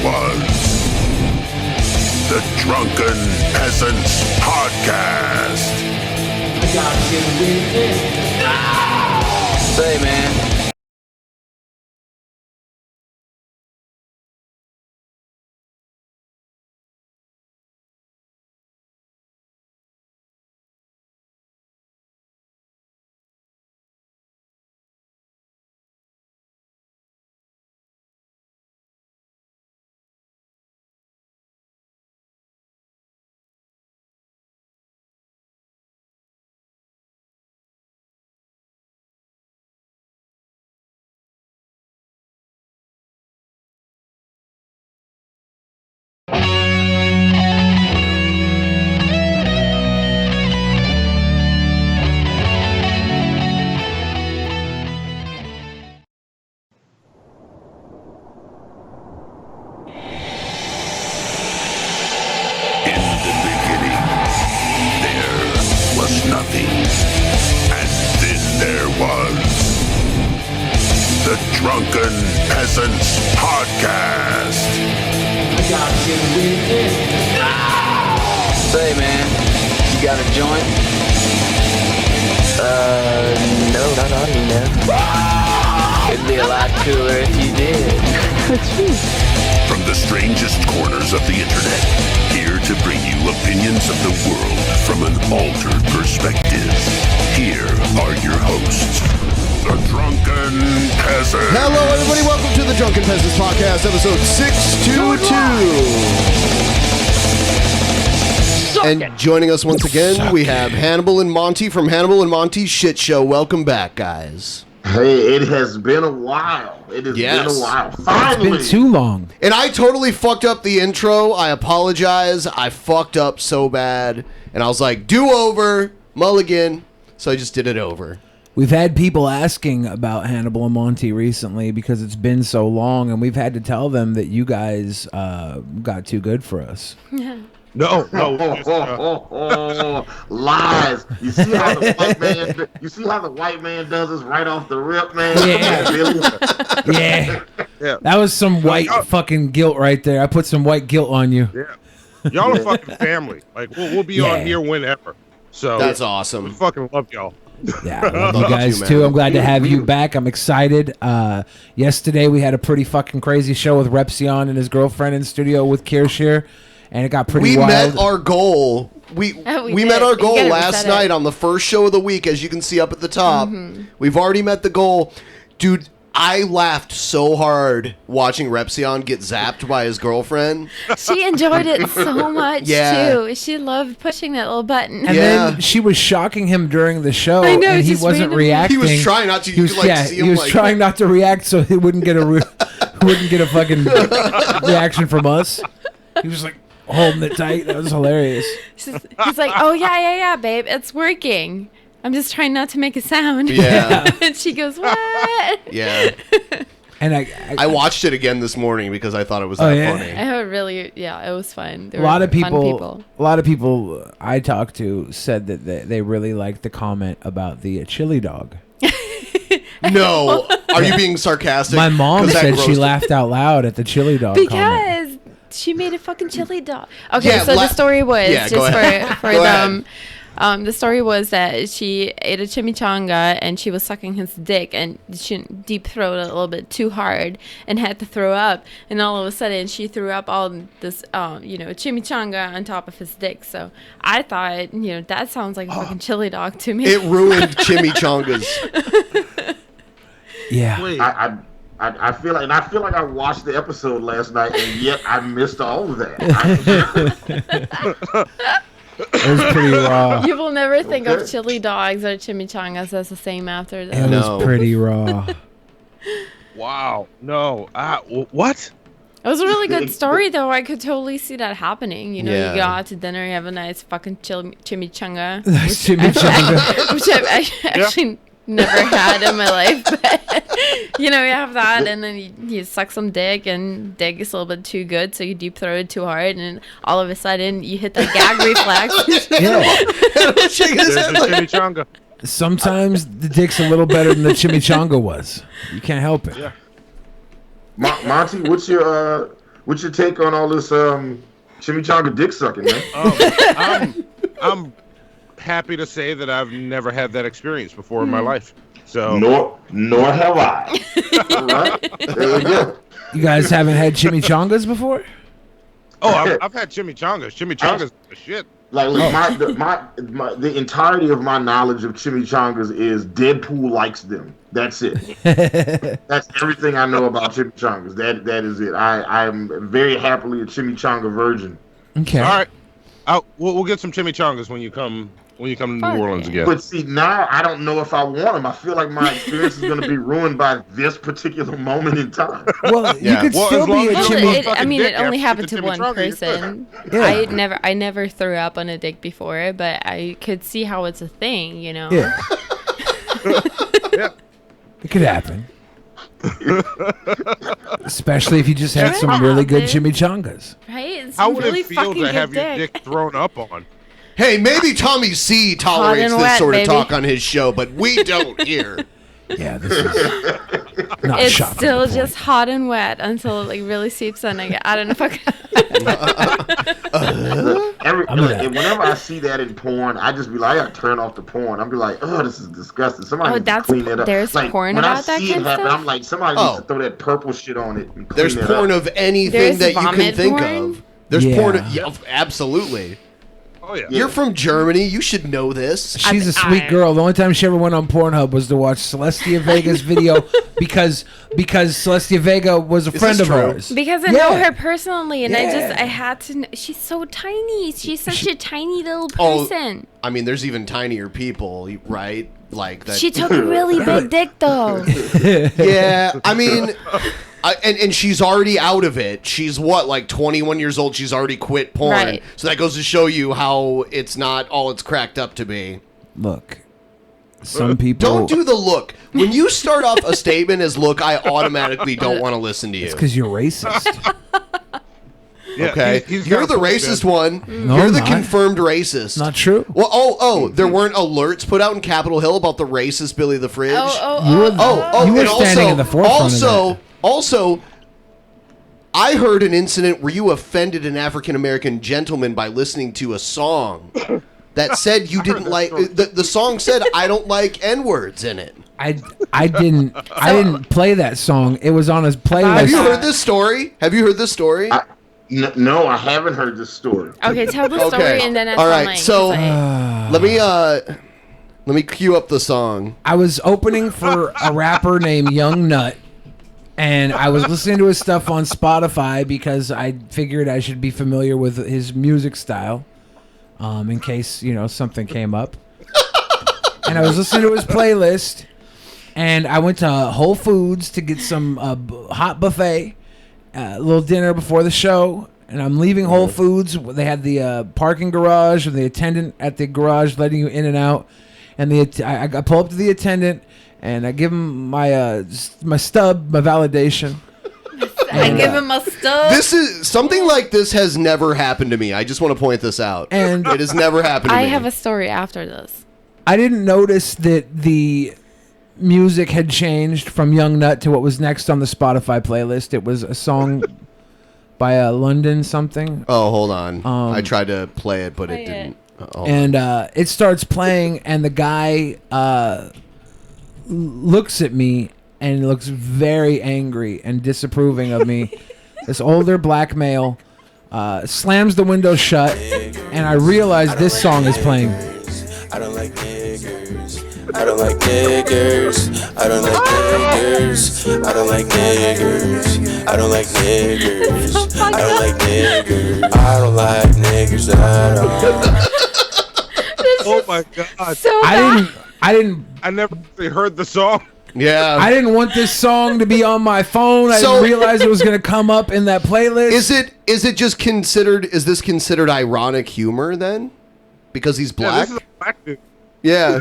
was the Drunken Peasants Podcast. I gotta get with it. Say, man. Nothing. And then there was the Drunken Peasants Podcast. I gotta get with it. Say, man, you got a joint? No, not on me, man. It'd be a lot cooler if you did. From the strangest corners of the internet, here to bring you opinions of the world from an altered perspective. Here are your hosts, the Drunken Peasants. Hello, everybody. Welcome to the Drunken Peasants Podcast, episode 622. And joining us once again, we have Hannibal and Monty from Hannibal and Monty's Shit Show. Welcome back, guys. Hey, it has been a while. It has been a while. Finally. It's been too long. And I totally fucked up the intro. I apologize. I fucked up so bad. And I was like, do-over, mulligan. So I just did it over. We've had people asking about Hannibal and Monty recently because it's been so long, and we've had to tell them that you guys got too good for us. No. Lies. You see how the white man? You see how the white man does this right off the rip, man? Yeah. Yeah. That was some white fucking guilt right there. I put some white guilt on you. Yeah. Y'all are fucking family. Like we'll be on here whenever. So that's awesome. We fucking love y'all. Yeah, I love you guys too. I'm glad to have you back. I'm excited. Yesterday we had a pretty fucking crazy show with Repsion and his girlfriend in studio with Kirsch here. And it got pretty wild. We met our goal. We met our goal last night on the first show of the week, as you can see up at the top. Mm-hmm. We've already met the goal. Dude, I laughed so hard watching Repsion get zapped by his girlfriend. She enjoyed it so much, too. She loved pushing that little button. And then she was shocking him during the show, I know, and he wasn't reacting. He was trying not to. He was trying not to react so he wouldn't get a fucking reaction from us. He was like, holding it tight. That was hilarious. He's like, oh, yeah, babe. It's working. I'm just trying not to make a sound. Yeah. And she goes, what? Yeah. And I watched it again this morning because I thought it was that funny. It was fun. A lot of people I talked to said that they really liked the comment about the chili dog. No. Are you being sarcastic? My mom said she laughed out loud at the chili dog comment. She made a fucking chili dog. Okay, so the story was for them. The story was that she ate a chimichanga and she was sucking his dick and she deep throated a little bit too hard and had to throw up. And all of a sudden she threw up all this, chimichanga on top of his dick. So I thought, that sounds like a fucking chili dog to me. It ruined chimichangas. Yeah. Wait. I feel like I watched the episode last night, and yet I missed all of that. It was pretty raw. You will never think of chili dogs or chimichangas as the same after that. It was pretty raw. Wow. No. What? It was a really good story, though. I could totally see that happening. You go out to dinner, you have a nice fucking chimichanga. Which I've actually never had in my life. But, you have that, and then you suck some dick, and dick is a little bit too good, so you deep throat it too hard, and all of a sudden, you hit that gag reflex. Chimichanga. Sometimes the dick's a little better than the chimichanga was. You can't help it. Yeah. Monty, what's your what's your take on all this chimichanga dick sucking, man? I'm happy to say that I've never had that experience before in my life. So nor have I. All right, there we go. You guys haven't had chimichangas before? Oh, I've had chimichangas. Chimichangas are shit. Like the entirety of my knowledge of chimichangas is Deadpool likes them. That's it. That's everything I know about chimichangas. That is it. I'm very happily a chimichanga virgin. Okay. All right. We'll get some chimichangas when you come to New Orleans again. But see, now I don't know if I want them. I feel like my experience is going to be ruined by this particular moment in time. Well, you could still be a chimichangas. I mean, it only happened to one person. Yeah. I never threw up on a dick before, but I could see how it's a thing, you know. Yeah. Yeah. It could happen. Especially if you just had some really good chimichangas. Right? It's How would really it feel fucking to have good your dick thrown up on? Hey, maybe Tommy C tolerates and this wet, sort of baby. talk on his show, but we don't here. Yeah, this is not It's shocking. still just hot and wet until it like really seeps in. I don't know if I Whenever I see that in porn, I just be like, I gotta turn off the porn. I'll be like, oh, this is disgusting. Somebody needs to clean it up. There's like, porn when about I that see it kind of happen, stuff? I'm like, somebody needs to throw that purple shit on it. And clean There's it porn up. of anything There's that you can vomit think porn? of. There's Yeah. porn. Yeah, absolutely. Oh yeah. You're from Germany. You should know this. She's a sweet girl. The only time she ever went on Pornhub was to watch Celestia Vega's video because Celestia Vega was a friend of true? ours. Because I know her personally, and Yeah. I had to. She's so tiny. She's such a tiny little Oh, person. I mean, there's even tinier people, right? Like that. She took a really big dick, though. Yeah, I mean, and she's already out of it. She's what, like 21 years old? She's already quit porn. Right. So that goes to show you how it's not all it's cracked up to be. Look, some people Don't do the look. When you start off a statement as look, I automatically don't want to listen to you. because you're racist. Yeah, Okay, he's you're got the a point, racist man. one. No, You're I'm the not. confirmed racist. Not true. Well, there weren't alerts put out in Capitol Hill about the racist Billy the Fridge. You were, Oh, you were and standing in the forefront of that. Also, I heard an incident where you offended an African American gentleman by listening to a song that said you didn't like. The song said, "I don't like N-words" in it. I didn't play that song. It was on his playlist. Have you heard this story? No, I haven't heard this story. Okay, tell the story, and then all right. So let me cue up the song. I was opening for a rapper named Young Nut, and I was listening to his stuff on Spotify because I figured I should be familiar with his music style, in case something came up. And I was listening to his playlist, and I went to Whole Foods to get some hot buffet, a little dinner before the show. And I'm leaving Whole Foods. They had the parking garage and the attendant at the garage letting you in and out. And I pull up to the attendant and I give him my stub, my validation. I give him a stub. This is something like this has never happened to me. I just want to point this out. And it has never happened to me. I have a story after this. I didn't notice that the music had changed from Young Nut to what was next on the Spotify playlist. It was a song by London something. Oh, hold on. I tried to play it, but it didn't. And it starts playing, and the guy looks at me and looks very angry and disapproving of me. This older black male slams the window shut, and I realize this song is playing. I don't like niggers. I don't like niggers. I don't like niggers. I don't like niggers. I don't like niggers. I don't like niggers. I don't like niggers at all. Oh my god! So I never actually heard the song. Yeah. I didn't want this song to be on my phone. I didn't realize it was going to come up in that playlist. Is it just considered? Is this considered ironic humor then? Because he's black. Yeah, this is a black dude. Yeah.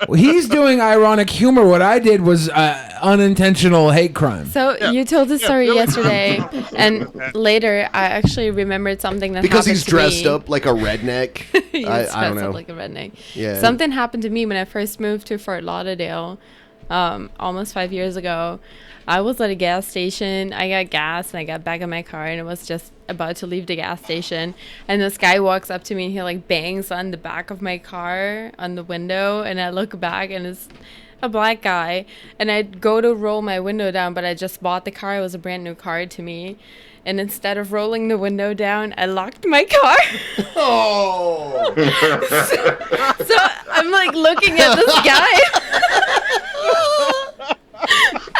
Well, he's doing ironic humor. What I did was unintentional hate crime. So you told the story yesterday, and later I actually remembered something that Because happened he's to dressed me. up like a redneck. He's I don't dressed know. up like a redneck. Yeah. Something happened to me when I first moved to Fort Lauderdale. almost 5 years ago. I was at a gas station. I got gas and I got back in my car and I was just about to leave the gas station. And this guy walks up to me and he like bangs on the back of my car on the window. And I look back and it's a black guy. And I go to roll my window down, but I just bought the car. It was a brand new car to me. And instead of rolling the window down, I locked my car. Oh. So I'm like looking at this guy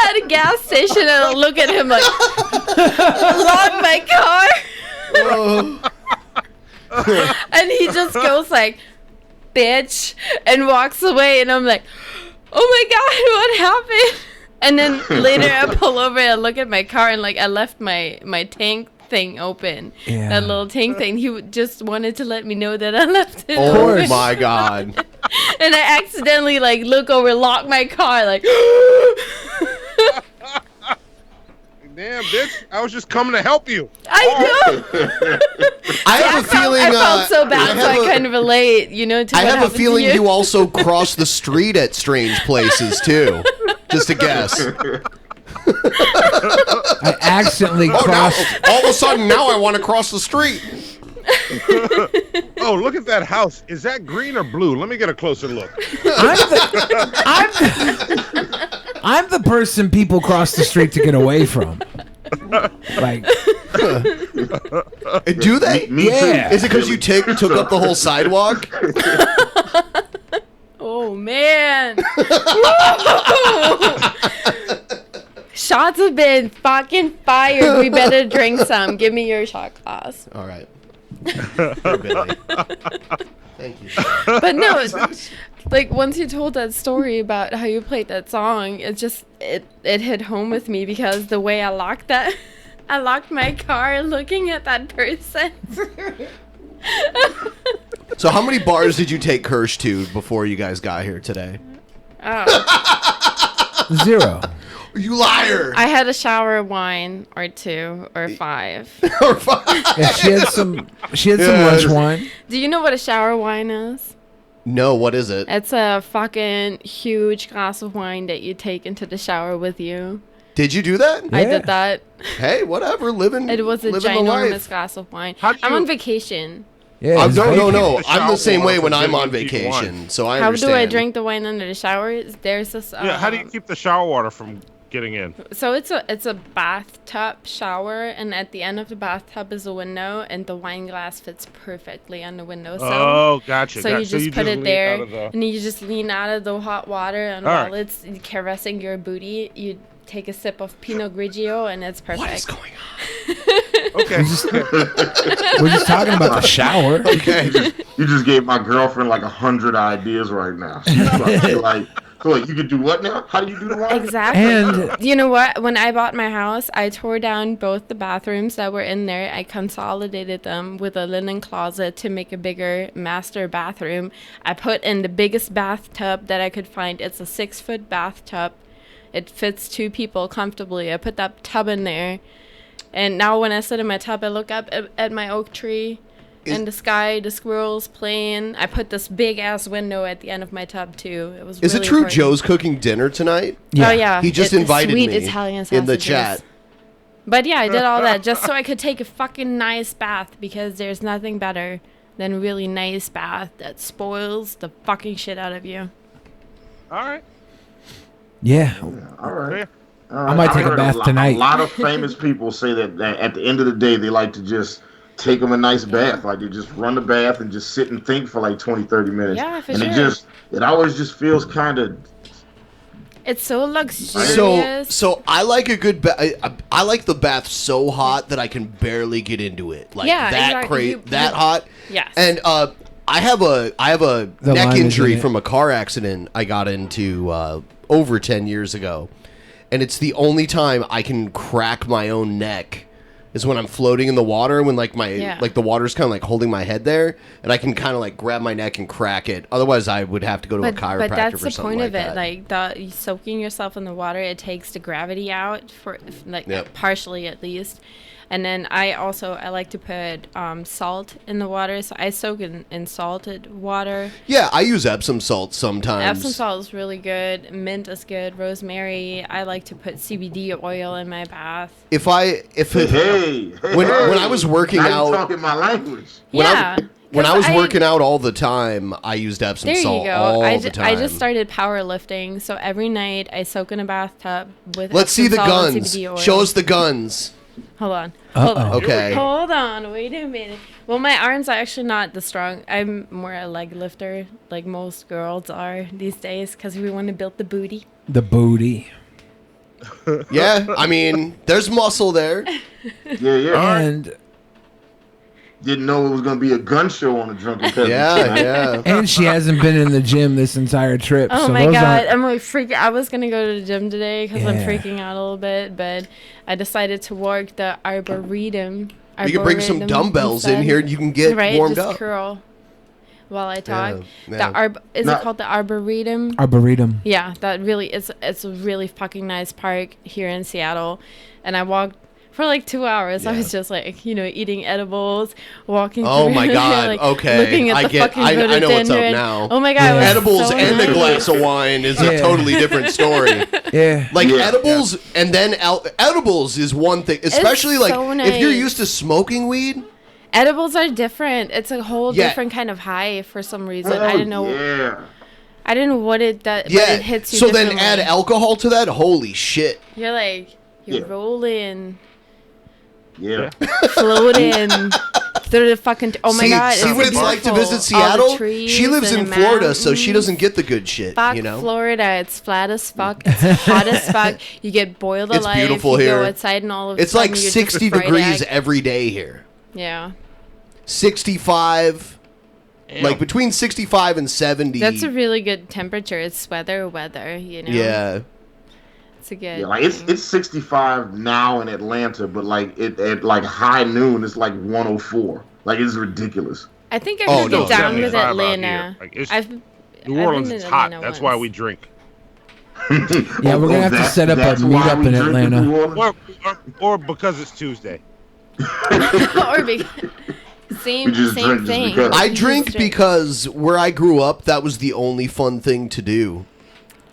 at a gas station and I look at him like, lock my car. And he just goes like, bitch, and walks away. And I'm like, oh my God, what happened? And then later I pull over and look at my car and like I left my tank thing open. Yeah. That little tank thing. He just wanted to let me know that I left it open. Oh my God. And I accidentally like look over, lock my car like damn, bitch, I was just coming to help you. I know. I have a feeling I felt so bad, so I kind of relate, to I what have a feeling to you. you also cross the street at strange places too. Just a guess. I accidentally crossed. All of a sudden, now I want to cross the street. Oh, look at that house. Is that green or blue? Let me get a closer look. I'm the person people cross the street to get away from. Like, do they? Me Yeah. too. Is it because you took up the whole sidewalk? Oh man. Shots have been fucking fired. We better drink some. Give me your shot glass. All right. Here, Billy. Thank you. But no, like once you told that story about how you played that song, it hit home with me because the way I locked my car looking at that person. So how many bars did you take Kirsch to before you guys got here today? Oh. 0. You liar! I had a shower wine or 2 or 5. Or 5. Yeah, she had some lunch wine. Do you know what a shower wine is? No, what is it? It's a fucking huge glass of wine that you take into the shower with you. Did you do that? I did that. Hey, whatever. It was a ginormous glass of wine. I'm on vacation. Yeah, no. I'm the same way when I'm on vacation, so I understand. How do I drink the wine under the shower? There's this. How do you keep the shower water from getting in? So it's a bathtub shower, and at the end of the bathtub is a window, and the wine glass fits perfectly on the windowsill. Oh, gotcha. So you just put it there, and you just lean out of the hot water, and while it's caressing your booty, you take a sip of Pinot Grigio, and it's perfect. What is going on? Okay. We're just talking about the shower. Okay. You just gave my girlfriend like 100 ideas right now. She's like, so you could do what now? How do you do the wine? Exactly. And you know what? When I bought my house, I tore down both the bathrooms that were in there. I consolidated them with a linen closet to make a bigger master bathroom. I put in the biggest bathtub that I could find. It's a 6-foot bathtub. It fits 2 people comfortably. I put that tub in there. And now when I sit in my tub, I look up at my oak tree and the sky, the squirrels playing. I put this big-ass window at the end of my tub, too. It was Is really it true important. Joe's cooking dinner tonight? Yeah. Oh, yeah. He just It's invited sweet me Italian in the sausages. chat. But yeah, I did all that just so I could take a fucking nice bath, because there's nothing better than a really nice bath that spoils the fucking shit out of you. All right. yeah, All right. I might take a heard bath tonight. A lot of famous people say that at the end of the day, they like to just take them a nice bath. Like they just run the bath and just sit and think for like 20, 30 minutes. Yeah, for and sure. it always just feels kind of. It's so luxurious. So I like a good I like the bath so hot that I can barely get into it. Like Yeah, that exactly. that hot. Yes. And I have a The neck line is injury in it. from a car accident I got into over 10 years ago. And it's the only time I can crack my own neck is when I'm floating in the water, when like like the water's kind of like holding my head there, and I can kind of like grab my neck and crack it. Otherwise, I would have to go to a chiropractor. But that's for the point like of it. that. Like soaking yourself in the water, it takes the gravity out for like partially at least. And then I like to put salt in the water, so I soak in salted water. Yeah, I use Epsom salt sometimes. Epsom salt is really good. Mint is good. Rosemary. I like to put CBD oil in my bath. When I was working now out, you're talking my language. When I was working out all the time, I used Epsom salt all the time. I just started powerlifting, so every night I soak in a bathtub with. Let's see the salt and guns. CBD oil. Show us the guns. Hold on. Okay. Hold on. Wait a minute. Well, my arms are actually not the strong. I'm more a leg lifter, like most girls are these days, because we want to build the booty. The booty. Yeah, I mean, there's muscle there. Yeah. And didn't know it was going to be a gun show on the Drunken Peasants. Yeah. And she hasn't been in the gym this entire trip. Oh so my those God. aren't- I'm like freaking. I was going to go to the gym today because I'm Yeah. freaking out a little bit, but I decided to work the arboretum. You can bring some Arboretum dumbbells in instead. here and you can get warmed just up. curl while I talk. Yeah. Is it called the arboretum? Arboretum. Yeah, that really it's a really fucking nice park here in Seattle, and I walked for like 2 hours. I was just like, eating edibles, walking. Oh through, my God. like, Okay. looking at the fucking I know what's up rhododendron. now. Oh my God. it was Edibles so and nice. a glass of wine is a totally different story. Yeah. Like edibles and then edibles is one thing, especially like so if you're nice. used to smoking weed. Edibles are different. It's a whole Yeah. different kind of high for some reason. I didn't know. Yeah. I didn't know what it does. Yeah. But it hits you So then differently. add alcohol to that. Holy shit. You're like you're rolling, Yeah. floating through the fucking. Oh my God! See what it's like to beautiful. visit All the Seattle? trees She lives and in the Florida, so she mountains. doesn't get the good shit. Fuck Florida. It's flat as fuck. It's hot as fuck. You get boiled It's alive. beautiful you here. Go outside and all of a It's sudden like you're 60 just a fried degrees egg. every day here. Yeah. 65. Like between 65 and 70. That's a really good temperature. It's weather. Yeah. It's a good. Yeah, like it's 65 now in Atlanta, but like at like high noon it's like 104. Like it's ridiculous. I think I could get down with 75 out Atlanta. here. Like, it's- I've New Orleans been is in hot. Atlanta That's why once. we drink. Yeah, we're gonna have to set up a that's why meetup we in drink Atlanta. New Orleans? Or because it's Tuesday. or big. Same We just drink just thing. because. I You just drink because where I grew up, that was the only fun thing to do.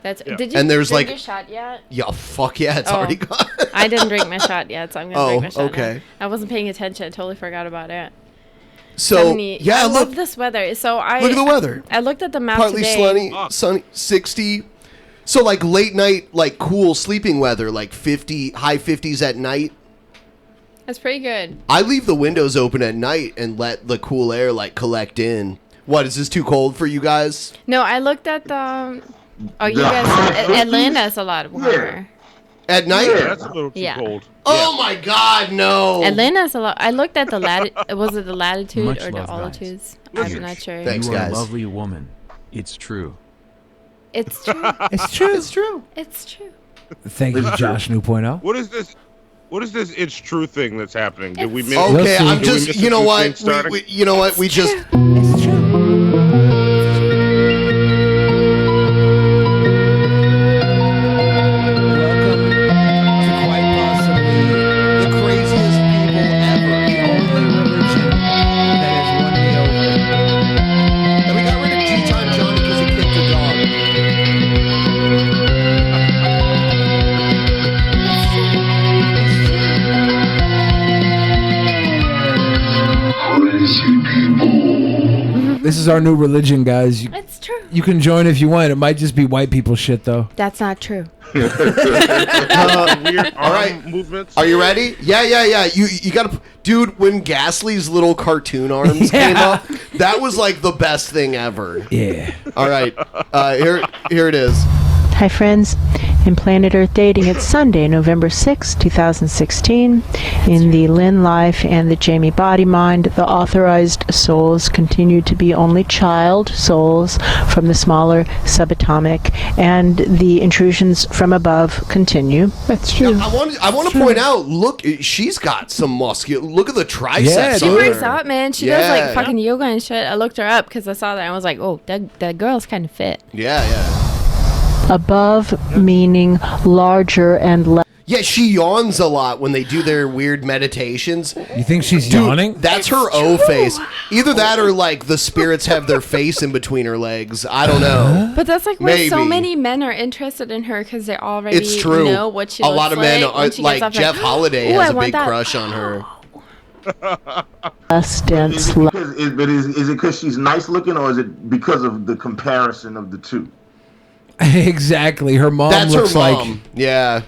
Did you And there's drink like- your shot yet? Yeah, fuck yeah, it's Oh. already gone. I didn't drink my shot yet, so I'm gonna drink my shot. okay. Now. I wasn't paying attention. I totally forgot about it. So, 70 yeah, I look, love this weather. So look at the weather. I looked at the map Partly today. sunny, 60. So like late night, like cool sleeping weather, like 50, high 50s at night. That's pretty good. I leave the windows open at night and let the cool air like collect in. What, is this too cold for you guys? No, I looked at the. Oh, you The guys. high 50s? Atlanta's a lot warmer. At night? Yeah. That's a little too Yeah. cold. Oh my God, no! Atlanta's a lot. I looked at the was it the latitude Much or the love, guys. altitudes? Listen. I'm not sure. Thanks, You are guys. a lovely woman. It's true. It's true. It's true. It's true. It's true. Thank you, Josh 2.0. What is this? What is this? It's true thing that's happening. Did we miss? We'll Okay, see. I'm Did we just, miss you a know few what? things starting? You know what? We just. It's true. Welcome to quite possibly The craziest people ever. the only religion that has won me over. And we got rid of Tea Time Johnny because he kicked a dog. This is our new religion, guys. It's true. You can join if you want. It might just be white people shit, though. That's not true. Weird All right. arm movements. Are you ready? Yeah. You gotta, dude. When Ghastly's little cartoon arms came up, that was like the best thing ever. Yeah. All right, here it is. Hi friends, in Planet Earth Dating, it's Sunday, November 6, 2016. In the Lynn Life and the Jamie Body Mind, the authorized souls continue to be only child souls from the smaller subatomic, and the intrusions from above continue. That's true. Now, I want to point out, look, she's got some muscle. Look at the triceps. Yeah, She on works her. out, man. She does like fucking yoga and shit. I looked her up because I saw that and I was like, oh, that girl's kind of fit. Yeah. Above meaning larger and less. Yeah, she yawns a lot when they do their weird meditations. You think she's yawning? That's her O face. Either that or like the spirits have their face in between her legs. I don't know. But that's like why Maybe. so many men are interested in her because they already It's true. know what she a looks lot of like. men are when she like gets up, Jeff Holiday "Ooh, has I a want big that." crush on her. Less dense. Is it because she's nice looking, or is it because of the comparison of the two? Exactly. Her mom That's looks her mom. like. Yeah.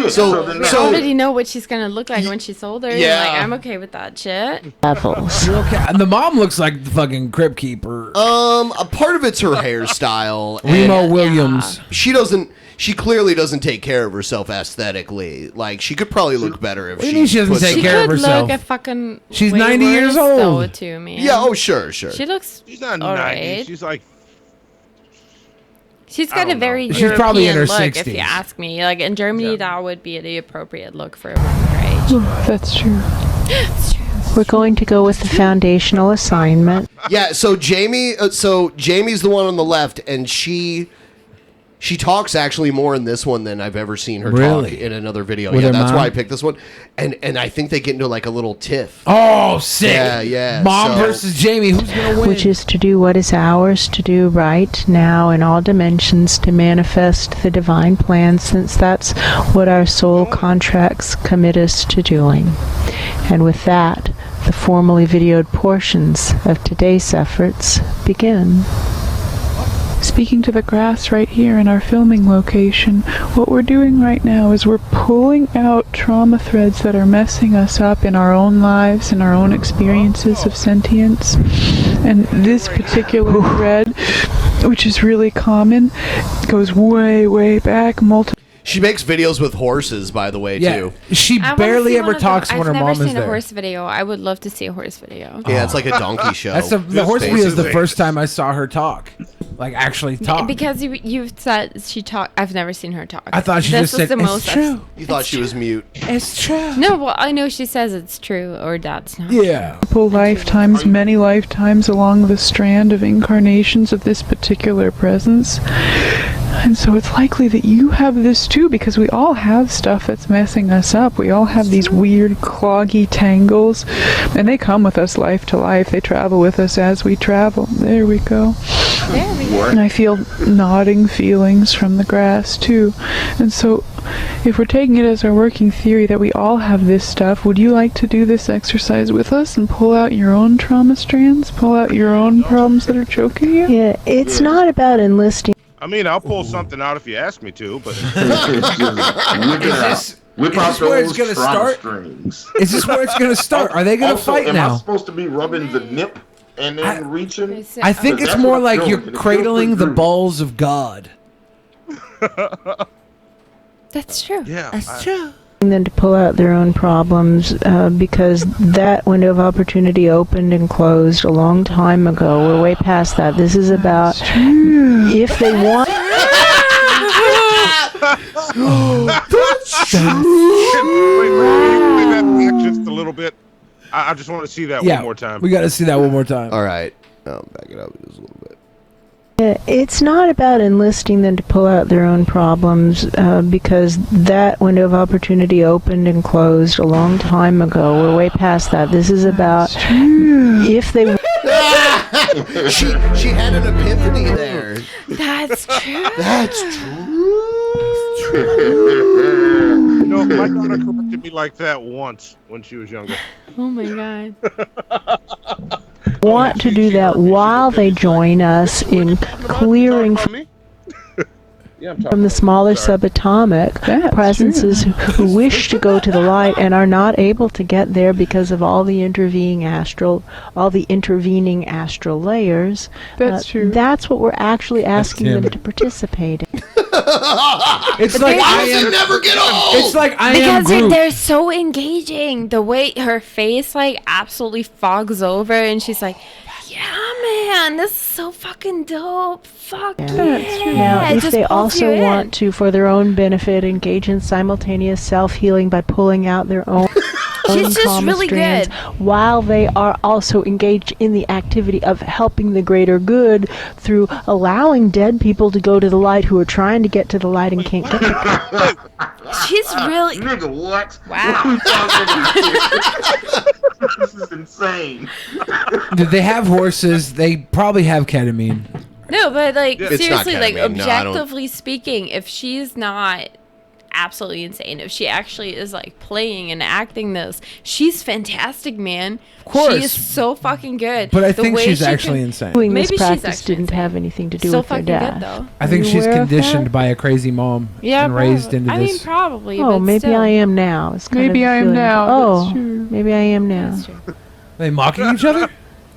So I already know what she's gonna look like when she's older. Yeah. Like, I'm okay with that shit. Levels. You're okay. And the mom looks like the fucking Crypt Keeper. A part of it's her hairstyle. Remo and Williams. She clearly doesn't take care of herself aesthetically. Like, she could probably look better if What do you mean she doesn't puts take some- care of She could herself? look a fucking. She's way 90 years worse, old. though, to me. Yeah, oh, sure. She looks. She's not all 90. right. She's like. She's got a very She's European probably in her look, 60s. if you ask me. Like in Germany, that would be the appropriate look for a woman her age. That's true. We're going to go with the foundational assignment. Yeah, so Jamie's the one on the left, and she talks actually more in this one than I've ever seen her talk Really? in another video. With Yeah, her that's mom? why I picked this one. And I think they get into like a little tiff. Oh, sick. Yeah. Mom so- versus Jamie. Who's going to win? Which is to do what is ours to do right now in all dimensions to manifest the divine plan, since that's what our soul contracts commit us to doing. And with that, the formally videoed portions of today's efforts begin. Speaking to the grass right here in our filming location, what we're doing right now is we're pulling out trauma threads that are messing us up in our own lives and our own experiences of sentience. And this particular thread, which is really common, goes way, way back, She makes videos with horses, by the way, too. She I wanna barely see ever one of talks them. when her mom I've is never seen a there. horse video. I would love to see a horse video. Yeah, it's like a donkey show. That's the horse video is the first time I saw her talk. Like, actually talk. Because you've said she talk. I've never seen her talk. I thought she This just was said, the "It's most true." You thought she was mute. It's true. No, well, I know she says it's true or that's not. Yeah. multiple lifetimes, many lifetimes along the strand of incarnations of this particular presence. And so it's likely that you have this too, because we all have stuff that's messing us up. We all have these weird cloggy tangles, and they come with us life to life. They travel with us as we travel. There we go. There we go. And I feel nodding feelings from the grass too. And so if we're taking it as our working theory that we all have this stuff, would you like to do this exercise with us and pull out your own trauma strands? Pull out your own problems that are choking you? Yeah, it's not about enlisting. I mean, I'll pull something out if you ask me to, but. Whip out this where it's those gonna trauma start? strings. Is this where it's going to start? Are they going to Also, fight am now? I supposed to be rubbing the nip and then reaching? I think it's That's more what I'm like doing, you're and it feels cradling pretty the good. balls of God. That's true. Yeah. That's true. Them to pull out their own problems because that window of opportunity opened and closed a long time ago. We're way past that. This is about if they want. That's true. Wait, that back just a little bit. I just want to see that one more time. We got to see that one more time. All right. Back it up just a little bit. It's not about enlisting them to pull out their own problems because that window of opportunity opened and closed a long time ago. We're way past that. This is about if they. She had an epiphany there. That's true. That's true. You know, my daughter corrected me like that once when she was younger. Oh my god. Want to do that while they join us in clearing from the smaller subatomic presences who wish to go to the light and are not able to get there because of all the intervening astral layers. That's true. That's what we're actually asking them to participate in. It's like I am never get old. It's like I am because Groot. they're so engaging. The way her face like absolutely fogs over, and she's like, "Yeah, man, this is so fucking dope. Fuck yeah." Now, if Just they pulls also you in. want to, for their own benefit, engage in simultaneous self-healing by pulling out their own She's just trauma really strands, good. while they are also engaged in the activity of helping the greater good through allowing dead people to go to the light who are trying to get to the light and can't get to She's really nigga. What? Wow. This is insane. Did they have horses? They probably have ketamine. No, but like It's not seriously, like ketamine. No, I don't- objectively speaking, if she's not absolutely insane, if she actually is like playing and acting this, she's fantastic, man. Of course. She is so fucking good. But I The think way she's she actually can- insane. doing Maybe this she's practice actually didn't have anything to do Still with their fucking dad. good though. I think Are you she's aware of conditioned that? by a crazy mom Yeah, and raised probably. into I mean, this. probably. Oh, but maybe still. I am now. It's kind Maybe of I am feeling- now, Oh, that's true. maybe I am now. That's true. Are they mocking each other?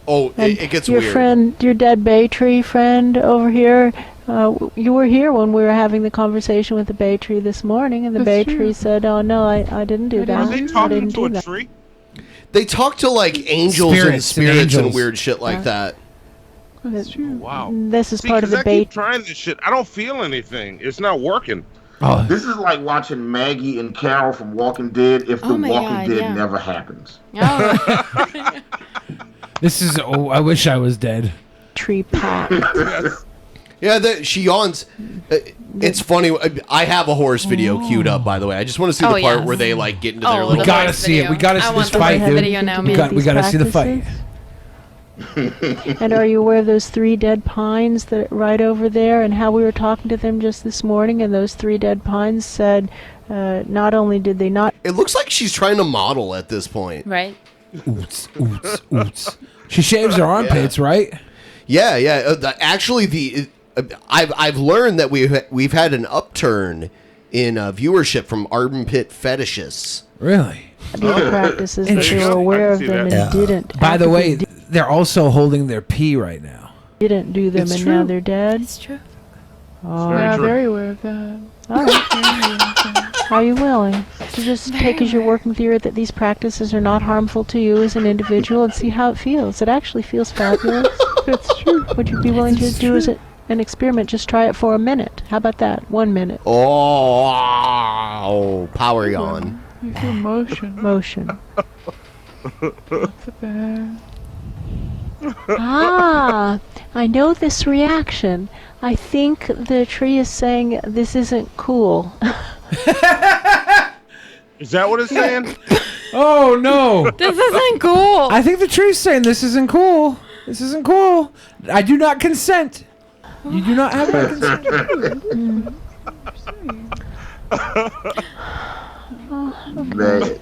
Oh, And it gets your weird. friend, your dead bay tree friend over here, you were here when we were having the conversation with the bay tree this morning, and the That's bay true. tree said, "Oh no, I didn't do I that. Are didn't they I talking didn't to do a that." tree? They talk to like angels and Spirits and spirits and angels. weird shit like that. That's true. Wow. This is See, part of 'cause the I bay. keep trying this shit. I don't feel anything. It's not working. Oh, This is like watching Maggie and Carol from Walking Dead if the Oh my Walking God, Dead yeah. never happens. Oh. this is. Oh, I wish I was dead. Tree pack. Yeah, she yawns. It's funny. I have a horse video queued up, by the way. I just want to see Oh, the part yes. where they like get into Oh, their the little. We gotta horse see it. video. We gotta I see want this the fight, horse dude. video now, We man. we gotta see the fight. And are you aware of those 3 dead pines that right over there, and how we were talking to them just this morning, and those 3 dead pines said, not only did they not It looks like she's trying to model at this point. Right. Oots, oots, oots. She shaves her armpits, right? Yeah, yeah. I've learned that we've had an upturn in viewership from armpit fetishists. Really? these practices that they were I aware can of see them that. and didn't By the way, actively they're also holding their pee right now. didn't do them, It's and true. now they're dead? It's true. Oh, Yeah, true. very aware of that. all right. Are you willing to just take as your working theory that these practices are not harmful to you as an individual and see how it feels? It actually feels fabulous. That's true. Would you be willing to do as an experiment? Just try it for a minute. How about that? 1 minute. Oh, power yawn. You feel motion. Motion. That's bad. Ah, I know this reaction. I think the tree is saying this isn't cool. Is that what it's saying? Oh no! This isn't cool. I think the tree's saying this isn't cool. This isn't cool. I do not consent. You do not have my consent. Bad.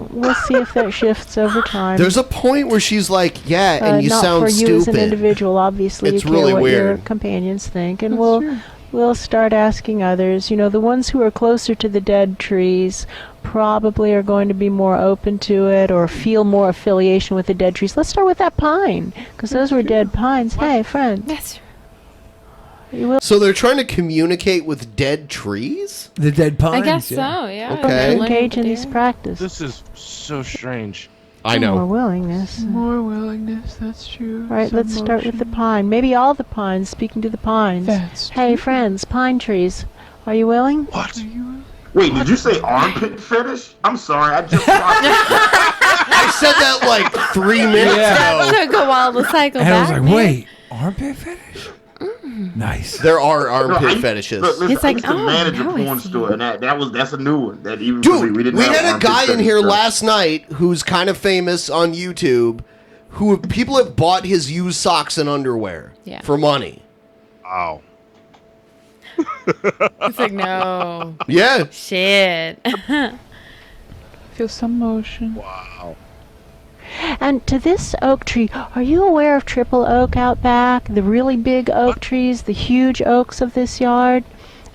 We'll see if that shifts over time. There's a point where she's like, "Yeah," and you not sound for you as an stupid. individual. Obviously, It's you care really what your weird. companions think, and That's we'll start asking others. You know, the ones who are closer to the dead trees probably are going to be more open to it or feel more affiliation with the dead trees. Let's start with that pine, because those were dead pines. Hey, friend, That's true. you will. So they're trying to communicate with dead trees? The dead pines. I guess yeah. so, yeah. Okay. They're learning Engage to in do these it. practices. This is so strange. I More know. willingness. More willingness, that's true. All right, Some let's start with the motion. pine. Maybe all the pines, speaking to the pines. That's Hey, friends, pine trees, are you willing? What? Are you Wait, did you say armpit fetish? I'm sorry, I just watched I said that like 3 minutes Yeah. ago. Took a while to cycle And I was back. like, man. wait, armpit fetish? Nice. There are No, armpit I- fetishes. Look, listen, It's like, I used to oh, manage a now I porn see. store, and that's a new one. That even for me, Dude, we didn't we have had a armpit guy in fetish here stuff. last night who's kind of famous on YouTube who people have bought his used socks and underwear Yeah. for money. Wow. It's like, no. Yeah. Shit. feel some motion? Wow. And to this oak tree, are you aware of triple oak out back? The really big oak trees, the huge oaks of this yard?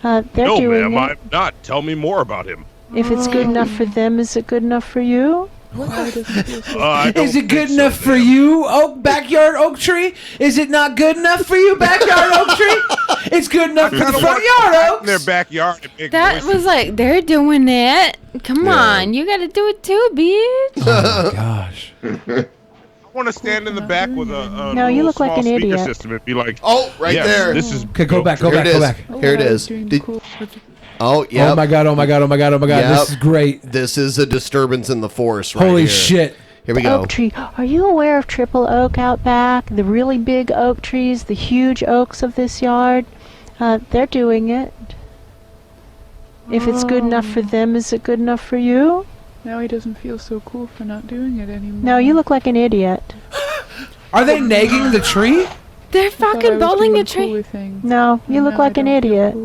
They're No, doing ma'am, it. I'm not. Tell me more about him. If it's good enough for them, is it good enough for you? Is it good enough for you, backyard oak tree? Is it not good enough for you, backyard oak tree? It's good enough for the front yard oaks. In their backyard. That was like, they're doing it. Come on, you got to do it too, bitch. Oh my gosh. I want to stand in the back with a No, you look like small an speaker idiot. system and be like, oh, right yes, there. This is Okay, go back. Here it is. Oh, yeah. Oh my god. Yep. This is great. This is a disturbance in the forest right Holy here. shit. Here we go. Oak tree. Are you aware of triple oak out back? The really big oak trees, the huge oaks of this yard? They're doing it. If it's good enough for them, is it good enough for you? Now he doesn't feel so cool for not doing it anymore. No, you look like an idiot. Are they nagging the tree? They're fucking bowling the tree. No, you look like an idiot.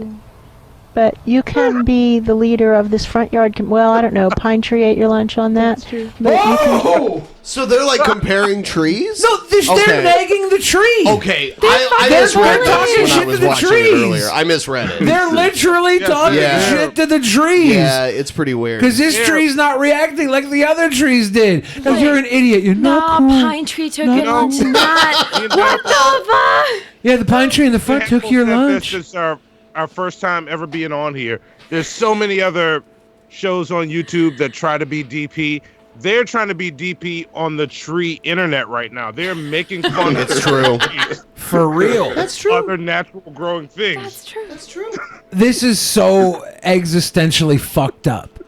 But you can be the leader of this front yard. Well, I don't know. Pine Tree ate your lunch on that. That's true. But you can. So they're like comparing trees? No, they're nagging the tree. Okay, I misread this when I was watching it earlier. I misread it. They're literally talking shit to the trees. Yeah, it's pretty weird. Because this tree's not reacting like the other trees did. No, you're an idiot. You're not cool. Pine Tree took your lunch. Not. What the fuck? Yeah, the pine tree in the front took your lunch. This is our first time ever being on here. There's so many other shows on YouTube that try to be DP. They're trying to be DP on the tree internet right now. They're making fun of It's true. For real. That's true. Other natural growing things. That's true. That's true. This is so existentially fucked up.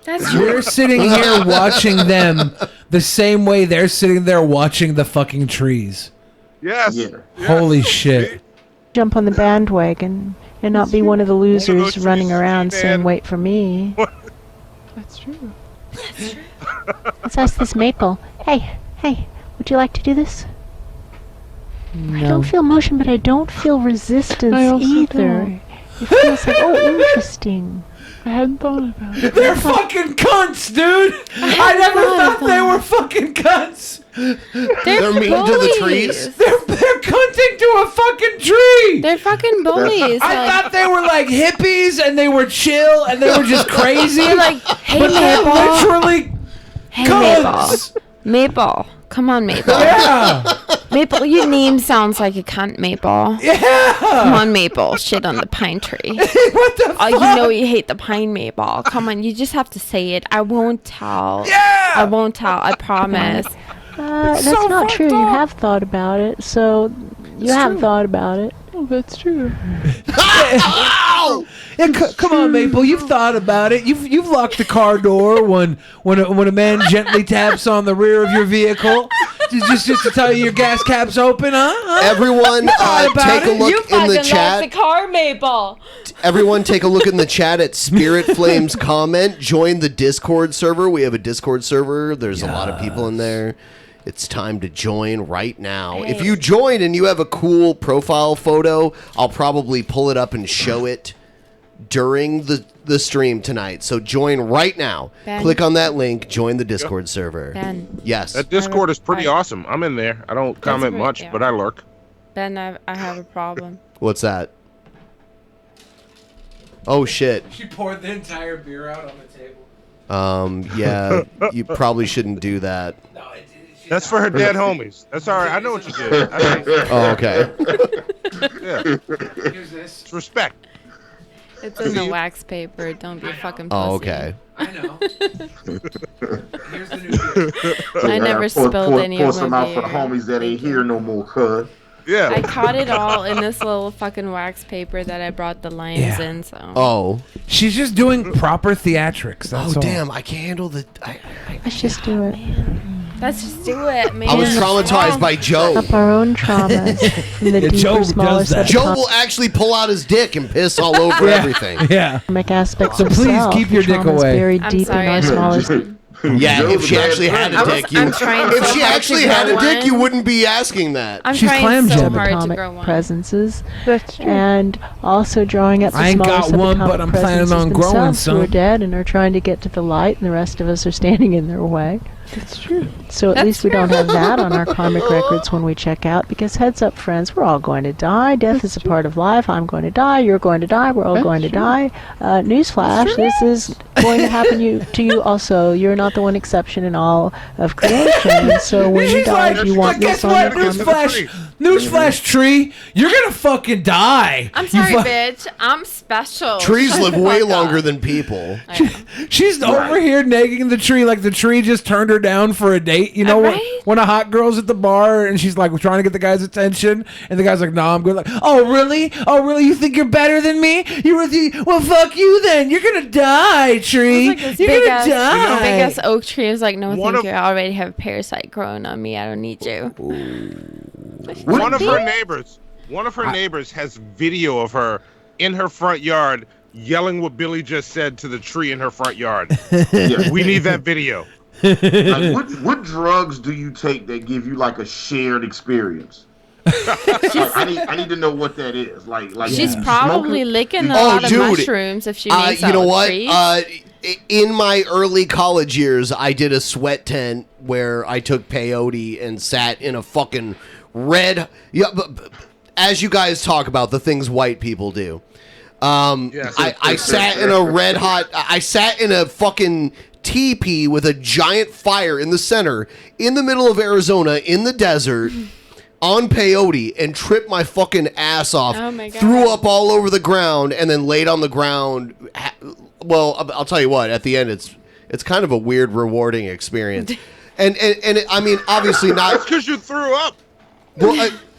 That's true. We're sitting here watching them the same way they're sitting there watching the fucking trees. Yes. Yeah. Holy shit. Jump on the bandwagon and not be one of the losers running around saying, wait for me. That's true. Let's ask this maple. Hey, would you like to do this? I don't feel motion, but I don't feel resistance I also either. don't. It feels like, oh, interesting. I hadn't thought about it. They're fucking cunts, dude. I never thought they were fucking cunts. They're mean to the trees. They're cunting to a fucking tree. They're fucking bullies. I thought they were like hippies and they were chill and they were just crazy. They're like, hey, but they're Maple. literally Hey, cunts. Maple. Come on, Maple. Yeah. Maple, your name sounds like a cunt, Maple. Yeah. Come on, Maple. Shit on the pine tree. What the fuck? You know you hate the pine, Maple. Come on, you just have to say it. I won't tell. Yeah. I won't tell. I promise. That's so not true. fucked You up. have thought about it, so you have thought about it. Oh, that's true. Yeah, come on, Maple. You've thought about it. You've locked the car door when a man gently taps on the rear of your vehicle, just to tell you your gas cap's open, huh? Everyone, take a look in the chat. the car, Maple. Everyone, take a look in the chat at Spirit Flames comment. Join the Discord server. We have a Discord server. There's a lot of people in there. It's time to join right now. If you join and you have a cool profile photo, I'll probably pull it up and show it during the stream tonight. So join right now. Ben. Click on that link. Join the Discord server. Ben. Yes. That Discord is pretty awesome. I'm in there. I don't comment great, much, yeah. but I lurk. Ben, I have a problem. What's that? Oh, shit. She poured the entire beer out on the table. Yeah, you probably shouldn't do that. No, it did. That's for her dead homies. That's all right. I know what you did. Oh, okay. Yeah. Here's this. It's respect. It's in the wax paper. Don't be a fucking pussy. Oh, okay. I know. Here's the new beer. I never spilled any pour of some my out for the beer. homies that ain't here no more, cuz. Yeah. I caught it all in this little fucking wax paper that I brought the limes in. So. Oh. She's just doing proper theatrics. That's all. Damn. I can't handle the... Let's just do it. Let's just do it, man. I was traumatized by Joe. Up our own traumas from the Yeah, deeper, Joe smaller does that. Joe will actually pull out his dick and piss all over everything. Yeah. aspects So of please self. keep your The dick traumas away. buried I'm deep sorry, in our I'm smallest. Yeah, Joe's if she a bad actually had a friend. dick, you I'm trying if so she hard actually to had a grow dick, one. you wouldn't be asking that. I'm She's trying so clam-jamming. hard to Atomic grow one. presences, That's true. and also drawing up the I ain't smaller got one, subatomic but I'm planning presences on growing themselves who are some. dead and are trying to get to the light, and the rest of us are standing in their way. That's true. So at least we don't have that on our karmic records when we check out, because heads up, friends, we're all going to die. Death is a part of life. I'm going to die. You're going to die. We're all going to die. Newsflash, this is going to happen to you also. You're not the one exception in all of creation. So when you die, you want this on your karmic. Newsflash, Tree, you're going to fucking die. I'm sorry, bitch. I'm special. Trees live way longer than people. She's over here nagging the tree like the tree just turned her down for a date. You know, when a hot girl's at the bar and she's like trying to get the guy's attention, and the guy's like, "No, I'm good." Like, "Oh really? Oh really? You think you're better than me? Well, fuck you then. You're gonna die, tree. You're gonna die." Big ass oak tree is like, "No, thank you. I already have a parasite growing on me. I don't need you." One of her neighbors has video of her in her front yard yelling what Billy just said to the tree in her front yard. Yeah. We need that video. Like, what drugs do you take that give you like a shared experience? I need to know what that is. Like she's probably licking a lot of mushrooms if she makes you know what? Trees. In my early college years, I did a sweat tent where I took peyote and sat in a fucking red. Yeah, as you guys talk about the things white people do. I sat in a red hot. I sat in a fucking teepee with a giant fire in the center, in the middle of Arizona, in the desert, on peyote, and tripped my fucking ass off. Oh my God. Threw up all over the ground, and then laid on the ground. Well, I'll tell you what. At the end, it's kind of a weird, rewarding experience. And I mean, obviously not. That's because you threw up.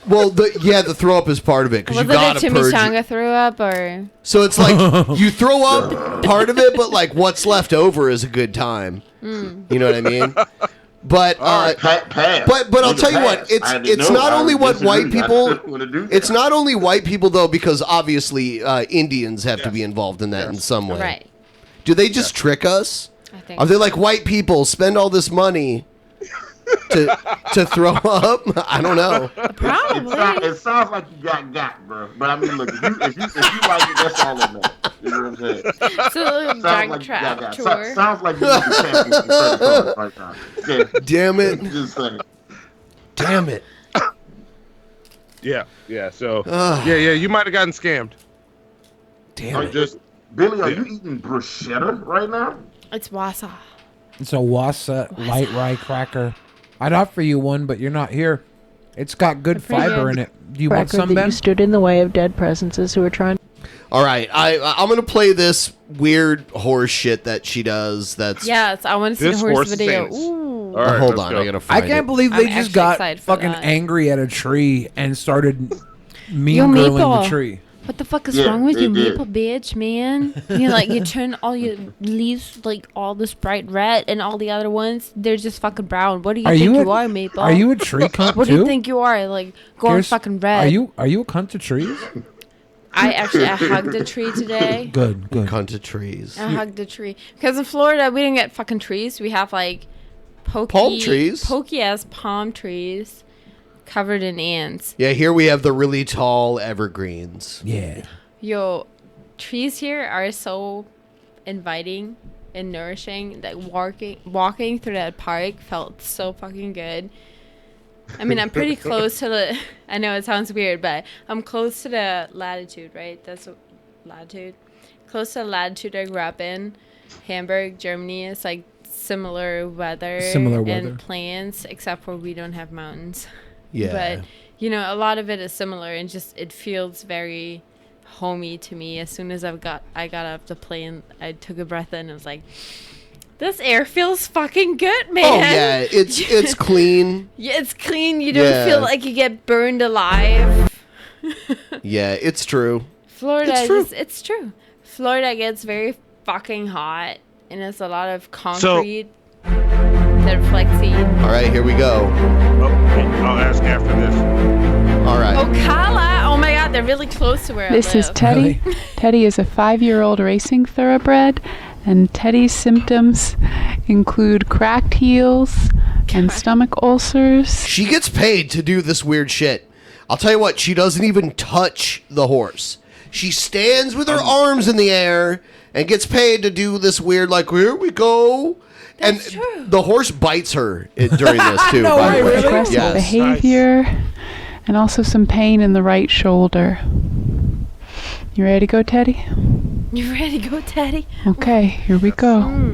Well, the throw up is part of it because you gotta purge. Was it a chimichanga throw up or? So it's like you throw up part of it, but like what's left over is a good time. You know what I mean? But but I'll tell you what, it's not only what white people. It's not only white people though, because obviously Indians have to be involved in that in some way. Right. Do they just trick us? I think Are they like white people spend all this money to throw up? I don't know. Probably. It sounds like you got, bro. But I mean, look, if you like it, that's all that matters. You know what I'm saying? It's a little drug trap tour. Sounds like you need to cancel some credit cards right now. Okay. Damn it. Just saying. Damn it. Yeah. So you might have gotten scammed. Damn it. Billy, are you eating bruschetta right now? It's wasa. It's a wasa light rye cracker. I'd offer you one, but you're not here. It's got good fiber in it. Do you want some, Ben? You stood in the way of dead presences who were trying. All right, I'm gonna play this weird horse shit that she does. I want to see the horse video. Ooh. Right, hold on, I gotta find it. I can't believe they just got fucking angry at a tree and started mean girling the tree. What the fuck is wrong with you, maple bitch, man? You turn all your leaves like all this bright red, and all the other ones they're just fucking brown. What do you think you are, maple? Are you a tree cunt What too? do you think you are? Like going fucking red. Are you a cunt to trees? I hugged a tree today. Good. Cunt to trees. I hugged a tree because in Florida we didn't get fucking trees. We have like palm trees, pokey ass palm trees. Covered in ants. Yeah, here we have the really tall evergreens. Yeah. Yo, trees here are so inviting and nourishing that walking through that park felt so fucking good. I mean, I'm pretty close to the... I know it sounds weird, but I'm close to the latitude, right? That's what latitude. Close to the latitude I grew up in. Hamburg, Germany. It's like similar weather and plants, except for we don't have mountains. Yeah. But, a lot of it is similar and just it feels very homey to me. As soon as I got off the plane, I took a breath in and I was like, this air feels fucking good, man. Oh, yeah. It's clean. Yeah, it's clean. You don't feel like you get burned alive. Yeah, it's true. Florida, it's true. Florida gets very fucking hot and it's a lot of concrete. That reflects heat. All right, here we go. I'll ask after this. All right. Ocala. Oh my God, they're really close to where I live. This is Teddy. Really? Teddy is a 5-year-old racing thoroughbred, and Teddy's symptoms include cracked heels and stomach ulcers. She gets paid to do this weird shit. I'll tell you what, she doesn't even touch the horse. She stands with her arms in the air and gets paid to do this weird, like, here we go. And the horse bites her during this too. No by the way. Aggressive Yes. behavior, and also some pain in the right shoulder. You ready to go, Teddy? You ready to go, Teddy? Okay, here we go.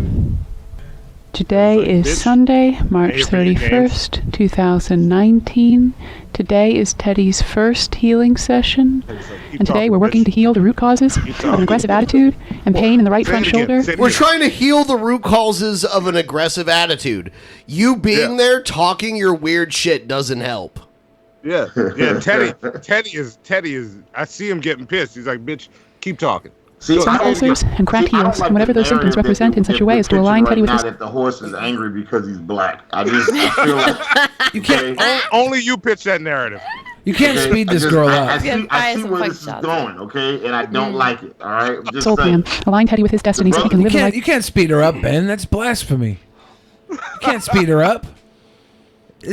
Today is Sunday, March 31st, 2019. Today is Teddy's first healing session. And today we're working to heal the root causes of an aggressive attitude and pain in the right front shoulder. We're trying to heal the root causes of an aggressive attitude. You being there talking your weird shit doesn't help. Yeah. Teddy is. I see him getting pissed. He's like, bitch, keep talking. Stomach ulcers and cracked heels, and whatever those symptoms represent in such a way as to align Teddy with his... that the horse is angry because he's black. I feel like... You can't... Only you pitch that narrative. You can't speed this girl up. I see where this is going, okay? And I don't like it, all right? Just Soul plan. Align Teddy with his destiny so he can live the life... You can't speed her up, Ben. That's blasphemy. You can't speed her up.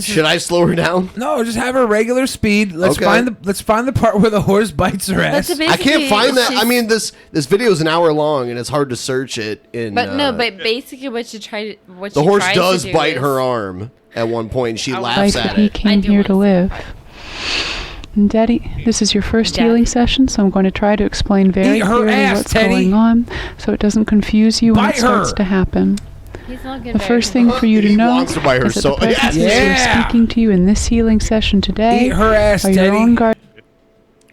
Should I slow her down? No, just have her regular speed. Let's find the part where the horse bites her ass. I can't find that. I mean, this video is an hour long, and it's hard to search it. But basically, the horse does bite her arm at one point, and she laughs at it. He came here to live. And Daddy, this is your first healing session, so I'm going to try to explain very clearly what's going on, so it doesn't confuse you when it starts to happen. The first thing for you to know is that the presence who is speaking to you in this healing session today are your own guard.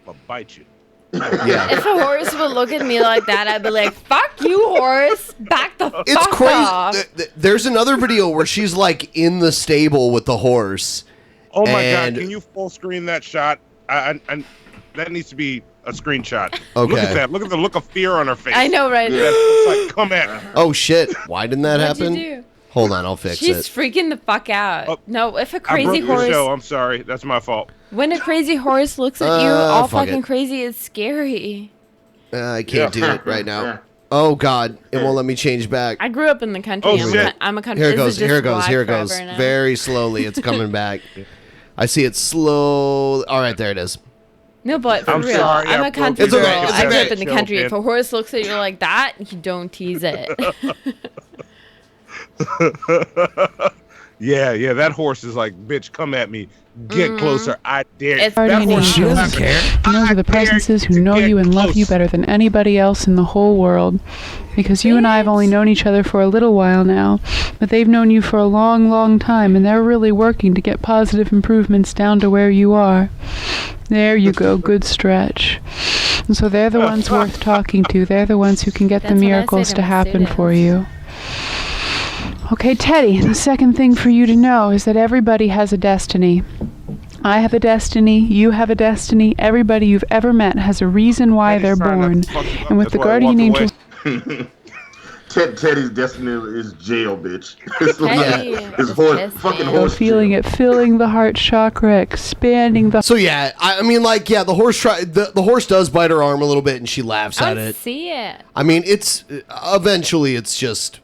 I'll bite you. Yeah. If a horse would look at me like that, I'd be like, fuck you, horse. Back the fuck It's crazy. off. There's another video where she's like in the stable with the horse. Oh my God, can you full screen that shot? I that needs to be a screenshot. Okay. Look at that. Look at the look of fear on her face. I know, right? It's like, come at me. Oh shit! Why didn't that What'd happen? you do? Hold on, I'll fix She's it. freaking the fuck out. Oh, no, if a I crazy broke your horse... show. I'm sorry. That's my fault. When a crazy horse looks at you all fuck fucking it. crazy, it's scary. I can't do it right now. Oh God! It won't let me change back. I grew up in the country. Oh, shit. I'm a country. Here it goes. Here it goes. Here it goes. Very slowly, it's coming back. I see it slow. All right, there it is. No, but for I'm real, sorry, I'm I a country It's girl. okay, it's I grew okay. up in the country. If a horse looks at you like that, you don't tease it. Yeah, that horse is like, bitch, come at me. Get closer. I dare you. It's That guardian horse angels. doesn't care. And those are the presences who know you and love you better than anybody else in the whole world. Because you and I have only known each other for a little while now, but they've known you for a long, long time, and they're really working to get positive improvements down to where you are. There you go, good stretch. And so they're the ones worth talking to. They're the ones who can get the That's what I say miracles to to my happen students. for you. Okay, Teddy, the second thing for you to know is that everybody has a destiny. I have a destiny, you have a destiny, everybody you've ever met has a reason why they're born. And with the guardian angels... Teddy's destiny is jail, bitch. It's Teddy his fucking You're horse. feeling it filling the heart chakra, expanding the... So yeah, I mean, like, yeah, the horse the horse does bite her arm a little bit, and she laughs at I it. see it. I mean, it's eventually it's just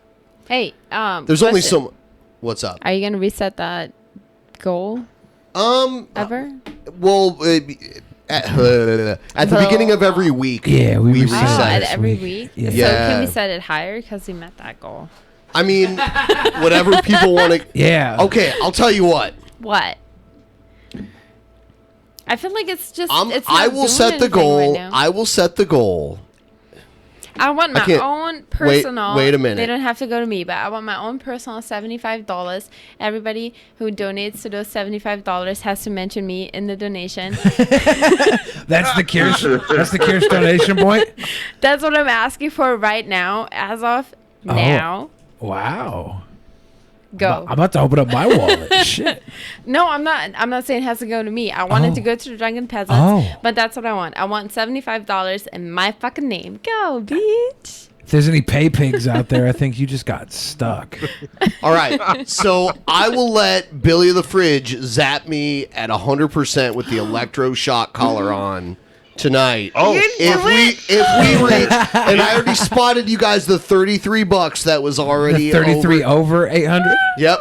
Hey, there's only question. so. What's up? Are you gonna reset that goal? Ever? Well, at the beginning of every week, Yeah, we reset At it. every week. Yeah. So Yeah. can we set it higher because we met that goal? I mean, whatever people want to. Yeah. Okay, I'll tell you what. What? I feel like it's just. It's I not will doing set the anything goal. right now. I will set the goal. I want my can't- own personal. Wait a minute. They don't have to go to me, but I want my own personal $75. Everybody who donates to those $75 has to mention me in the donation. That's the Kirsch donation point. That's what I'm asking for right now. As of now, Wow. go. I'm about to open up my wallet. Shit. No, I'm not. I'm not saying it has to go to me. I want it to go to the Drunken Peasants. Oh. But that's what I want. I want $75 in my fucking name. Go, bitch. If there's any pay pigs out there, I think you just got stuck. All right, so I will let Billy the Fridge zap me at 100% with the electroshock collar on tonight. Oh, if we reach, and I already spotted you guys the $33 that was already 33 over 800. Yep.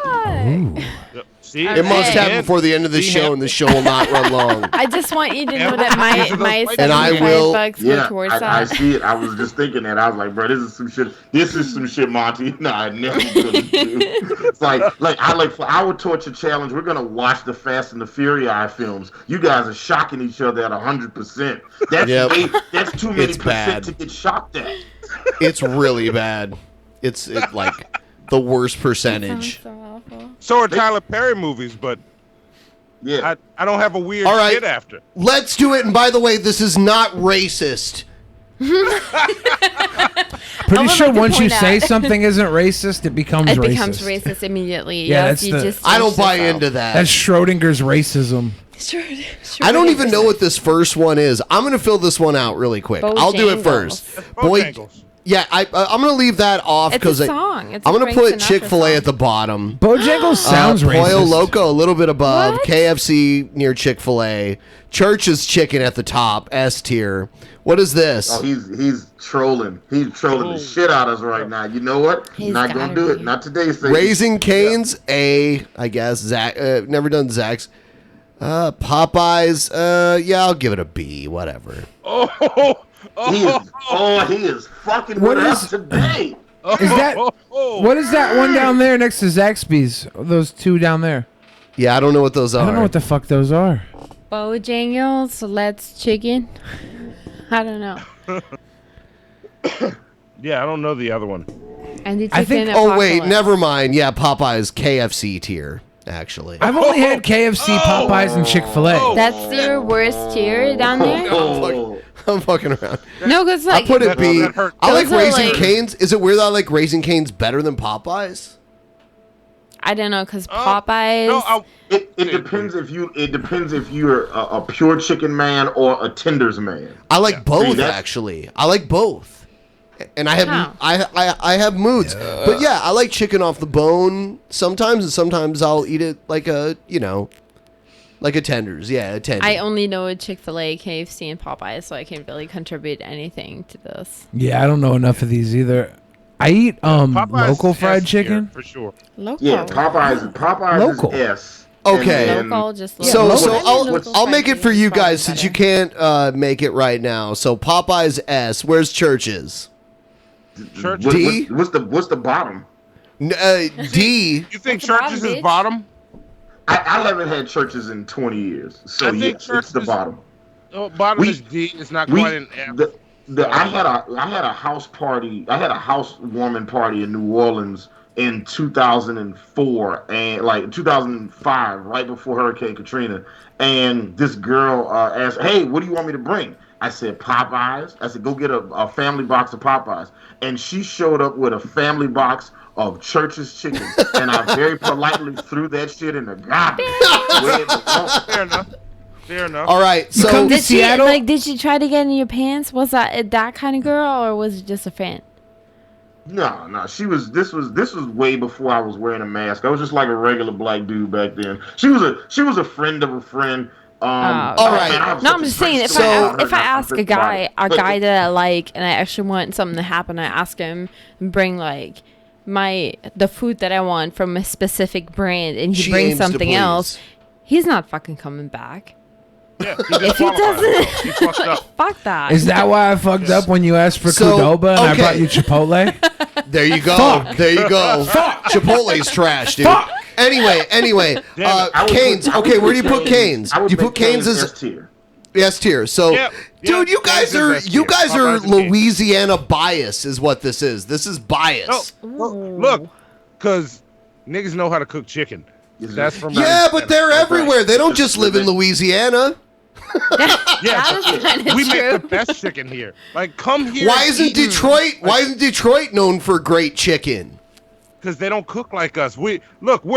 Yep. See, it must happen before the end of the show, and the show will not run long. I just want you to know that my and I will. $75 go towards that. I see it. I was just thinking that. I was like, bro, this is some shit. This is some shit, Monty. Nah, I never gonna do. It's like for our torture challenge, we're gonna watch the Fast and the Furious films. You guys are shocking each other at 100%. That's too many percent to get shocked at. It's really bad. It's like the worst percentage. So are Tyler Perry movies, but yeah, I don't have a weird shit after. Let's do it. And by the way, this is not racist. Pretty sure once you say something isn't racist, it becomes racist. It becomes racist immediately. Yeah, yes, I don't buy into that. That's Schrodinger's racism. I don't even know what this first one is. I'm going to fill this one out really quick. I'll do it first. Yeah, I'm going to leave that off because I'm going to put Chick-fil-A at the bottom. Bojangles sounds racist. Pollo Loco a little bit above. What? KFC near Chick-fil-A. Church's Chicken at the top, S tier. What is this? Oh, he's trolling. He's trolling the shit out of us right now. You know what? He's not going to do it. Not today. Raising Cane's, A, I guess. Zach, never done Zach's. Popeyes, yeah, I'll give it a B, whatever. He is fucking with us today. What is that one down there next to Zaxby's? Those two down there. Yeah, I don't know what those are. I don't know what the fuck those are. Bojangles, Let's Chicken. I don't know. Yeah, I don't know the other one. And the I think. Oh wait, never mind. Yeah, Popeyes KFC tier. Actually, I've only had KFC, Popeyes, and Chick-fil-A. That's your worst tier down there? I'm fucking around. No, because like I put it B. I like Raising like, Cane's. Is it weird that I like Raising Cane's better than Popeyes? I don't know, because Popeyes. It depends if you're a pure chicken man or a tenders man. I like both actually. I like both. And I have moods, but yeah, I like chicken off the bone sometimes, and sometimes I'll eat it like a tenders. Yeah, a tender. I only know Chick-fil-A, KFC, and Popeyes, so I can't really contribute anything to this. Yeah, I don't know enough of these either. I eat local fried chicken for sure. Local. Yeah, Popeyes local. is S. Okay. Local, just local. So I'll make it for you guys since you can't make it right now. So Popeyes S. Where's Church's? D? What's the bottom? D. You think Church's is bottom? I haven't had Church's in 20 years, so yes, it's the bottom. Bottom is D. It's not quite an F. I had a house party. I had a housewarming party in New Orleans in 2004 and like 2005, right before Hurricane Katrina. And this girl asked, "Hey, what do you want me to bring?" I said, "Popeyes." I said, "Go get a family box of Popeyes." And she showed up with a family box of Church's chicken, and I very politely threw that shit in the garbage. Fair enough. All right, so did she try to get in your pants? Was that kind of girl, or was it just a fan? No. This was way before I was wearing a mask. I was just like a regular black dude back then. She was a friend of a friend. All right. No, I'm just saying, if I ask a guy that I like, and I actually want something to happen, I ask him bring like the food that I want from a specific brand, and he brings something else, he's not fucking coming back. Yeah, if he doesn't, fuck that. Is that why I fucked up when you asked for Qdoba and I brought you Chipotle? There you go. Fuck. There you go. Fuck. Chipotle's trash, dude. Fuck. Anyway. Cane's. Okay, where do you put Cane's? Do you put Cane's as S tier? S tier. So, dude, you guys are Louisiana bias, is what this is. This is bias. Look, because niggas know how to cook chicken. That's from but they're everywhere. They don't just live in Louisiana. We make the best chicken here. Like, come here. Why isn't Detroit known for great chicken? Because they don't cook like us. We're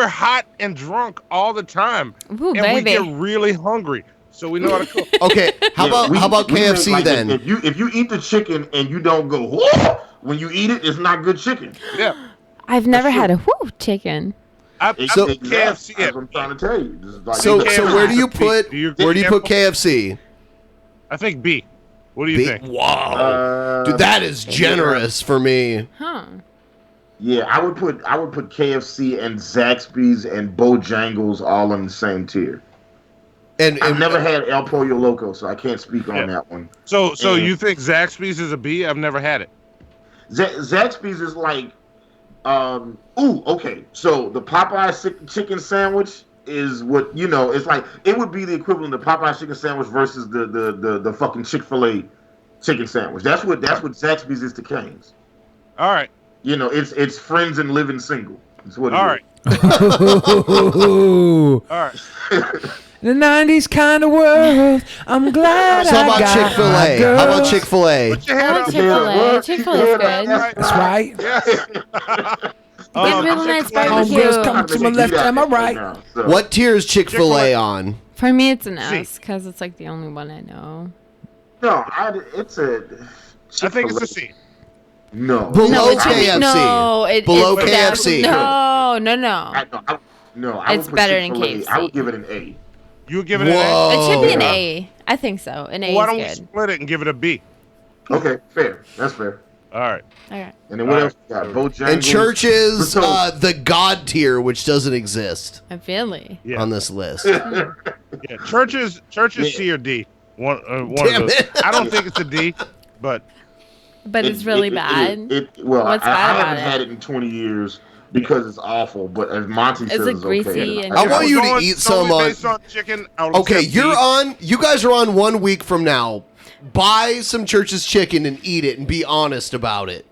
hot and drunk all the time, we get really hungry, so we know how to cook. Okay, how about KFC like then? If you eat the chicken and you don't go whoa when you eat it, it's not good chicken. Yeah, I've never had a chicken. So KFC. That's what I'm trying to tell you. So where do you put KFC? I think B. What do you think? Wow, dude, that is generous for me. Huh? Yeah, I would put KFC and Zaxby's and Bojangles all on the same tier. And I've never had El Pollo Loco, so I can't speak on that one. So you think Zaxby's is a B? I've never had it. Zaxby's is like, okay. So the Popeye chicken sandwich is what it's like. It would be the equivalent of Popeye chicken sandwich versus the fucking Chick-fil-A chicken sandwich. That's what Zaxby's is to Cane's. All right. It's friends and living single. That's what it All right. All right. The 90s kind of world. I'm glad so how about Chick-fil-A? How about Chick-fil-A? Chick-fil-A. Chick-fil-A is good. That's right. Get real nice barbecue. Homegirls come to my left, am I right? What tier is Chick-fil-A on? For me, it's an S because it's like the only one I know. No, it's a. I think it's a C. No. Below KFC. No, below it's KFC. No. I it's better than KFC. KFC. I would give it an A. You would give it an A? It should be an A. I think so. An A Why don't is we good. split it and give it a B? Okay, fair. That's fair. All right. Okay. And then what else we got? Bojangles. And church is the God tier, which doesn't exist Really? on this list. Yeah, church is C or D. One of those. I don't think it's a D, but it's really bad. What's I bad about haven't had it in 20 years because it's awful. But as Monty says, it it's greasy? okay. And I want you to eat some on. Chicken. Okay, you guys are on 1 week from now. Buy some Church's chicken and eat it and be honest about it.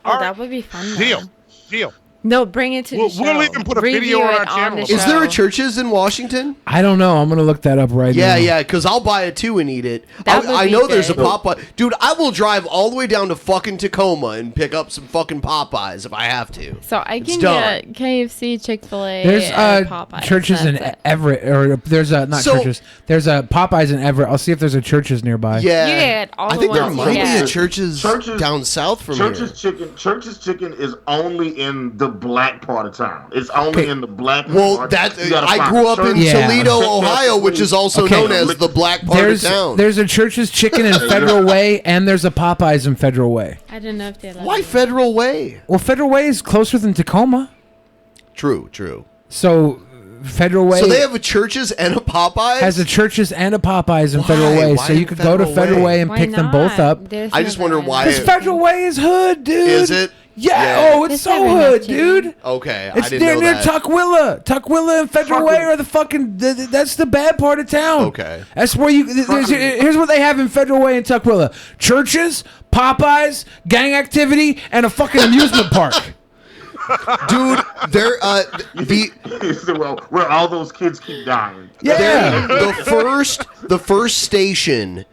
Oh, that would be fun. Deal. No, bring it to the show. We'll even put a video on our channel. Is there a Church's in Washington? I don't know. I'm gonna look that up right now. Yeah, because I'll buy it too and eat it. That would I be know there's a good. Popeye. Dude, I will drive all the way down to fucking Tacoma and pick up some fucking Popeyes if I have to. So I It's can done. get KFC, Chick-fil-A, There's and Popeyes. churches in That's it. Everett, or there's So- churches. There's a Popeyes in Everett. I'll see if there's a churches nearby. Yeah, You get all I the think there ones you might be get. a Church's down south from here. Church's chicken is only in the black part of town. It's only in the black Well, part. that You gotta I find grew up in Church's- Toledo, Ohio, which is also Okay. known as the black part of town. There's a Church's Chicken in Federal Way, and there's a Popeyes in Federal Way. I didn't know if they let Why me. Federal Way? Well, Federal Way is closer than Tacoma. True. So Federal Way So they have a Church's and a Popeyes? has a Church's and a Popeyes in Why? Federal Way. Why So you in could go to Federal Federal Way? Way and Why pick them both not? up. There's I just wonder nothing. why. Because Federal Way is hood, dude. Is it? Yeah. Oh, it's It's so never enough hood, chicken. dude. Okay, I It's didn't near know near that. Tukwila and Federal Way are the fucking. That's the bad part of town. Okay. That's where you. Here's what they have in Federal Way and Tukwila: churches, Popeyes, gang activity, and a fucking amusement park. Dude, they're where all those kids keep dying. Yeah. the first station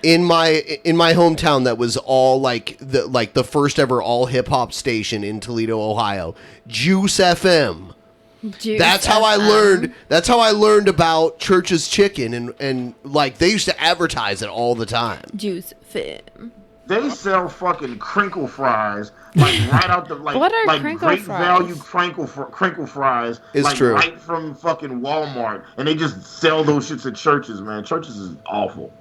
in my hometown that was all like the first ever all hip hop station in Toledo, Ohio, Juice FM. That's how I learned. That's how I learned about Church's Chicken, and like they used to advertise it all the time. Juice Fam. They sell fucking crinkle fries like right out the What are like crinkle great fries? value crinkle fries It's like true. right from fucking Walmart, and they just sell those shits at Churches, man. Churches is awful.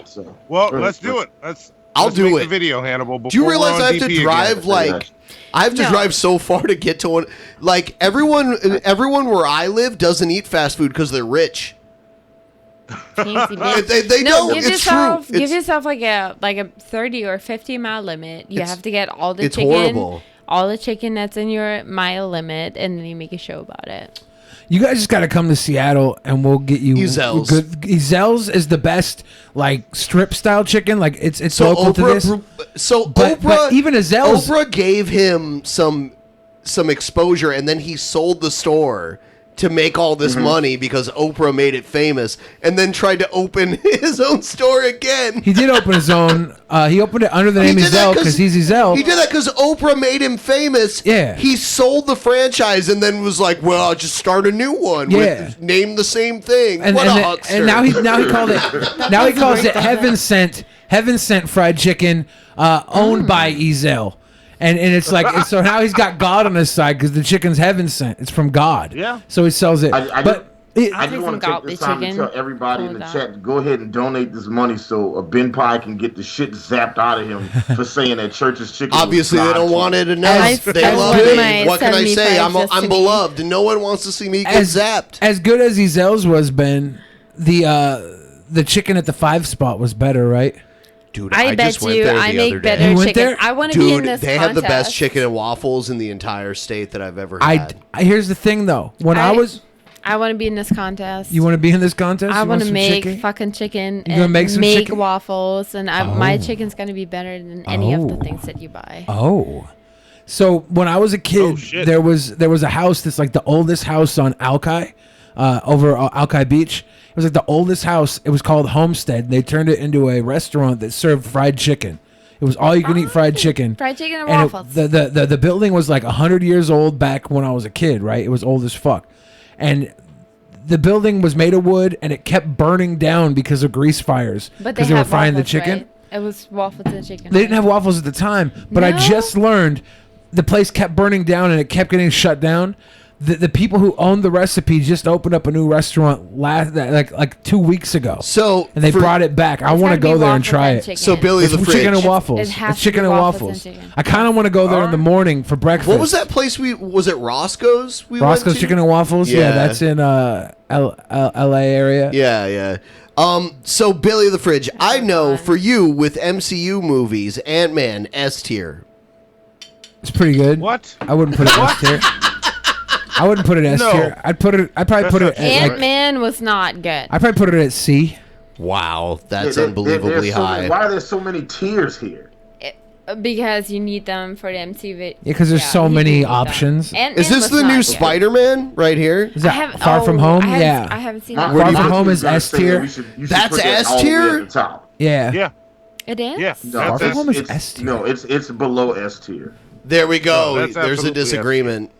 So, Well, let's do it. Let's do make it. the video, Hannibal. Do you before realize we're on I have to DP drive again. like I have to drive so far to get to one? Like everyone where I live doesn't eat fast food because they're rich. Fancy bitch. They don't. Give It's yourself, true. Give yourself like a 30 or 50 mile limit. You have to get all the it's chicken. horrible. All the chicken that's in your mile limit, and then you make a show about it. You guys just got to come to Seattle, and we'll get you Ezel's. good. Ezel's is the best, like strip style chicken. Like it's So local to this. Oprah, but even Ezel's, Oprah gave him some exposure, and then he sold the store to make all this money because Oprah made it famous, and then tried to open his own store again. he did open his own. He opened it under the name did that Ezel because he's Ezel. He did that because Oprah made him famous. Yeah. He sold the franchise and then was like, "Well, I'll just start a new one. Yeah. With, name the same thing." And, what and, a the- huckster. and now he called it now he calls it Heaven Sent fried chicken, owned by Ezel. And it's like so now he's got God on his side because the chicken's heaven sent. It's from God. Yeah. So he sells it. I but I just want to take this time to tell everybody in the chat, go ahead and donate this money so BENPAI can get the shit zapped out of him for saying that Church's Chicken. Obviously, they don't want it enough. They love me. What can I say? I'm beloved, and no one wants to see me get zapped. As good as Ezel's was, Ben, the chicken at the 5 spot was better, right? Dude, I just went there the other day. Better chicken. I want to be in this they have the best chicken and waffles in the entire state that I've ever had. Here's the thing, though. I want to be in this contest. You want to be in this contest? I want to make fucking chicken and make waffles, and my chicken's gonna be better than any of the things that you buy. Oh, so when I was a kid, there was a house that's like the oldest house on Alki, over Alki Beach. It was like the oldest house. It was called Homestead. They turned it into a restaurant that served fried chicken. It was all you can eat fried chicken. Fried chicken and waffles. The building was like 100 years old back when I was a kid, right? It was old as fuck. And the building was made of wood, and it kept burning down because of grease fires. Because they were frying the chicken. Right? It was waffles and chicken. They didn't have waffles at the time, but I just learned the place kept burning down, and it kept getting shut down. The people who owned the recipe just opened up a new restaurant like 2 weeks ago. So and they brought it back. I want to go there and try it. So Billy the Fridge. Chicken and waffles. It's chicken and waffles. I kind of want to go there in the morning for breakfast. What was that place? Was it Roscoe's? Roscoe's Chicken and Waffles. Yeah, that's in L.A. area. Yeah. So Billy the Fridge, I know for you with MCU movies, Ant-Man S tier. It's pretty good. What? I wouldn't put it S tier. I wouldn't put it S tier. I'd probably put it at Ant-Man was not good. I'd probably put it at C. Wow, that's unbelievably high. Why are there so many tiers here? Because you need them for the MTV. Yeah, because there's so many options. Is this the new Spider-Man right here? Is that Far From Home? I Yeah. haven't seen that. Far From Home is S tier. That's S tier? Yeah. Yeah. It is? Yeah. Far From Home is S tier. No, it's below S tier. There we go. No, there's a disagreement.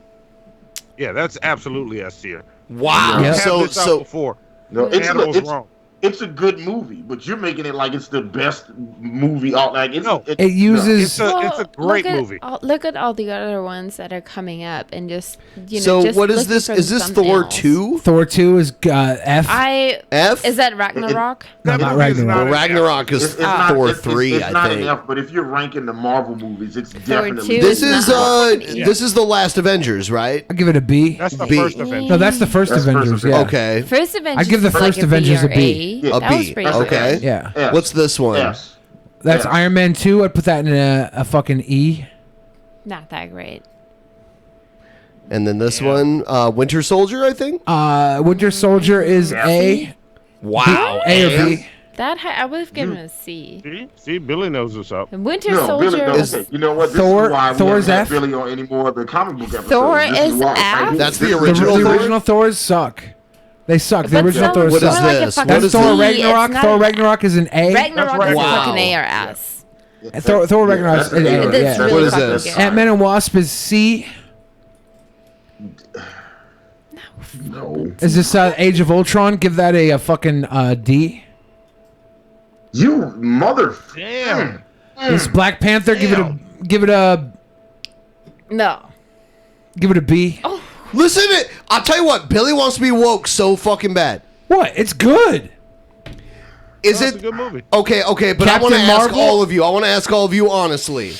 Yeah, that's absolutely S tier. Wow. Yeah. So before. No, was wrong. It's a good movie, but you're making it like it's the best movie. It uses. It's a great movie. Look at all the other ones that are coming up, and just So what is this? Is this Thor 2? Thor 2 is F. F? Is that Ragnarok? No, not Ragnarok. Well, Ragnarok is Thor 3, it's I not think. an F, but if you're ranking the Marvel movies, it's definitely. This is the last Avengers, right? I'll give it a B. That's the first Avengers. No, that's the first Avengers. Yeah. Okay. First Avengers. I'd give the first Avengers a B. A B. Okay. Yeah. F. What's this one? F. That's F. Iron Man 2. I'd put that in a fucking E. Not that great. And then this one, Winter Soldier, I think. Winter Soldier is A. Wow. A or B. I would have given it a C. See, Billy knows what's up. And Winter Soldier. Okay. You know what? This Thor- is why Thor's we haven't F? had Billy on any more of the comic book episodes. Thor This is why. F? That's the The original Thor? original Thors suck. They suck. The But original some- Thors What is suck. more like a this? fucking That's What is Thor C. Ragnarok. It's not Thor a- Ragnarok is an A. Ragnarok is Wow. fucking A or S. Thor Ragnarok is an A. It is Yeah. really What is fucking this? good. Ant-Man and Wasp is C. No. Is this Age of Ultron? Give that a fucking D. You mother. Damn. This Black Panther. Give it a No. B. Listen to it. I'll tell you what. Billy wants to be woke so fucking bad. What? It's good. Is That's it a good movie. Okay, but I want to Captain ask Marvel? all of you. I want to ask all of you honestly.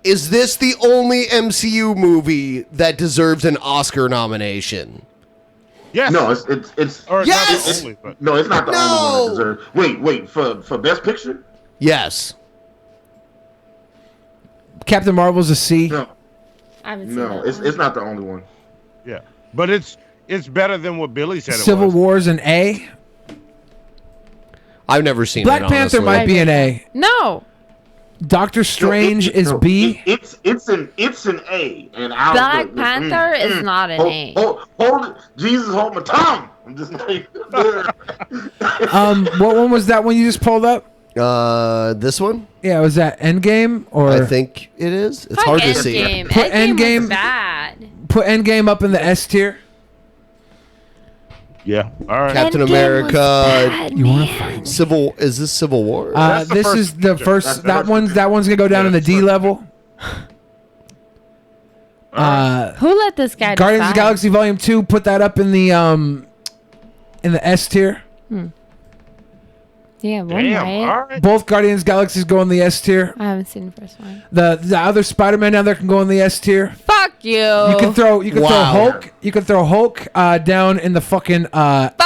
Is this the only MCU movie that deserves an Oscar nomination? Yes. No, it's Or Yes! not the only, but no, it's not the No! only one that deserves. Wait, for Best Picture? Yes. Captain Marvel's a C. No, I haven't seen no, that it's one. not the only one. yeah, but it's better than what Billy said. Civil it was. War's an A. I've never seen Black it, Panther honestly. might be an A. No. Doctor Strange is B. It's an A, and I'll Black Panther is not an A. Hold it, Jesus, hold my tongue. I'm just like. What one was that one you just pulled up? This one? Yeah, was that Endgame or? I think it is. It's Fuck hard to see. Endgame. Put Endgame was Endgame- bad. Put Endgame up in the S tier. Yeah. All right. Captain Endgame was America. bad, You want to man. fight? Civil. Is this Civil War? That's the This first is the picture. first. That's the That first one's picture. that one's gonna go down in the D level. Who let this guy Guardians of the decide? Galaxy Volume 2. Put that up in the in the S tier. Yeah, one right. All right. Both Guardians Galaxies go in the S tier. I haven't seen the first one. The other Spider-Man down there can go in the S tier. Fuck you. You can throw Hulk. You can throw Hulk down in the fucking Fuck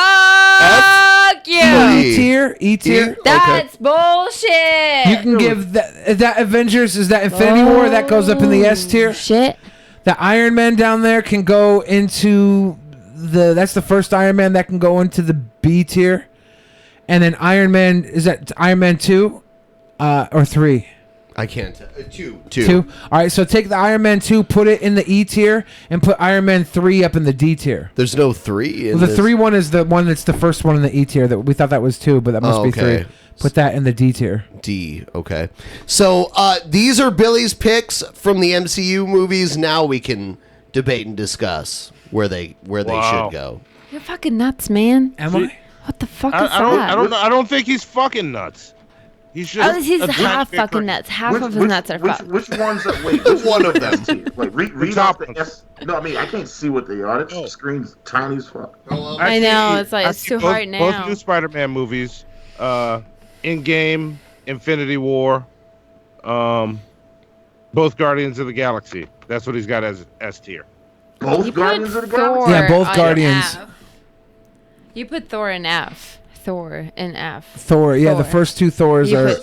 you. E tier. That's bullshit. You can give that Avengers is that Infinity War that goes up in the S tier. Shit. The Iron Man down there can go into that's the first Iron Man that can go into the B tier. And then Iron Man, is that Iron Man 2 or 3? I can't tell. 2. All right, so take the Iron Man 2, put it in the E tier, and put Iron Man 3 up in the D tier. There's no 3 in the this? 3 one is the one that's the first one in the E tier. That we thought that was 2, but that must be 3. Put that in the D tier. D, okay. So these are Billy's picks from the MCU movies. Now we can debate and discuss where they should go. You're fucking nuts, man. Am I? What the fuck is that? I don't think he's fucking nuts. He's just. He's half fucking nuts. Half of his nuts are fucked. Which ones? Which one of them? Like read off the S. No, I mean I can't see what they are. The screen's tiny as fuck. I know. It's like it's too hard now. Both new Spider-Man movies, Endgame, Infinity War, both Guardians of the Galaxy. That's what he's got as S tier. Both Guardians of the Galaxy. Yeah, both Guardians. You put Thor in F. Thor in F. Thor, yeah, the first 2 Thors are.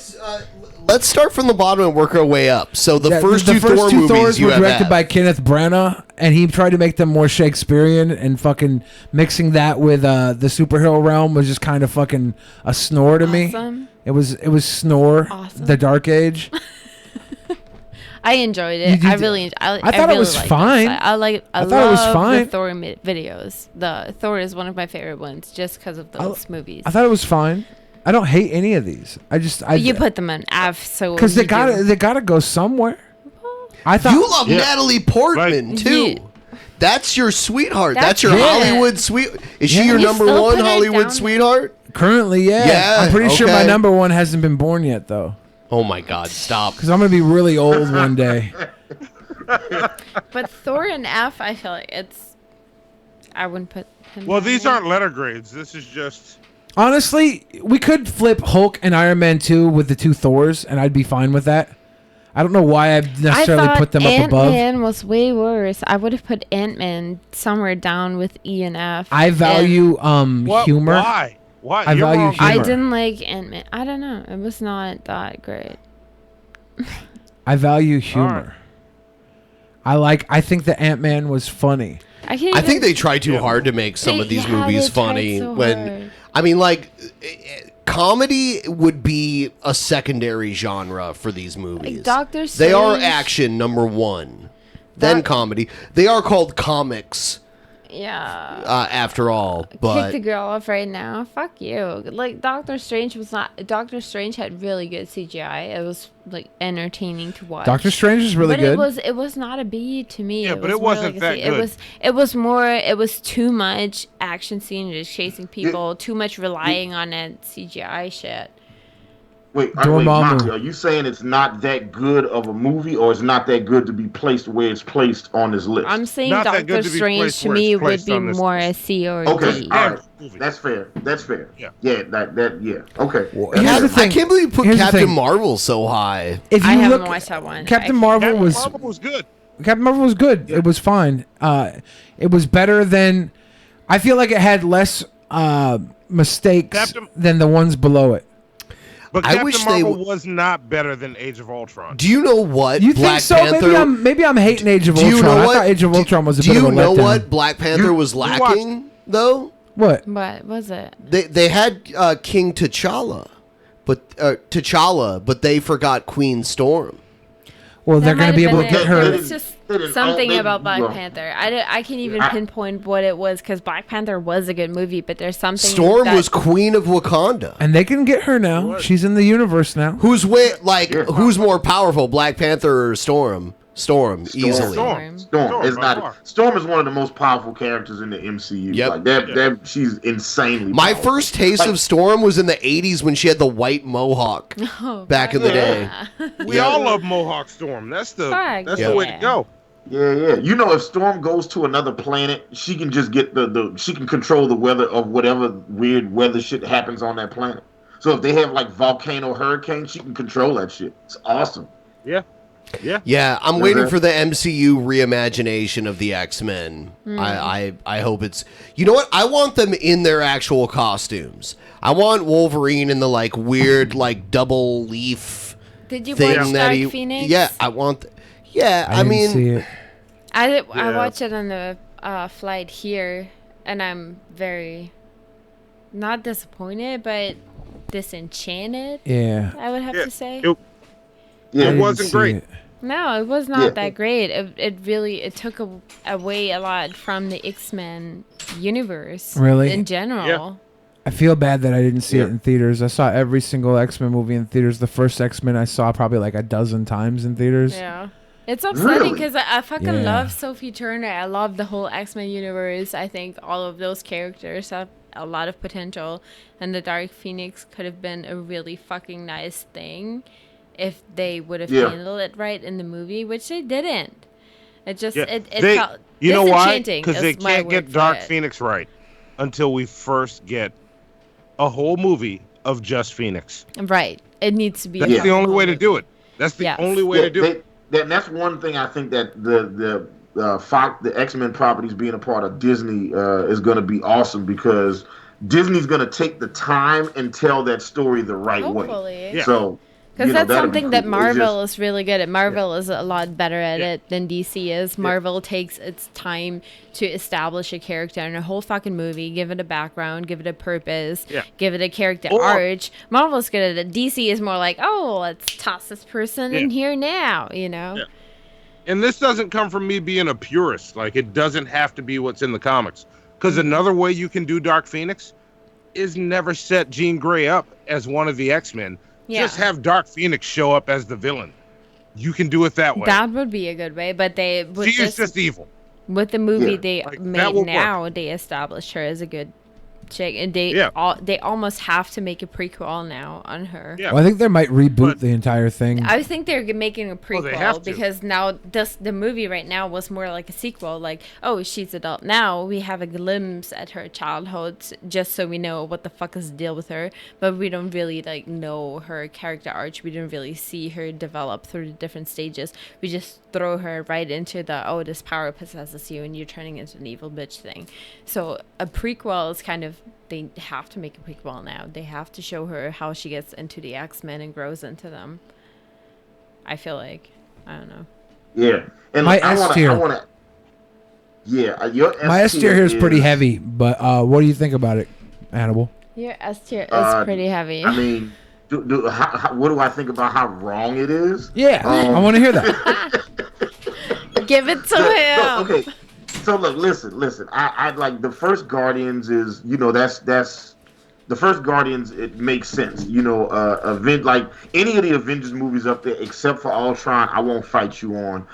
Let's start from the bottom and work our way up. So the first two Thor movies Thors you were have directed F. by Kenneth Branagh, and he tried to make them more Shakespearean, and fucking mixing that with the superhero realm was just kind of fucking a snore to me. It was snore. Awesome. The Dark Age. I enjoyed it. I really enjoyed it. I thought it was fine. I thought it was fine. The Thor videos. The Thor is one of my favorite ones just because of those movies. I thought it was fine. I don't hate any of these. You put them in F, so because they gotta go somewhere. I thought you love Natalie Portman too. Yeah. That's your sweetheart. That's your Hollywood sweet. Is she your number one Hollywood sweetheart? Currently, yeah. I'm pretty sure my number one hasn't been born yet, though. Oh my God! Stop. Because I'm gonna be really old one day. But Thor in F, I feel like I wouldn't put him. Well, these aren't letter grades. This is just. Honestly, we could flip Hulk and Iron Man 2 with the 2 Thors, and I'd be fine with that. I don't know why I necessarily put them up above. Ant-Man was way worse. I would have put Ant-Man somewhere down with E and F. I value humor. Why? Why? I value humor. I didn't like Ant-Man. I don't know. It was not that great. I value humor. I think the Ant-Man was funny. I think they try too hard to make some of these movies funny. I mean, like, comedy would be a secondary genre for these movies. Like Doctor Strange. They are action number one, then comedy. They are called comics. Yeah. After all, but kick the girl off right now. Fuck you. Like Doctor Strange had really good CGI. It was like entertaining to watch. Doctor Strange is really good. It was not a B to me. Yeah, but it wasn't that good. It was too much action scene, just chasing people. Too much relying on that CGI shit. Wait, Monty, are you saying it's not that good of a movie, or it's not that good to be placed where it's placed on this list? I'm saying Doctor Strange to me would be more a C or a D. Okay, all right. That's fair. Yeah. Yeah, okay. Well, I can't believe you put Captain Marvel so high. If you I haven't watched that one. Captain Marvel was good. Captain Marvel was good. Yeah. It was fine. It was better than. I feel like it had less mistakes than the ones below it. But Captain Marvel was not better than Age of Ultron. Do you know what? You think so? Panther, maybe I'm hating Age of Ultron. I thought Age of Ultron was a bit of a letdown. Do you know what Black Panther was lacking, though? What? What was it? They had King T'Challa, but they forgot Queen Storm. Well, they're going to be able to get her. It was just something about Black Panther. I can't even pinpoint what it was, because Black Panther was a good movie, but there's something. Storm was Queen of Wakanda, and they can get her now. She's in the universe now. Who's more powerful, Black Panther or Storm? Storm easily. Storm is not. Storm is one of the most powerful characters in the MCU. Yep. Like that she's insanely. My powerful. first taste of Storm was in the '80s when she had the white mohawk. Back in the day. We all love Mohawk Storm. That's the way to go. Yeah. You know, if Storm goes to another planet, she can just get she can control the weather of whatever weird weather shit happens on that planet. So if they have like volcano, hurricane, she can control that shit. It's awesome. Yeah. I'm waiting for the MCU reimagination of the X-Men. I hope it's... You know what? I want them in their actual costumes. I want Wolverine in the like weird like double leaf Did you thing watch that Dark Phoenix? Yeah, I want... I mean... see it. I watched it on the flight here, and I'm very not disappointed, but disenchanted. Yeah, I would have to say. It wasn't great. No, it was not that great. It really took away a lot from the X-Men universe. Really? In general. Yeah. I feel bad that I didn't see it in theaters. I saw every single X-Men movie in theaters. The first X-Men I saw probably like a dozen times in theaters. Yeah. It's upsetting because Really? I fucking love Sophie Turner. I love the whole X-Men universe. I think all of those characters have a lot of potential. And the Dark Phoenix could have been a really fucking nice thing if they would have handled it right in the movie, which they didn't. It just it felt you know why? disenchanting. Because they is my can't word get for Dark it. Phoenix right until we first get a whole movie of just Phoenix. Right. It needs to be. That's the only way to do it. That's the only way to do it. That's one thing I think that the X-Men properties being a part of Disney is going to be awesome, because Disney's going to take the time and tell that story the right way. Yeah. So. Because that's something cool. that Marvel is really good at. Marvel is a lot better at it than DC is. Marvel takes its time to establish a character in a whole fucking movie, give it a background, give it a purpose, give it a character arc. Marvel's good at it. DC is more like, oh, let's toss this person in here now, you know? Yeah. And this doesn't come from me being a purist. Like, it doesn't have to be what's in the comics. Because another way you can do Dark Phoenix is never set Jean Grey up as one of the X-Men. Yeah. Just have Dark Phoenix show up as the villain. You can do it that way. That would be a good way, but they... She is just evil. With the movie they Like, made now, they established her as a good chick, and they almost have to make a prequel now on her. Well, I think they might reboot the entire thing. I think they're making a they have prequel to. because now the movie right now was more like a sequel. Like, oh, she's adult now. We have a glimpse at her childhood, just so we know what the fuck is the deal with her. But we don't really like know her character arc. We don't really see her develop through the different stages. We just throw her right into the this power possesses you and you're turning into an evil bitch thing. So a prequel is kind of, they have to make a prequel now. They have to show her how she gets into the X-Men and grows into them. I feel like, I don't know. Yeah, and My I S tier. want to. Yeah, your My S tier here is pretty heavy, but what do you think about it, Hannibal? Your S tier is pretty heavy. I mean, what do I think about how wrong it is? Yeah, I want to hear that. Give it to him. Okay, so look, listen. I like the first Guardians is, that's the first Guardians. It makes sense, like any of the Avengers movies up there except for Ultron. I won't fight you on.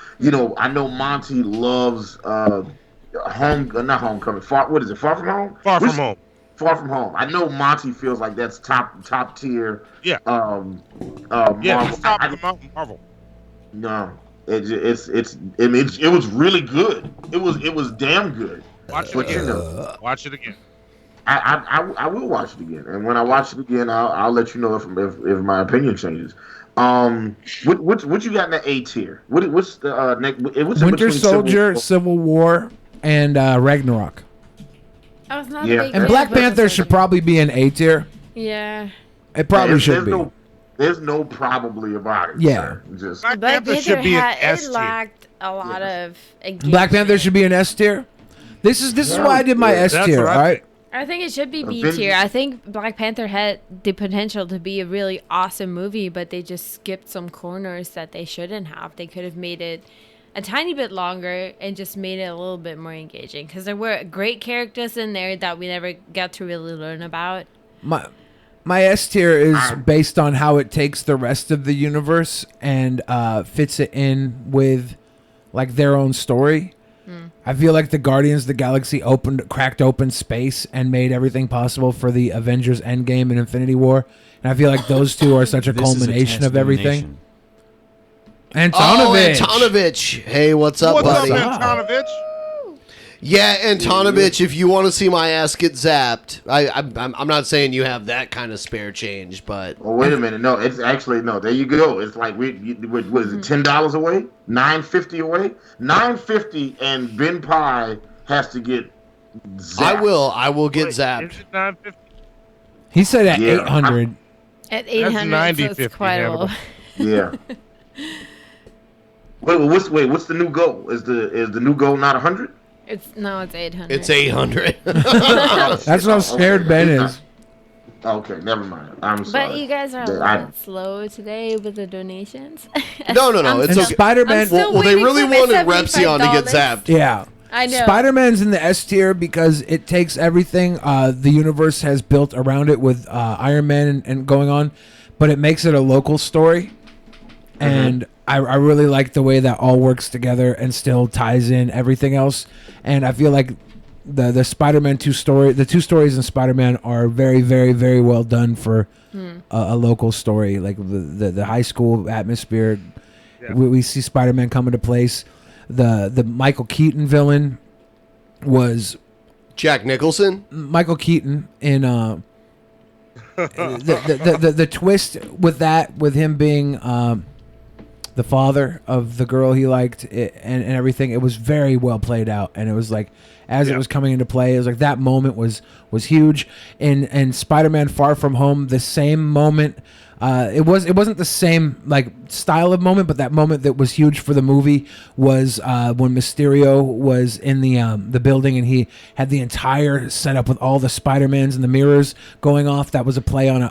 I know Monty loves not Homecoming. What is it? Far From Home. Far From Home. Far From Home. I know Monty feels like that's top tier. Yeah. Marvel. He's top of the mountain Marvel. No. It was really good. It was damn good. Watch it again. Watch it again. I will watch it again, and when I watch it again, I'll let you know if my opinion changes. What you got in the A tier? What's the next? Winter Soldier, Civil War, and Ragnarok. I was not a big And Black Panther should probably be an A tier. Yeah. It probably should be. There's no probably about it. Yeah. Sir. Just Black Panther should be an S it tier. lacked a lot of engagement. Black Panther should be an S tier. This is why I did my S That's tier. what All I right. I think it should be B tier. I think Black Panther had the potential to be a really awesome movie, but they just skipped some corners that they shouldn't have. They could have made it a tiny bit longer and just made it a little bit more engaging, because there were great characters in there that we never got to really learn about. My S tier is based on how it takes the rest of the universe and fits it in with like their own story. I feel like the Guardians of the Galaxy cracked open space and made everything possible for the Avengers Endgame and Infinity War. And I feel like those two are such a culmination of everything. Antonovich. Oh, Antonovich. Hey, what's up, buddy? What's up, Antonovich? Yeah, Antonovich, if you want to see my ass get zapped, I'm not saying you have that kind of spare change, but... Oh, wait a minute. No, it's actually, no, there you go. It's like, what is it, $10 away? $9.50 away? $9.50 and BENPAI has to get zapped. I will get zapped. Is it $9.50? He said at 800. At 800, so it's quite a little. Yeah. What's the new goal? Is the new goal not 100? It's 800. It's 800. That's how scared Ben is. Okay, never mind. I'm sorry. But you guys are a little slow today with the donations. No. It's okay. Spider-Man. Well, they really wanted Repsion to get zapped. Yeah. I know. Spider-Man's in the S tier because it takes everything the universe has built around it with Iron Man and going on, but it makes it a local story. And I really like the way that all works together and still ties in everything else. And I feel like the Spider-Man the two stories in Spider-Man are very, very, very well done for a local story. Like the high school atmosphere. Yeah. We see Spider-Man come into place. The Michael Keaton villain was Jack Nicholson. Michael Keaton in the twist with that, with him being the father of the girl he liked and everything. It was very well played out, and it was like as it was coming into play, it was like that moment was huge. And Spider-Man: Far From Home, the same moment. It wasn't the same like style of moment, but that moment that was huge for the movie was when Mysterio was in the building and he had the entire setup with all the Spider-Mans and the mirrors going off. That was a play on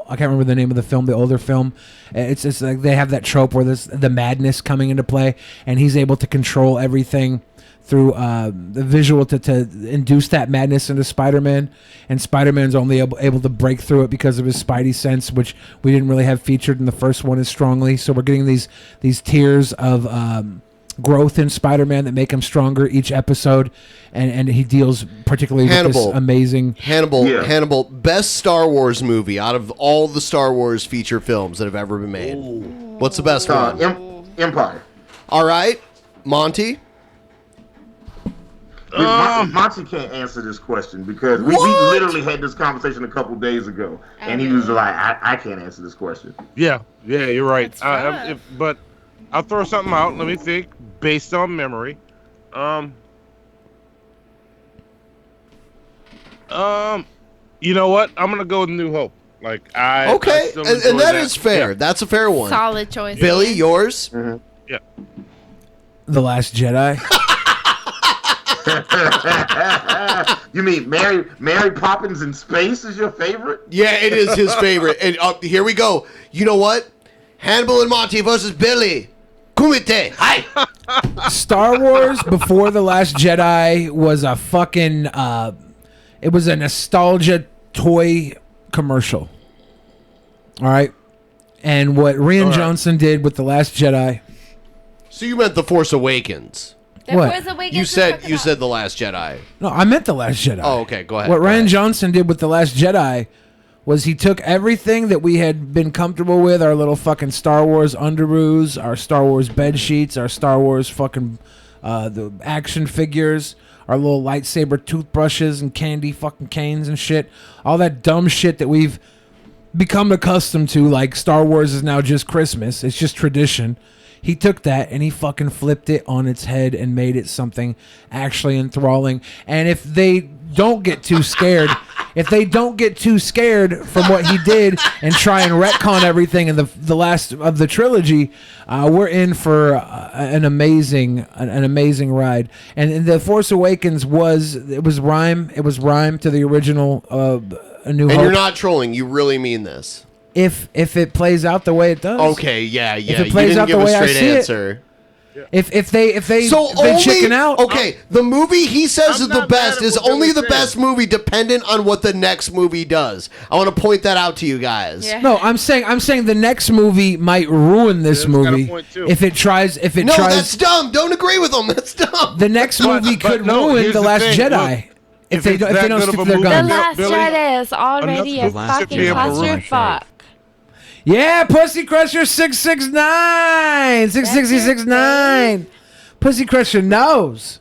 I can't remember the name of the film, the older film. It's just like they have that trope where there's the madness coming into play, and he's able to control everything through the visual to induce that madness into Spider-Man, and Spider-Man's only able to break through it because of his Spidey sense, which we didn't really have featured in the first one as strongly. So we're getting these tiers of growth in Spider-Man that make him stronger each episode, and he deals particularly with this amazing Hannibal, best Star Wars movie out of all the Star Wars feature films that have ever been made. What's the best one? Empire. All right, Monty. Monty can't answer this question because we literally had this conversation a couple days ago, and he was like, I can't answer this question. Yeah, you're right. But I'll throw something out. Let me think. Based on memory, you know what? I'm gonna go with New Hope. Like okay, and that is fair. Yeah. That's a fair one. Solid choice. Billy, yours? Mm-hmm. Yeah. The Last Jedi. You mean Mary Poppins in Space is your favorite? Yeah, it is his favorite. And here we go. You know what? Hannibal and Monty versus Billy. Kumite. Hi. Star Wars before The Last Jedi was a fucking it was a nostalgia toy commercial. All right. And what Rian Johnson did with The Last Jedi. So you meant The Force Awakens. What? You said The Last Jedi. No, I meant The Last Jedi. Oh, okay. Go ahead. What Rian Johnson did with The Last Jedi was he took everything that we had been comfortable with, our little fucking Star Wars underoos, our Star Wars bed sheets, our Star Wars fucking the action figures, our little lightsaber toothbrushes and candy fucking canes and shit, all that dumb shit that we've become accustomed to. Like Star Wars is now just Christmas; it's just tradition. He took that and he fucking flipped it on its head and made it something actually enthralling. And if they don't get too scared, from what he did and try and retcon everything in the last of the trilogy, we're in for an amazing ride. And The Force Awakens was rhyme to the original A New Hope. And you're not trolling. You really mean this. If it plays out the way it does. Okay, yeah. If it plays out the way I see it. If they chicken out. Okay, the movie he says is the best is only the best movie dependent on what the next movie does. I want to point that out to you guys. Yeah. No, I'm saying the next movie might ruin this movie if it tries. No, that's dumb. Don't agree with them. That's dumb. The next movie could ruin The Last Jedi. Look, if they don't stick to their guns. The Last Jedi is already a fucking clusterfuck. Yeah, Pussy Crusher 669. 66669. Pussy Crusher knows.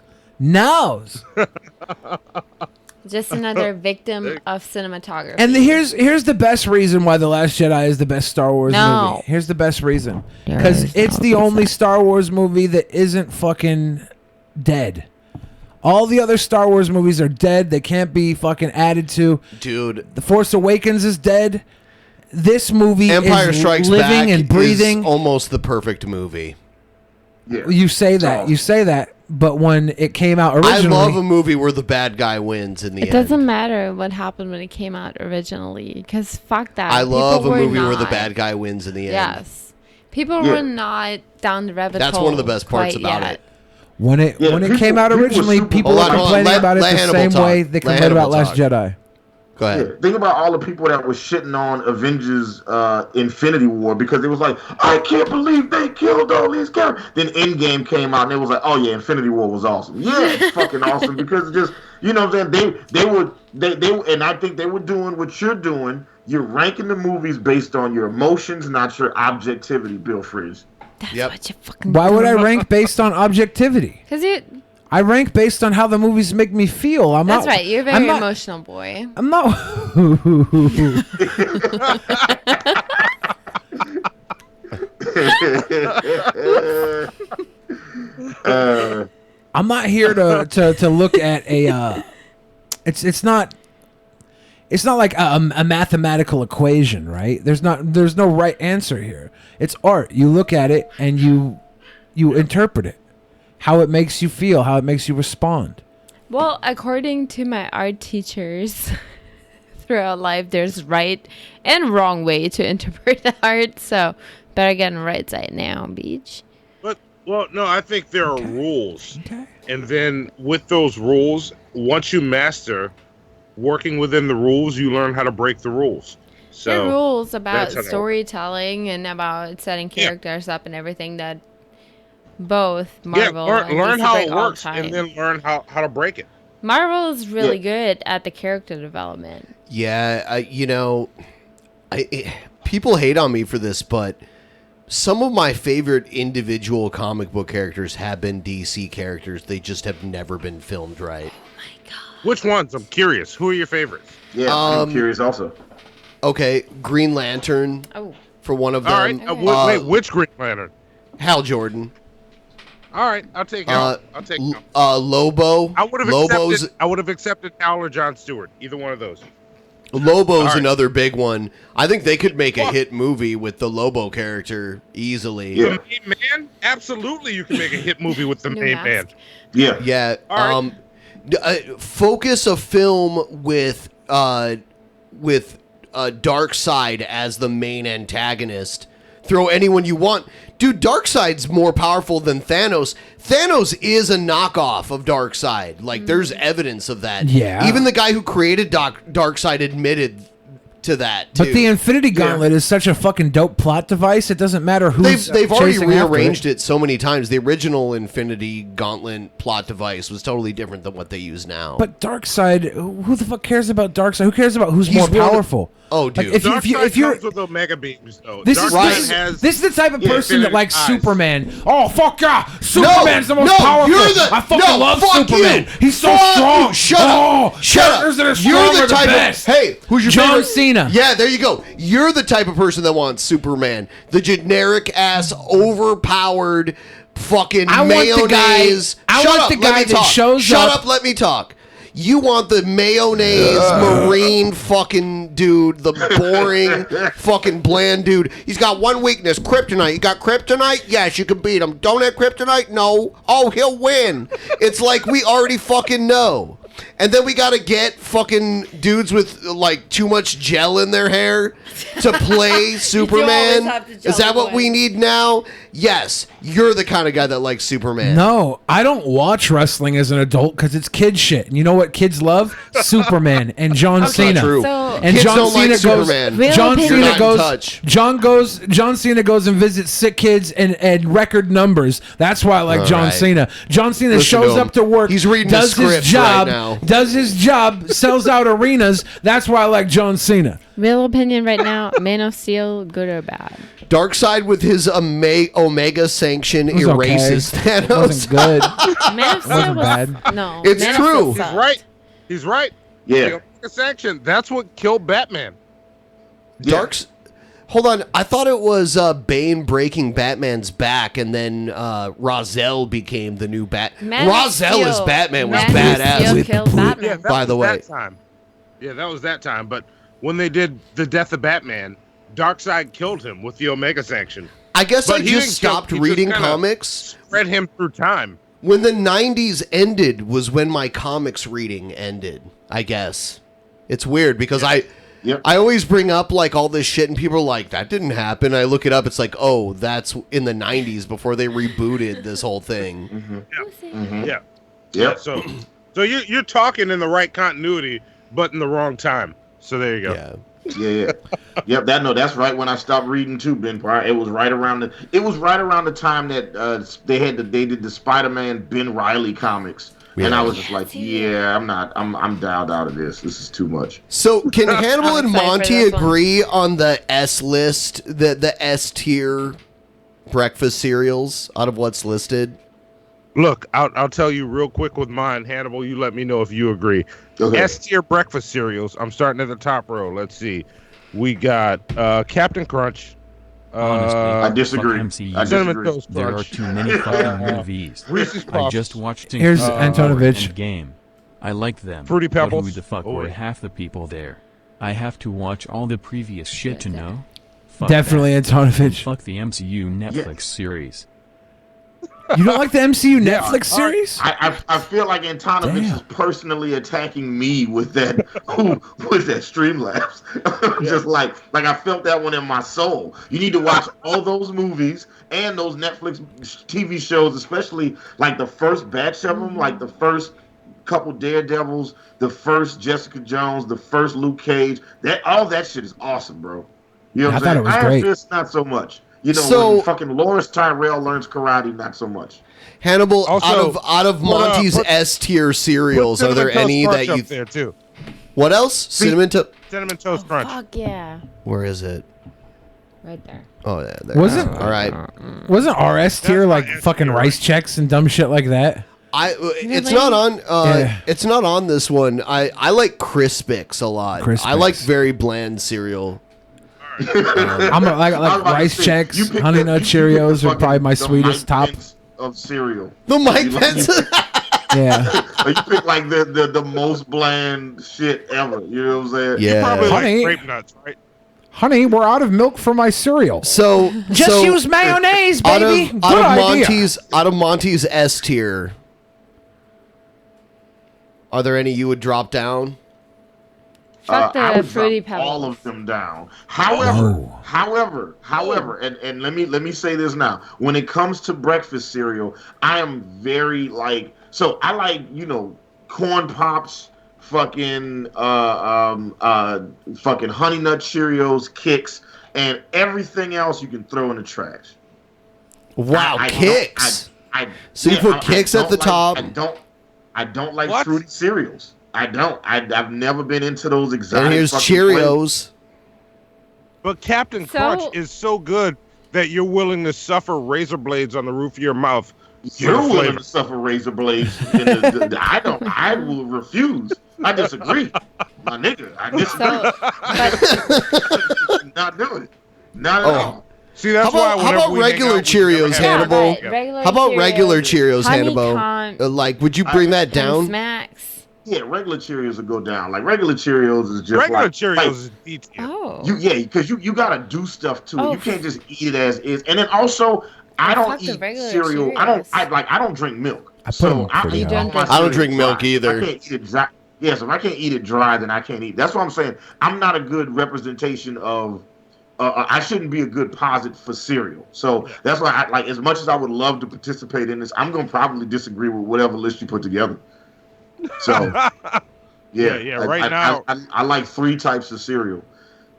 Just another victim of cinematography. And here's the best reason why The Last Jedi is the best Star Wars movie. Here's the best reason. Because it's the only Star Wars movie that isn't fucking dead. All the other Star Wars movies are dead. They can't be fucking added to. Dude. The Force Awakens is dead. This movie Empire is Strikes living Back and breathing. Is almost the perfect movie. Yeah. You say that, but when it came out originally... I love a movie where the bad guy wins in the end. It doesn't matter what happened when it came out originally, because fuck that. I love a movie where the bad guy wins in the end. Yes. People were not down the rabbit hole. That's one of the best parts about yet. it. When it came out originally, people were complaining about it the same way they complained about Last Jedi. Go ahead. Yeah, think about all the people that were shitting on Avengers Infinity War because it was like, I can't believe they killed all these characters. Then Endgame came out and it was like, oh yeah, Infinity War was awesome. Yeah, it's fucking awesome because it just, you know what I'm saying? They and I think they were doing what you're doing. You're ranking the movies based on your emotions, not your objectivity, Bill Frizz. That's what you fucking Why would I rank based on objectivity? Because you... I rank based on how the movies make me feel. That's right. You're a very emotional boy. I'm not... I'm not here to look at a... It's not like a mathematical equation, right? There's no right answer here. It's art. You look at it and you interpret it. How it makes you feel, how it makes you respond. Well, according to my art teachers throughout life, there's right and wrong way to interpret art. So better get on the right side now, Beach. Well, no, I think there are rules. Okay. And then with those rules, once you master working within the rules, you learn how to break the rules. So there are rules about storytelling and about setting characters up and everything that both Marvel and learn DC how break it all works the time. and then learn how to break it. Marvel is really good at the character development. Yeah, people hate on me for this, but some of my favorite individual comic book characters have been DC characters. They just have never been filmed right. Oh my god! Which ones? I'm curious. Who are your favorites? Yeah, I'm curious also. Okay, Green Lantern. Oh. For one of them. All right. Wait, which Green Lantern? Hal Jordan. All right, I'll take Hal. I'll take Hal. Lobo. I would have accepted Hal or Jon Stewart. Either one of those. Lobo's another big one. I think they could make a hit movie with the Lobo character easily. Yeah. The main man? Absolutely, you can make a hit movie with the main man. Yeah. Yeah. All right. Focus a film with Darkseid as the main antagonist. Throw anyone you want. Dude, Darkseid's more powerful than Thanos. Thanos is a knockoff of Darkseid. Like, there's evidence of that. Yeah. Even the guy who created Darkseid admitted to that, too. But the Infinity Gauntlet is such a fucking dope plot device. It doesn't matter who's They've already chasing after rearranged it so many times. The original Infinity Gauntlet plot device was totally different than what they use now. But Darkseid, who the fuck cares about Darkseid? Who cares about who's more powerful? Oh, dude. Like, if you're comes with Omega beams, though. This is the type of person that likes Superman. Oh, fuck yeah! Superman's the most powerful. I fucking love Superman. He's so strong. You. Shut up. Characters that are strong are the best. Hey, who's your John favorite? Cena. Yeah, there you go. You're the type of person that wants Superman. The generic ass, overpowered, fucking mayonnaise. I want the guy that shows up. Shut up. Let me talk. You want the mayonnaise marine fucking dude, the boring fucking bland dude. He's got one weakness, kryptonite. You got kryptonite? Yes, you can beat him. Don't have kryptonite? No. Oh, he'll win. It's like we already fucking know. And then we gotta get fucking dudes with like too much gel in their hair to play Superman. Is that what we need now? Yes, you're the kind of guy that likes Superman. No, I don't watch wrestling as an adult because it's kid shit. And you know what kids love? Superman and John Cena. Not true. So, And kids John don't Cena like Superman. John Cena goes and visits sick kids and record numbers. That's why I like John Cena. John Cena shows up to work. He's reading does the his script job, right now. does his job, sells out arenas. That's why I like John Cena. Real opinion right now: Man of Steel, good or bad? Darkseid with his Omega sanction erases Thanos. It wasn't good. Man of Steel wasn't was bad. No, It's Man of true. Steel He's sucked. right. He's right. Yeah. The sanction. That's what killed Batman. Darks. Hold on. I thought it was Bane breaking Batman's back, and then Razel became the new Man of Razel as Steel. Batman was Man of Steel badass. killed Batman. Yeah, that By was the way. that time. Yeah, that was that time. But when they did the death of Batman, Darkseid killed him with the Omega sanction. I guess But I he just didn't kill- stopped he just reading kinda comics. Spread him through time. When the 90s ended was when my comics reading ended, I guess. It's weird because I always bring up like all this shit and people are like, that didn't happen. I look it up. It's like, oh, that's in the 90s before they rebooted this whole thing. Yeah. Yep. So you're talking in the right continuity, but in the wrong time. So there you go. Yeah. Yeah. Yep. That's right when I stopped reading too, BENPAI. It was right around the time that they did the Spider-Man Ben Reilly comics. Yeah. And I was just like, yeah, I'm dialed out of this. This is too much. So can Hannibal I'm and excited for Monty this one. agree on the S list, the S tier breakfast cereals out of what's listed? Look, I'll tell you real quick with mine, Hannibal. You let me know if you agree. Okay. S tier breakfast cereals. I'm starting at the top row. Let's see. We got Captain Crunch. Honestly, I disagree. fuck MCU. I Cinnamon disagree. Toast There are Crunch. too many fucking movies. Reese's I Puffs. just watched Here's Infinity War Antonovich. Endgame. I like them. Fruity but Pebbles. who the fuck Oh, were wait. half the people there? I have to watch all the previous shit to know. Fuck Definitely that. Antonovich. Fuck the MCU Netflix series. You don't like the MCU Netflix series? I feel like Antonovich is personally attacking me with that Streamlabs. Just like I felt that one in my soul. You need to watch all those movies and those Netflix TV shows, especially like the first batch of them, like the first couple Daredevils, the first Jessica Jones, the first Luke Cage. All that shit is awesome, bro. You know what I'm saying? thought it was Iron great. Fist, not so much. You know, So- when fucking Loris Tyrell learns karate, not so much. Hannibal, Also, out of Monty's S tier cereals, are there any that you? up there too? What else? Cinnamon Toast Crunch. Fuck yeah, Where is it? right there. Oh yeah, there. Was it? All right. Wasn't RS tier That's like my S fucking tier, rice right? checks and dumb shit like that? It's not on. Yeah. It's not on this one. I like Crispix a lot. Crispix. I like very bland cereal. I'm like I was about to rice say, checks, you picked Honey the- Nut you picked Cheerios the are probably my fucking- the sweetest Mike top. Pence of cereal. The Mike You Pence. Yeah. You pick like the most bland shit ever. You know what I'm saying? Yeah. Probably Honey. like grape nuts, right? Honey, we're out of milk for my cereal. So Just use mayonnaise, out baby. of Good idea. Monty's S tier. Are there any you would drop down? Fuck I the would Fruity drop Pebbles. all of them down. However, Oh. however, and let me say this now. When it comes to breakfast cereal, I am very so I like, corn pops, fucking fucking Honey Nut Cheerios, Kicks, and everything else you can throw in the trash. Wow, I don't- Kicks. So you yeah, put I Kicks at don't the like- top. I don't like What? fruity cereals. I don't. I've never been into those exotic. And here's fucking flavors. Cheerios. But Captain Crunch is so good that you're willing to suffer razor blades on the roof of your mouth. for You're the willing flavor. to suffer razor blades. I don't. I will refuse. I disagree, my nigga. I disagree. Not doing it. Not at all. See, that's how why about regular Cheerios, Hannibal? regular How about regular Cheerios, Cheerios, Hannibal? Honeycomb, Would you bring that down? Smacks. Yeah, regular Cheerios will go down. Like regular Cheerios is just Regular like, Cheerios like, is detailed. Oh. because you gotta do stuff to it. Oh. You can't just eat it as is. And then also, I don't Fuck the eat regular cereal. Cheerios. I don't drink milk. I put 'em So I pretty eat high. all my I don't cereal drink milk dry. either. I can't eat it dry. Yeah, so if I can't eat it dry, then I can't eat. That's what I'm saying. I'm not a good representation of. I shouldn't be a good posit for cereal. So that's why, as much as I would love to participate in this, I'm gonna probably disagree with whatever list you put together. So, Yeah. Right now, I like 3 types of cereal.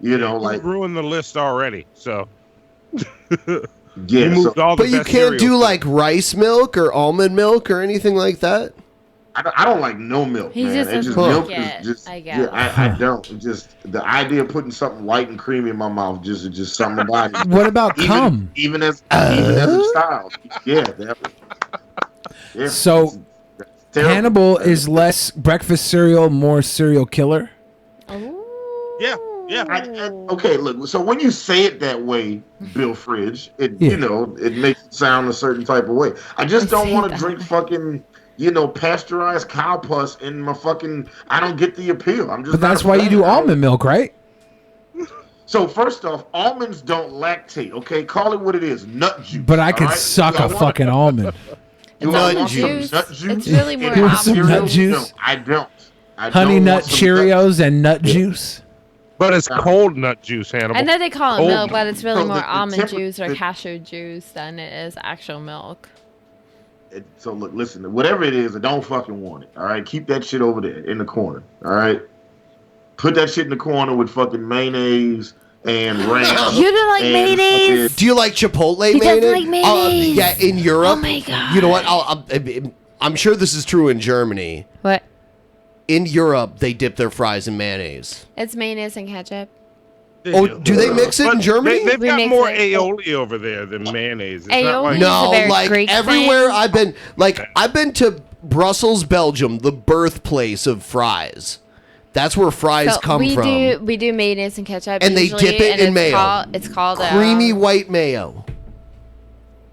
You know, like ruined the list already. So yeah, but you can't do like rice milk or almond milk or anything like that. I don't like no milk, He man. just It's doesn't milk like is it, just I guess. yeah, I don't. It's just the idea of putting something light and creamy in my mouth just something about it. What about cum? Even as a child, yeah. So Hannibal is less breakfast cereal, more serial killer. Yeah. Okay, look. So when you say it that way, Bill Fridge, you know, it makes it sound a certain type of way. I just don't want to drink fucking, pasteurized cow pus in my fucking. I don't get the appeal. I'm just. But that's why you do almond milk, right? So first off, almonds don't lactate. Okay, call it what it is, nut juice. But I could suck a fucking almond. Nut juice. It's really more You want some nut juice? No, I don't. Honey nut Cheerios and nut juice. But it's cold nut juice, Hannibal. I know they call it Cold milk, but it's really No, more the almond juice or cashew juice than it is actual milk. So look, listen, whatever it is, I don't fucking want it. All right, keep that shit over there in the corner. All right, put that shit in the corner with fucking mayonnaise and ranch. You don't like mayonnaise? Do you like Chipotle He mayonnaise? doesn't like mayonnaise. Yeah, in Europe. Oh my God. You know what? I'm sure this is true in Germany. What? In Europe, they dip their fries in mayonnaise. It's mayonnaise and ketchup. Oh, do they mix it in Germany? They've We got mix more it. aioli over there than mayonnaise. It's not Aioli like is a very like Greek everywhere thing. I've been to Brussels, Belgium, the birthplace of fries. That's where fries come from. We do mayonnaise and ketchup, And they usually, dip it and in it's mayo. It's called Creamy white mayo.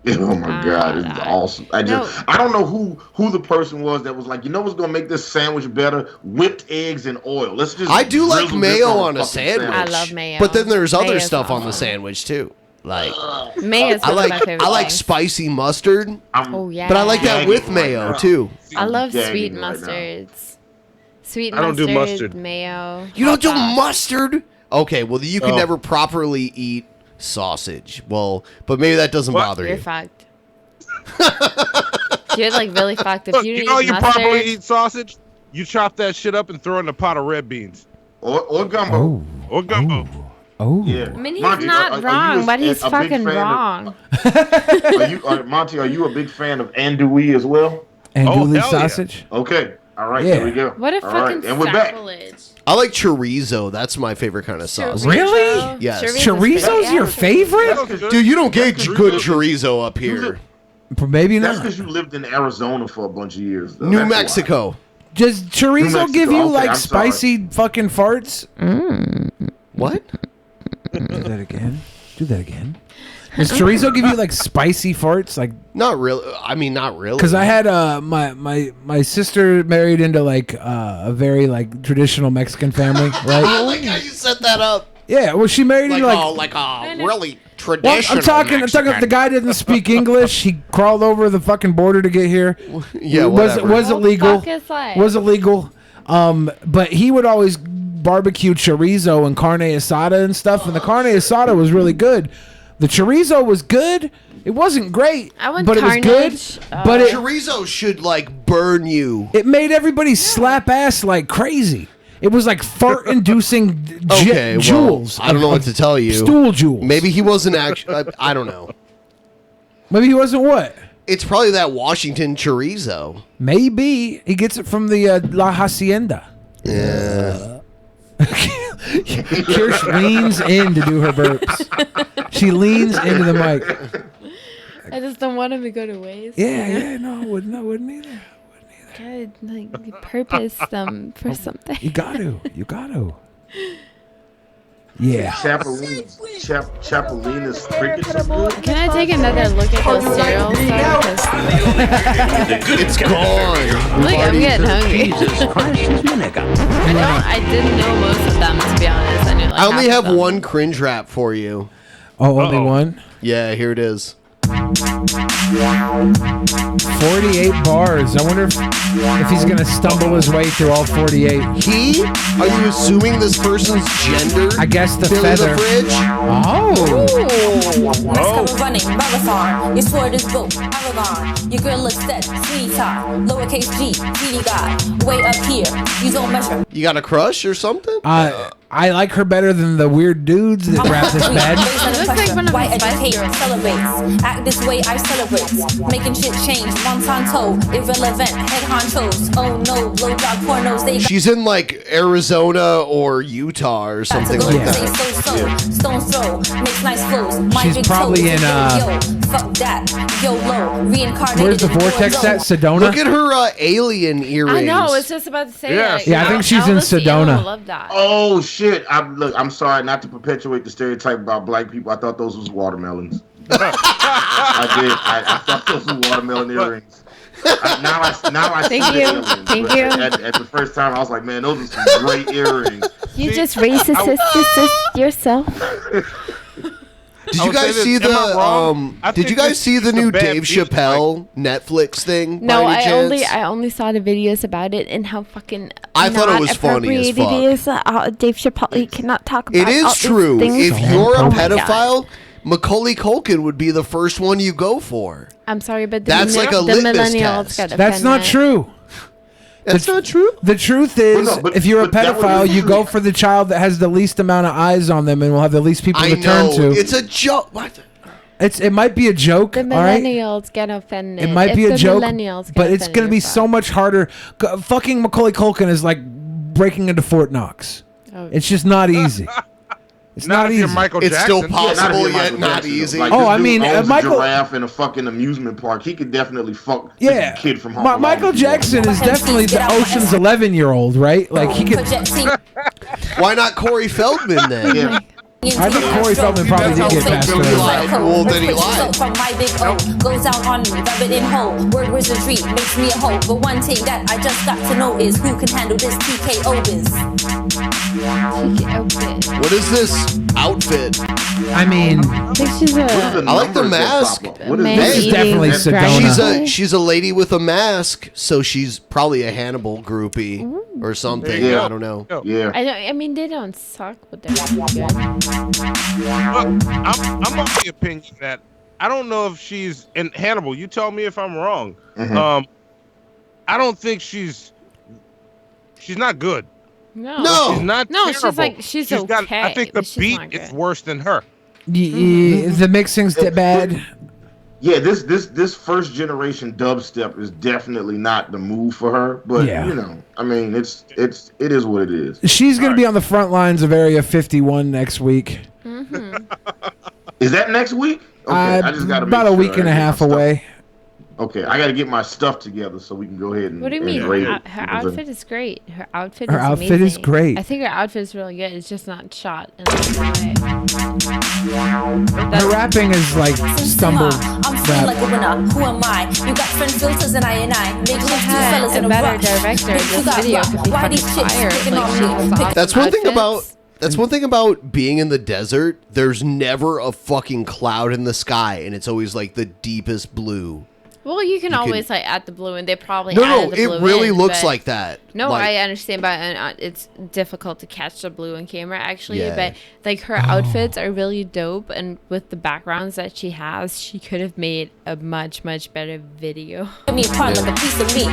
Oh my God, it's awesome. I don't know who the person was that was like, you know what's gonna make this sandwich better? Whipped eggs and oil. Let's just. I do like drizzle this mayo a on a fucking sandwich. I love mayo. But then there's other Mayo's stuff on the awesome. sandwich too. Like Mayo's I one of my like favorite I like things. spicy mustard. Oh yeah. But I like that with gagging mayo right now. too. I love gagging sweet right now. mustards. Sweet I don't do mustard, mustard. mayo. You don't do hot sauce. mustard? Okay, well you can Oh. never properly eat sausage. Well, but maybe that doesn't bother You're you. fucked. You're like really fucked. If Look, you you didn't know eat you mustard, properly eat sausage? You chop that shit up and throw it in a pot of red beans. Or gumbo. Or gumbo. Oh. Yeah. I mean, he's Monty, not are you wrong, but he's a big fucking fan wrong. Monty, are you a big fan of andouille as well? Andouille hell yeah. sausage? Okay. All right. Yeah. There we go. What a All right, fucking and we're back. sacrilege. I like chorizo. That's my favorite kind of sausage. Really? Yes. Chorizo's your favorite? Dude, you don't get good chorizo up here. Maybe That's not. because you lived in Arizona for a bunch of years. Though. New That's why. Mexico. Does New chorizo Mexico. give you Okay, like I'm sorry. spicy fucking farts? What? Do that again. Do that again. Does chorizo give you like spicy farts? Like Not really. I mean, not really. because I had my sister married into like a very like traditional Mexican family, I right? like how you set that up. Yeah, well she married into Like a really Well, traditional I'm talking. The guy didn't speak English. He crawled over the fucking border to get here. Yeah, was whatever. was illegal. Fuck his life. Was illegal. But he would always barbecue chorizo and carne asada and stuff, and the carne asada was really good. The chorizo was good. It wasn't great, I want but it was good. carnage. But it Chorizo should like burn you. it made everybody slap ass like crazy. It was like fart-inducing Okay, well, jewels. I don't know what to tell you. Stool jewels. Maybe he wasn't actually. I don't know. Maybe he wasn't what? It's probably that Washington chorizo. Maybe he gets it from the La Hacienda. Yeah. Kirsch leans in to do her burps. She leans into the mic. I just don't want him to go to waste. Yeah, no, wouldn't either. Good, like purpose them for something. You got to. Yeah. Chapelina's crickets are good. Can I take another look at those cereals? It's gone. Look, I'm getting hungry. I didn't know most of them, to be honest. I knew like I only half of have them. one cringe rap for you. Oh, only one? Yeah, here it is. 48 bars. I wonder if he's gonna stumble his way through all 48. Are you assuming this person's gender? I guess the Billy feather. The Fridge? Oh. Let's go running, marathon. Your sword is built. paragon. Your girl looks dead, sweetheart. Lowercase G, greedy God. Way up here, you don't measure. You got a crush or something? I like her better than the weird dudes that rap this bad. Looks like one of my educate, celebrates. Act this way, I celebrate. Making shit change, Monsanto, irrelevant, head honchos. Oh no, blowjob pornos, they She's in like Arizona or Utah or something like that. Stones throw, makes nice flows. My She's big probably toes, in fuck that, YOLO, reincarnated. Where's the vortex at? Sedona? Look at her alien earrings. I know. I was just about to say that. Yeah, I think she's in Sedona. I love that. Oh shit! I'm sorry not to perpetuate the stereotype about black people. I thought those was watermelons. I did. I thought those were watermelon earrings. Now I see Thank the you. aliens, Thank but you. At the first time, I was like, man, those are some great earrings. You just racist yourself. Did you guys see the Did you guys see the new Dave Chappelle Netflix thing? No, by any chance? I only saw the videos about it and how fucking I thought it was funny as fuck. It is. Dave Chappelle, he cannot talk about It is all these true. things. If you're a Oh my God. pedophile, Macaulay Culkin would be the first one you go for. I'm sorry, but That's like a litmus millennials test. got That's not true. That's not true. The truth is, Well, no, but- if you're a but that pedophile, was- you go for the child that has the least amount of eyes on them and will have the least people I to turn know. to. It's a joke. What? It might be a joke, The all right? millennials get offended. It might be If a the joke, millennials get but it's offended, going to be you're so much harder. Fucking Macaulay Culkin is like breaking into Fort Knox. Oh. It's just not easy. It's not if you're easy. Michael It's Jackson. still possible, if you're yet Michael not Jackson, though. easy. Like, Oh, this I dude mean, owns Michael- a giraffe in a fucking amusement park. He could definitely fuck Yeah. a kid from Home Alone. Michael Jackson is definitely the Ocean's 11-year-old, right? Like he could. Why not Corey Feldman then? Yeah. I think Corey Feldman probably did get past He lied. that. Well, then he lied. From my big O goes out on me, rub it in whole. Word wizardry makes me a hoe. But one thing that I just got to know is who can handle this TKO biz. What is this outfit? I mean, I think she's What are a the I like the numbers that mask. pop up? What is man This is eating definitely dragon. Sedona. She's a lady with a mask, so she's probably a Hannibal groupie or something. Yeah. I don't know. Yeah. I mean, they don't suck, but they're pretty good. Look, I'm of the opinion that I don't know if she's in Hannibal. You tell me if I'm wrong. Mhm. I don't think she's not good. No. She's not No, she's terrible. like- she's got, I okay, think the but she's beat not is good. worse than her. The mixing's bad. Yeah, this first generation dubstep is definitely not the move for her, but Yeah. you know, I mean, it is what it is. She's going to be on the front lines of Area 51 next week. Is that next week? Okay, I just got to About a week and a half away. Okay, I got to get my stuff together so we can go ahead and. What do you mean? and rate Her it. outfit is great. Her outfit Her is outfit is amazing. great. I think her outfit is really good. It's just not shot in a good way. Her rapping is like stumbled I'm feeling like a winner. Who am I? You got friend filters and I. Make love two fellas in a a better rush. director. Bitch, you This got video rock. could be Why fucking these chicks fire. picking Like, on she me? was That's one thing outfits. That's one thing about being in the desert. There's never a fucking cloud in the sky, and it's always like the deepest blue. Well, you can You always can- like add the blue, and they probably No, added the it blue really in, looks but- like that. No, Like- I understand, but it's difficult to catch the blue on camera actually. Yeah. But like her outfits are really dope, and with the backgrounds that she has, she could have made a much better video. Give me a part like a piece of me.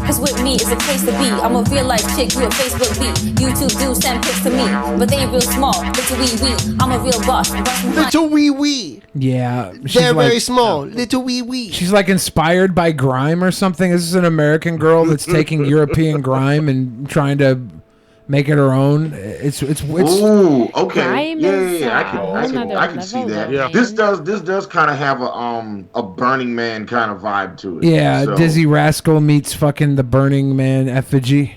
Cause with me is a place to be. I'm a real life chick, you a Facebook beat. YouTube dudes send pics to me, but they ain't real small. Little wee. I'm a real boss. Little wee. Yeah. They're very like, small. Little wee. she's like inspired by grime or something. This is an American girl that's taking European grime and trying to make it her own. It's Ooh, okay. Grime Yeah, is, I another can see level that. of Yeah. it. This does kind of have a Burning Man kind of vibe to it. yeah, So- Dizzy Rascal meets fucking the Burning Man effigy.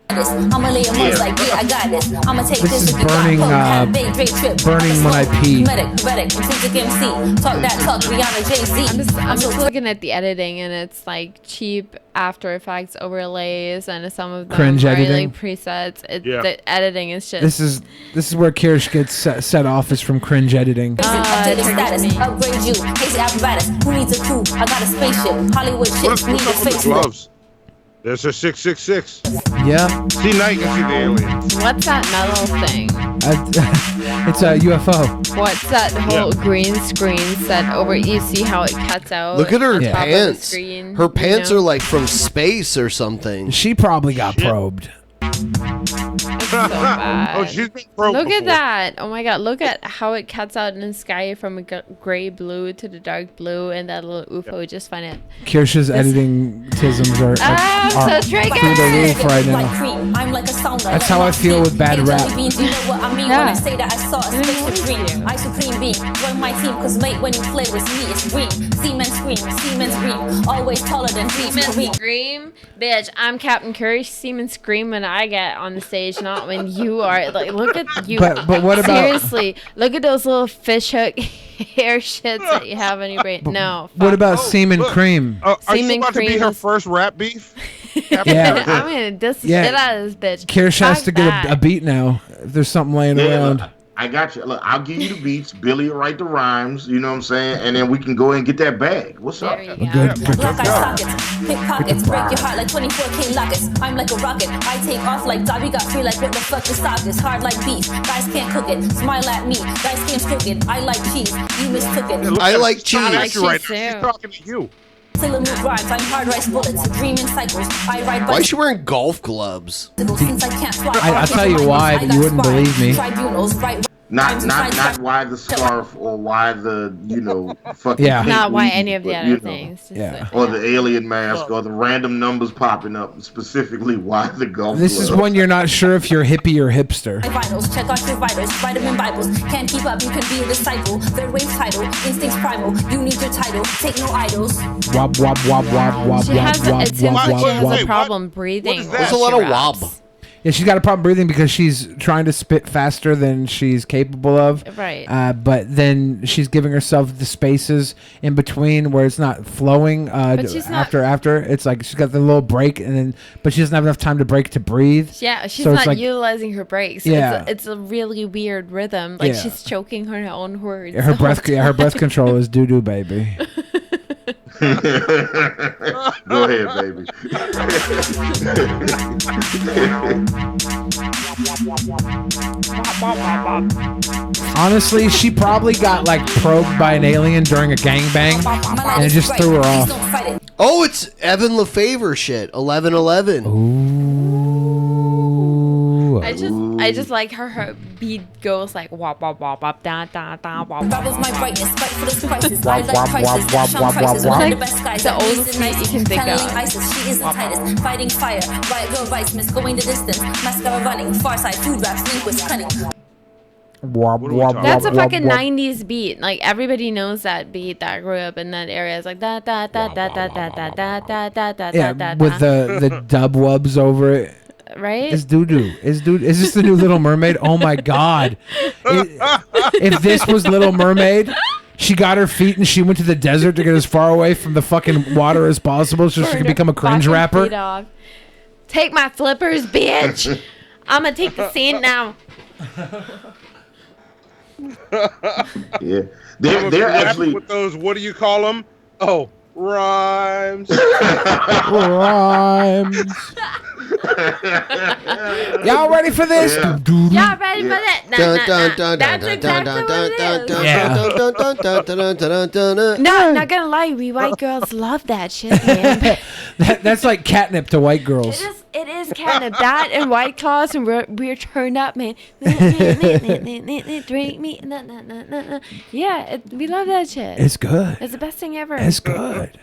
I'ma lay a munch like, yeah, I got this. I'ma take This this is if you got burning, hope. Have a big Drake trip. burning when I pee. Medic, intrinsic MC. Talk that talk, Rihanna, Jay-Z. I'm just looking at the editing, and it's like cheap After Effects overlays, and some of them Cringe are editing. like presets. Yeah. The editing is just. This is where Kirsch gets set off is from cringe editing. Updated status, upgrade you. Hazy apparatus. Who needs a crew? I got a spaceship. Hollywood What's chicks need a up with the facelift. gloves? There's her 666. Yeah. See, now you can see the aliens. What's that metal thing? It's a UFO. What's that whole green screen set over? You see how it cuts out? Look at her on top of the pants. screen, Her pants you know? are like from space or something. She probably got probed. It's so bad. Oh, she's been probed Look before. at that. Oh my god. Look at how it cuts out in the sky from a gray blue to the dark blue, and that little UFO just find it. Kirsha's editing tisms are I'm so triggered. through the roof right now. I'm like a sound. That's how I feel with bad rap. You know what I mean when I say that I saw a spaceship dream. I supreme being. Join my team, cause mate, when you play with me, it's green. Seaman scream, Seaman scream. Always taller than Seaman scream, bitch. I'm Captain Kirsch. Seaman scream when I get on the stage, not when you are. Like, look at you. But what about seriously? Look at those little fishhook hair shits that you have on your brain. No. What about semen cream? Are you Semen about to be cream her is- first rap beef? Yeah. I'm gonna diss the Yeah. shit out of this bitch. Kirsch has Fuck to get that. a beat now. If there's something laying around. Look, I got you. Look, I'll give you the beats. Billy will write the rhymes. You know what I'm saying? And then we can go and get that bag. What's up? There you go. Good. Black eye sockets, pickpockets, break your heart like 24K lockets. I'm like a rocket, I take off like Dobby got free like what the fuck is sockets. Hard like beef, guys can't cook it. Smile at me, guys can't crooked. I like cheese, you mistook it. I like cheese. I like She's right cheese now. She's too. talking to you. Sailor Moon rhymes, I'm hard rice bullets, dreaming cycles. I ride Why is she wearing golf gloves? bicycles since I can't fly. I'll tell you why, but you wouldn't believe me. Tribunals, right? Not why the scarf or why the fucking Yeah. pink Not why weed, any of the but, other things. Just Yeah. or the alien mask or the random numbers popping up. Specifically, why the golf? This is glove. when you're not sure if you're hippie or hipster. Vitals, check out your vitals, vitamin Bibles. Can't keep up, you can be a disciple. Third wave title, instincts primal. You need your title, take no idols. Wob wob wob wob wob She wob has. wob It seems wob like she wob has wob. a problem breathing. is that? when There's a she lot of raps. wob. Yeah, she's got a problem breathing because she's trying to spit faster than she's capable of. Right. But then she's giving herself the spaces in between where it's not flowing. But she's not- after it's like she's got the little break, and then but she doesn't have enough time to break to breathe. Yeah, she's So it's not like- utilizing her brakes. Yeah. It's a really weird rhythm. Like Yeah. she's choking her own words. Her the whole breath, her breath time. control is doo doo, baby. Go ahead, baby. Honestly, she probably got like probed by an alien during a gangbang, and it just threw her off. Oh, it's Evan LeFavor shit. 11:11. Ooh. I just like her beat goes like wop wop wop wop da da da wop. Bubbles my brightness, fight for the prices. I Wop, like wop, prices, wop, dash wop, on wop, prices. wop, One of wop. the best guys. The that oldest leads the beat you nicest. can think Channeling of. ISIS, she is the tightest. Fighting fire, riot girl rights, miss going the distance. Mascara running, far side food raps, linguist cunning. Wob, What are we wob, talking That's a wob, fucking wob. 90s beat. Like everybody knows that beat that grew up in that area. It's like da da da da da da da da da da da Yeah, da with the dub wubs over it. right? It's doo doo. Is this the new Little Mermaid? Oh my god! If this was Little Mermaid, she got her feet and she went to the desert to get as far away from the fucking water as possible, so she could become a cringe Fucking rapper. feet off. Take my flippers, bitch. I'm gonna take the scene now. Yeah, They were they're rapping actually. with those. What do you call them? Oh, rhymes. Rhymes. Y'all ready for this? Yeah. Y'all ready for that? Nah, nah, nah. That's exactly what it is. No, I'm not gonna lie. We white girls love that shit, man. That's like catnip to white girls. It is kind of that and White Claws, and we're turned up, man. Drink me, yeah. We love that shit. It's good. It's the best thing ever. It's good.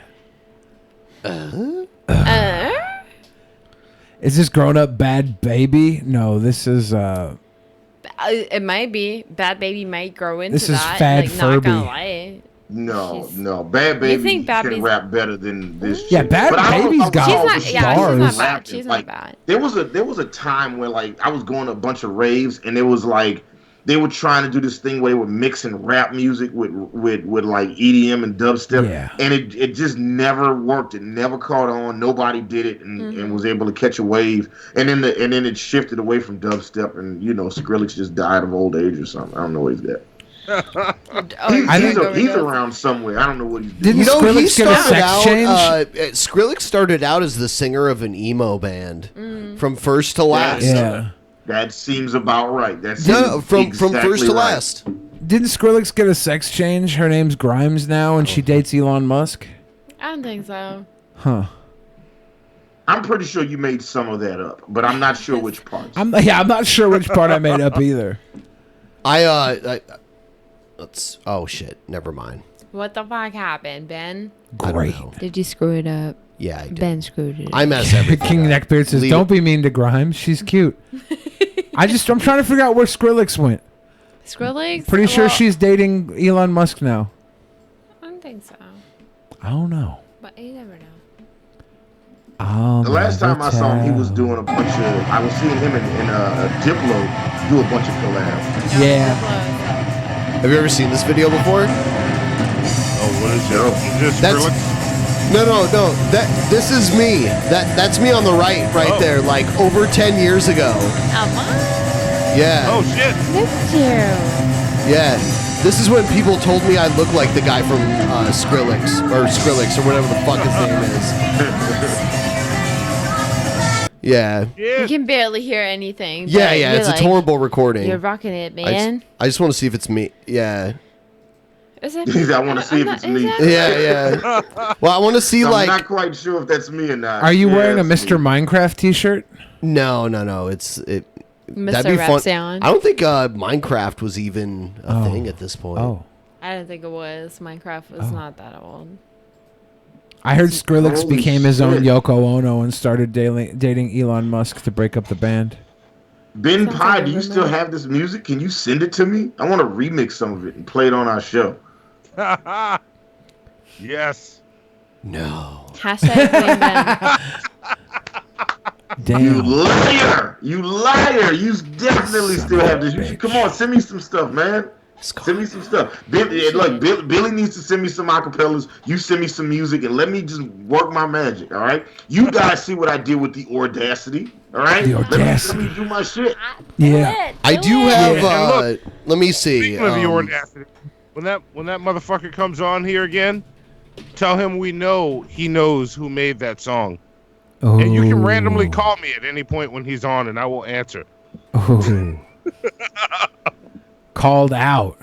Is this grown up bad baby? No, this is It might be. Bad Baby might grow into This is that. Fad like, not gonna Furby. lie. No, Bad Baby think Bad can Baby- rap better than this. Yeah, chick. Bad But I don't know Baby's if I got was She's not. Yeah, she's not bars. bad. She's not Like, bad. There was a time where like I was going to a bunch of raves and it was like they were trying to do this thing where they were mixing rap music with like EDM and dubstep, Yeah. and it just never worked. It never caught on. Nobody did it and was able to catch a wave. And then it shifted away from dubstep, and Skrillex just died of old age or something. I don't know what he's got. He's around somewhere. I don't know what he's doing. Didn't Skrillex get a sex change? Skrillex started out as the singer of an emo band from first to last. Yeah. That seems about right. From first to last. Didn't Skrillex get a sex change? Her name's Grimes now, and she dates Elon Musk. I don't think so. Huh. I'm pretty sure you made some of that up, but I'm not sure which parts. I'm not sure which part I made up either. Oh shit, never mind. What the fuck happened, Ben? Great. Did you screw it up? Yeah, I did. Ben screwed it up. I mess everything King up. Neckbeard says, "Don't be mean to Grimes. She's cute." I'm trying to figure out where Skrillex went. Skrillex? Pretty sure she's dating Elon Musk now. I don't think so. I don't know. But you never know. The last time I saw him, he was doing a bunch of. I was seeing him in a Diplo do a bunch of collabs. Yeah. Have you ever seen this video before? Oh, what is it? Just Skrillex? No. This is me. That's me on the right there, like over 10 years ago. Yeah. Oh shit. Look at you. Yeah. This is when people told me I look like the guy from Skrillex or whatever the fuck his name is. Yeah. You can barely hear anything. Yeah, it's a horrible recording. You're rocking it, man. I just want to see if it's me. Yeah. Is it? I want to see if it's me. Yeah. Well, I want to see I'm not quite sure if that's me or not. Are you wearing a Mr. Minecraft t-shirt? No. That'd be fun. I don't think Minecraft was even a thing at this point. Oh. I didn't think it was. Minecraft was not that old. I heard Skrillex Holy became his own shit. Yoko Ono and started dating Elon Musk to break up the band. BENPAI, do you still have this music? Can you send it to me? I want to remix some of it and play it on our show. Yes. No. Hashtag blame Ben. Damn. You liar! You liar! You definitely still have this. You should, come on, send me some stuff, man. Send me some stuff. Billy needs to send me some acapellas. You send me some music and let me just work my magic, all right? You guys see what I did with the Audacity, all right? The Audacity. Let me do my shit. Yeah. I do have, Look, let me see. Speaking of the Audacity, when that motherfucker comes on here again, tell him he knows who made that song. Oh. And you can randomly call me at any point when he's on and I will answer. Oh. Called out.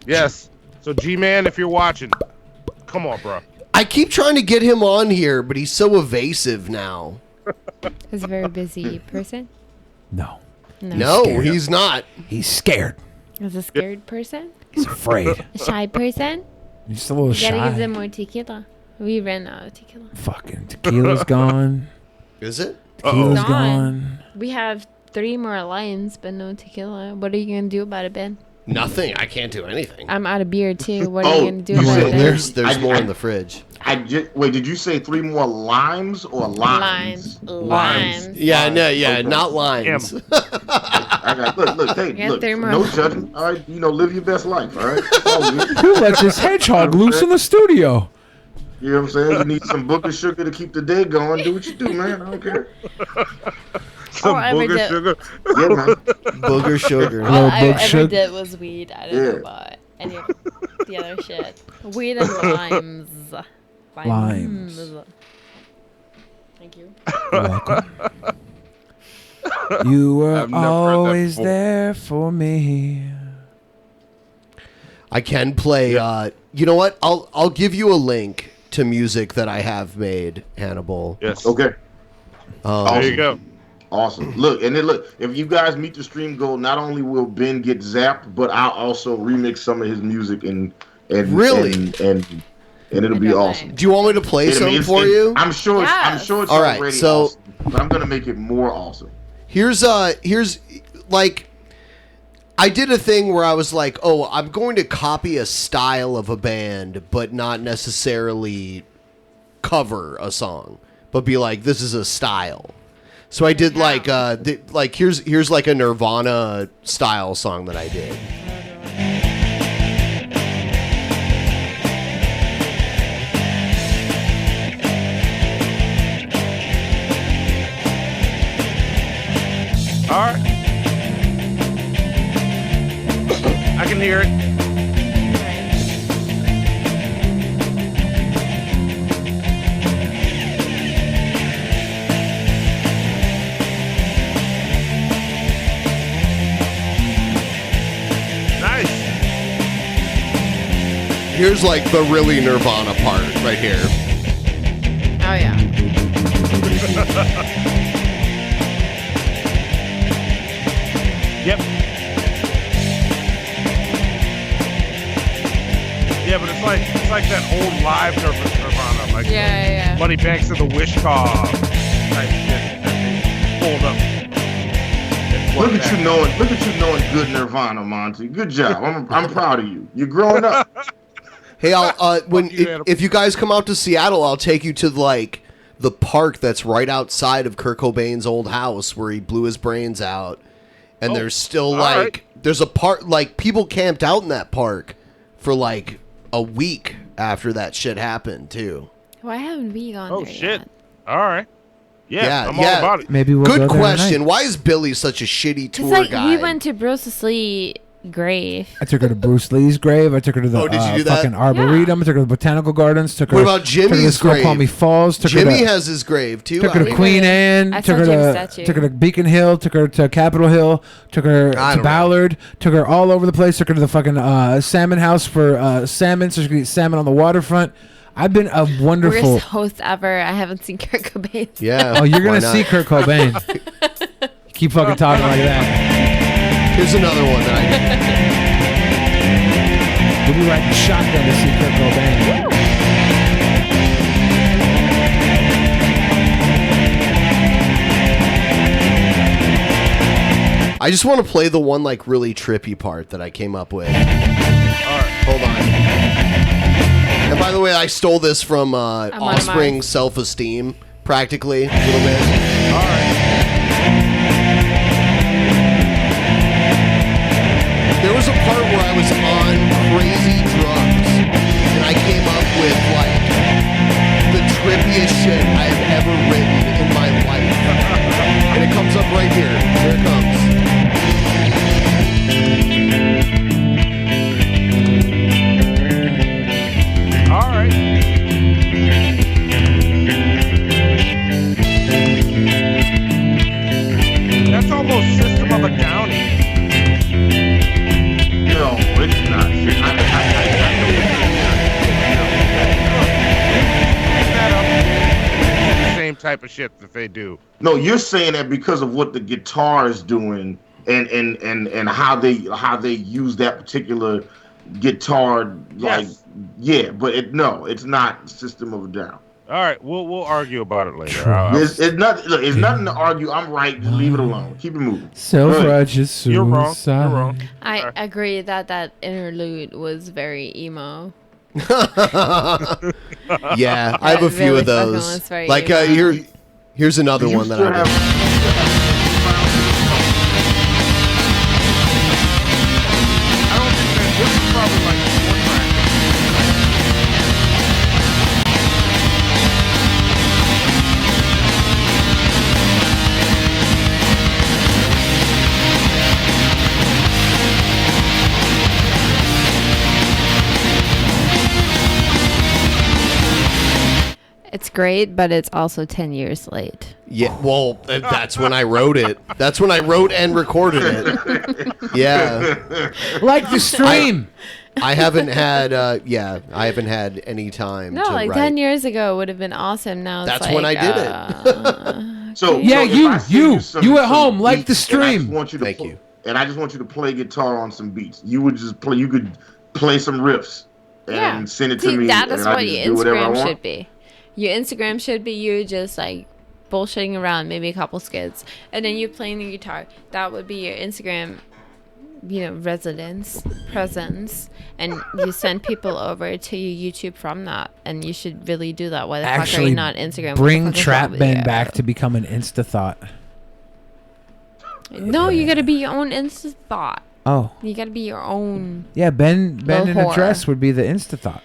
Yes. So G-Man, if you're watching, come on, bro. I keep trying to get him on here, but he's so evasive now. He's a very busy person. No. No, he's not. He's scared. He's a scared person. He's afraid. A shy person. He's just a little You gotta give shy. them more tequila. We ran out of tequila. Fucking tequila's gone. Is it? Tequila's It's gone. We have 3 more limes, but no tequila. What are you gonna do about it, Ben? Nothing. I can't do anything. I'm out of beer too. What are you gonna do about it, Ben? There's more in the fridge. Wait, did you say 3 more limes or limes? Limes. Yeah, no, not limes. Look, hey, Yeah, look, 3 more no limes. judgment. All right, live your best life. All right. Who let this hedgehog loose in the studio? You know what I'm saying? You need some booger sugar to keep the day going. Do what you do, man. I don't care. Some booger sugar. Yeah, man. Booger sugar. All I ever sugar. did was weed. I don't know about any of the other shit. Weed and limes. Limes. Thank you. You're welcome. You were I've never heard that always before. there for me. I can play. You know what? I'll give you a link to music that I have made, Hannibal. Yes. Okay. There you go. Awesome. Look, if you guys meet the stream goal, not only will Ben get zapped, but I'll also remix some of his music and Really? and it'll be awesome. Do you want me to play some for you? I'm sure it's All right, already so awesome, but I'm gonna make it more awesome. here's like I did a thing where I was like, oh, I'm going to copy a style of a band, but not necessarily cover a song, but be like, this is a style. So I did like here's like a Nirvana style song that I did. All right. I can hear it. Here's like the really Nirvana part right here. Oh yeah. Yep. Yeah, but it's like that old live Nirvana, like yeah. Money Banks of the Wish Car type shit that they pulled up. Look at you knowing good Nirvana, Monty. Good job. I'm proud of you. You're growing up. Hey, if you guys come out to Seattle, I'll take you to like the park that's right outside of Kurt Cobain's old house where he blew his brains out. And there's still there's a park, like people camped out in that park for like a week after that shit happened too. Why haven't we gone there shit. yet? All right. Yeah, I'm all about it. Maybe we'll Good go there question. tonight. Why is Billy such a shitty It's tour like guide? we went to Bruce Lee grave. I took her to Bruce Lee's grave. I took her to the did you do that? fucking Arboretum. I took her to the Botanical Gardens. Took her. What about took her to Jimmy's Snoqualmie grave? Falls. Jimmy has his grave too. Took her to Queen Anne. I Took saw her Jimmy's to statue. took her to Beacon Hill. Took her to Capitol Hill. Took her to Ballard. Took her all over the place. Took her to the fucking salmon house for salmon, so she could eat salmon on the waterfront. I've been a wonderful Worst host ever. I haven't seen Kurt Cobain. Yeah. Oh, you're gonna see Kurt Cobain. Keep fucking talking like that. Here's another one that We'll be riding shotgun to see Kurt Cobain. I just want to play the one like really trippy part that I came up with. All right, hold on. And by the way, I stole this from Offspring Self-Esteem, practically, a little bit. All right. There was a part where I was on crazy drugs, and I came up with like the trippiest shit I have ever written in my life. And it comes up right here. Here it comes. All right. That's almost System of a Down. No, it's not. The same type of shit that they do. No, you're saying that because of what the guitar is doing and how they use that particular guitar, like but it's not System of a Down. All right, we'll argue about it later. It's nothing to argue. I'm right. Just leave it alone. Keep it moving. Self-righteous suicide. You're wrong. You're wrong. I agree that interlude was very emo. Yeah, I have a few of those. Like here's another one that I did. It's great, but it's also 10 years late. Yeah, well, that's when I wrote it. That's when I wrote and recorded it. Yeah. Like the stream. I haven't had I haven't had any time No, to like write. 10 years ago would have been awesome. Now That's it's when like, I did it. So yeah, if I you at home, like the stream. Thank you. And I just want you to play guitar on some beats. You could play some riffs and send it to me. That is and what I your just do whatever I Instagram want. should be. Your Instagram should be you just like bullshitting around, maybe a couple skits, and then you playing the guitar. That would be your Instagram, presence, and you send people over to your YouTube from that. And you should really do that. Why the fuck are you not Instagram? Bring What the fuck is Trap wrong with Ben you? back to become an Insta thought. No, you gotta be your own Insta thought. Oh. You gotta be your own. Yeah, Ben in a whore. dress would be the Insta thought.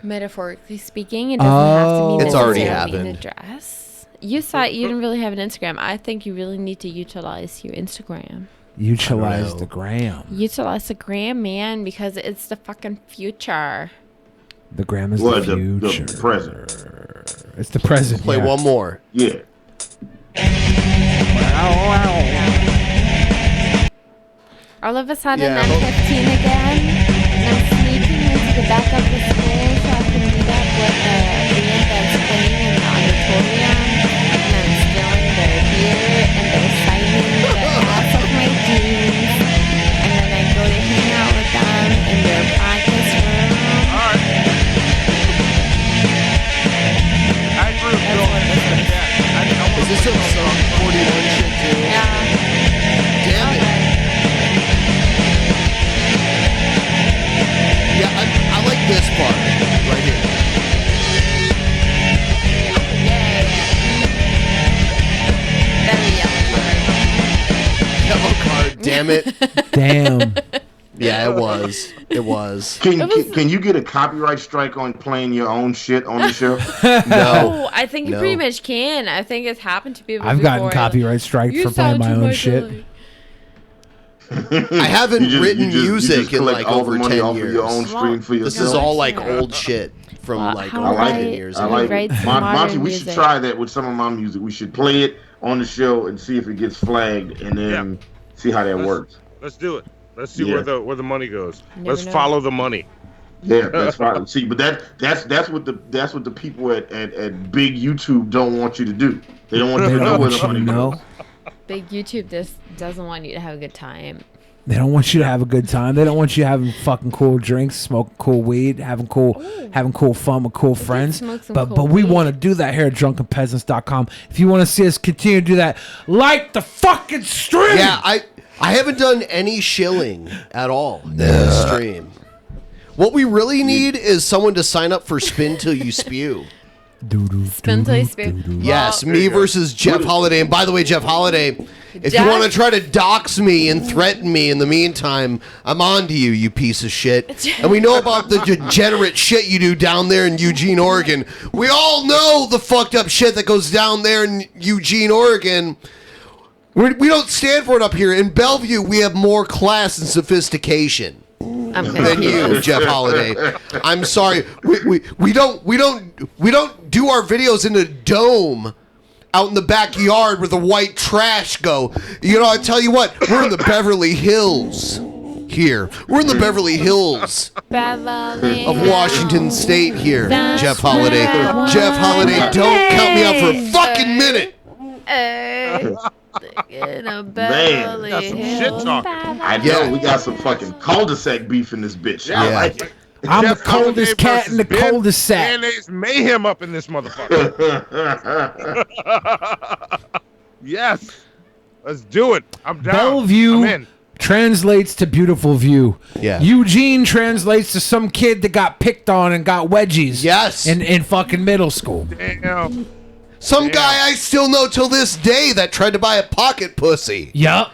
Metaphorically speaking, it doesn't have to mean It's already necessarily in a happened. dress. You thought you didn't really have an Instagram. I think you really need to utilize your Instagram. Utilize the gram. Utilize the gram, man, because it's the fucking future. The gram is the future. The present. It's the present. Play one more. Yeah. All of a sudden, I'm 15 again, and I'm sneaking into the back of the school so I can meet up with the band that's playing in the auditorium, and I'm stealing their beer, and they're signing the ass of my jeans, and then I go to hang out with them in their practice room. Is this some 41 shit too? Yeah. Damn it. Yeah, I like this part right here. Yellow card, damn it. Damn. Yeah, it was. It was. Can you get a copyright strike on playing your own shit on the show? No, I think you pretty much can. I think it's happened to people. I've gotten copyright strike for playing my own shit. I haven't written music in like over 10 years. Your own stream for this is all like old shit from like over 10 years ago. I like it. Monty, we should try that with some of my music. We should play it on the show and see if it gets flagged, and then see how that works. Let's do it. Let's see where the money goes. Let's know. follow the money. Yeah, that's right. See, but that's what the people at big YouTube don't want you to do. They don't want you to know where the money goes. Big YouTube just doesn't want you to have a good time. They don't want you to have a good time. They don't want you having fucking cool drinks, smoking cool weed, having cool fun with cool friends. But we want to do that here at drunkenpeasants.com. If you want to see us continue to do that, like the fucking stream. Yeah, I haven't done any shilling at all in the stream. What we really need is someone to sign up for Spin Till You Spew. Spin Till You Spew. Yes, me versus Jeff Holiday. And by the way, Jeff Holiday, if you want to try to dox me and threaten me in the meantime, I'm on to you, you piece of shit. And we know about the degenerate shit you do down there in Eugene, Oregon. We all know the fucked up shit that goes down there in Eugene, Oregon. We don't stand for it up here. In Bellevue, we have more class and sophistication than you, Jeff Holiday. I'm sorry. We don't do our videos in a dome out in the backyard where the white trash go. You know, I tell you what, we're in the Beverly Hills here. We're in the Beverly Hills of Washington State here, Jeff Holiday. Jeff Holiday, don't count me out for a fucking minute. Man, got some shit talking. I know we got some fucking cul-de-sac beef in this bitch. Yeah. I like it. I'm the coldest cat in the cul-de-sac. Mayonnaise mayhem up in this motherfucker. Yes, let's do it. I'm down. Bellevue I'm in. translates to beautiful view. Yeah. Eugene translates to some kid that got picked on and got wedgies. Yes. In fucking middle school. Damn. Some guy I still know till this day that tried to buy a pocket pussy. Yup.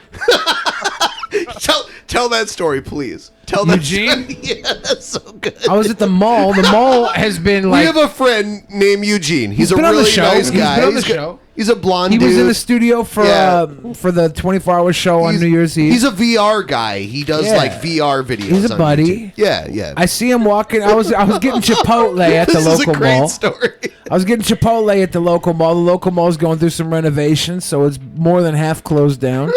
Tell that story, please. Tell that Eugene? story. Yeah, that's so good. I was at the mall. The mall has been like... We have a friend named Eugene. He's a been on the really show. nice guy. He's been on the show. He's a blonde He dude. was in the studio for the 24-hour show on New Year's Eve. He's a VR guy. He does like VR videos. He's a on buddy. YouTube. Yeah. I see him walking. I was getting Chipotle at the local This is a great mall. story. I was getting Chipotle at the local mall. The local mall is going through some renovations, so it's more than half closed down.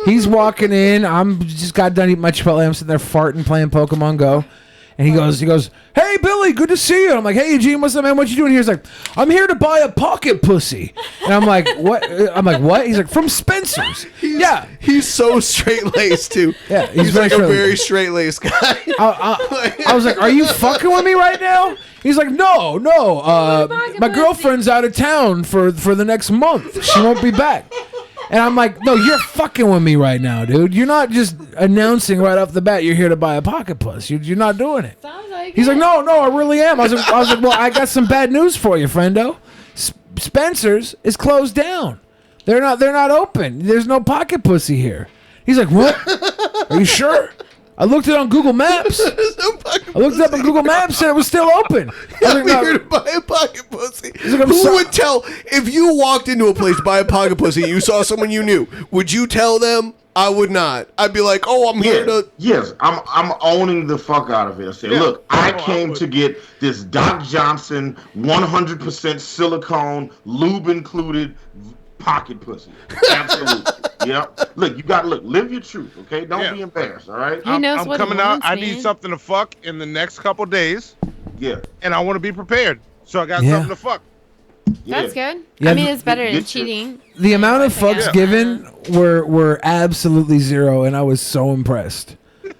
He's walking in. I'm just got done eating my Chipotle. I'm sitting there farting, playing Pokemon Go. And he goes, "Hey, Billy, good to see you." And I'm like, "Hey, Eugene, what's up, man? What you doing here?" He's like, "I'm here to buy a pocket pussy." And I'm like, "What?" I'm like, "What?" He's like, "From Spencer's." He's so straight-laced, too. Yeah, he's like a very straight-laced guy. I was like, "Are you fucking with me right now?" He's like, "No. My girlfriend's out of town for the next month. She won't be back." And I'm like, "No, you're fucking with me right now, dude. You're not just announcing right off the bat you're here to buy a pocket puss. You're not doing it." Sounds like He's like, "No, I really am." I was like, "Well, I got some bad news for you, friendo. Spencer's is closed down. They're not open. There's no pocket pussy here." He's like, "What? Are you sure?" I looked it on Google Maps. I looked it up on Google Maps and it was still open. I'm here to buy a pocket pussy. Like, Who would tell if you walked into a place to buy a pocket pussy and you saw someone you knew? Would you tell them? I would not. I'd be like, oh, I'm here to. Yes, I'm owning the fuck out of it. I say, look, I came to get this Doc Johnson 100% silicone, lube included pocket pussy. Absolutely. Yep. Look, you gotta live your truth, okay? Don't be embarrassed, all right? He knows I'm what coming he out. wants, I man. need something to fuck in the next couple days. Yeah. And I want to be prepared. So I got something to fuck. That's good. Yeah, I mean, it's better than get cheating. The amount of fucks given were absolutely zero, and I was so impressed.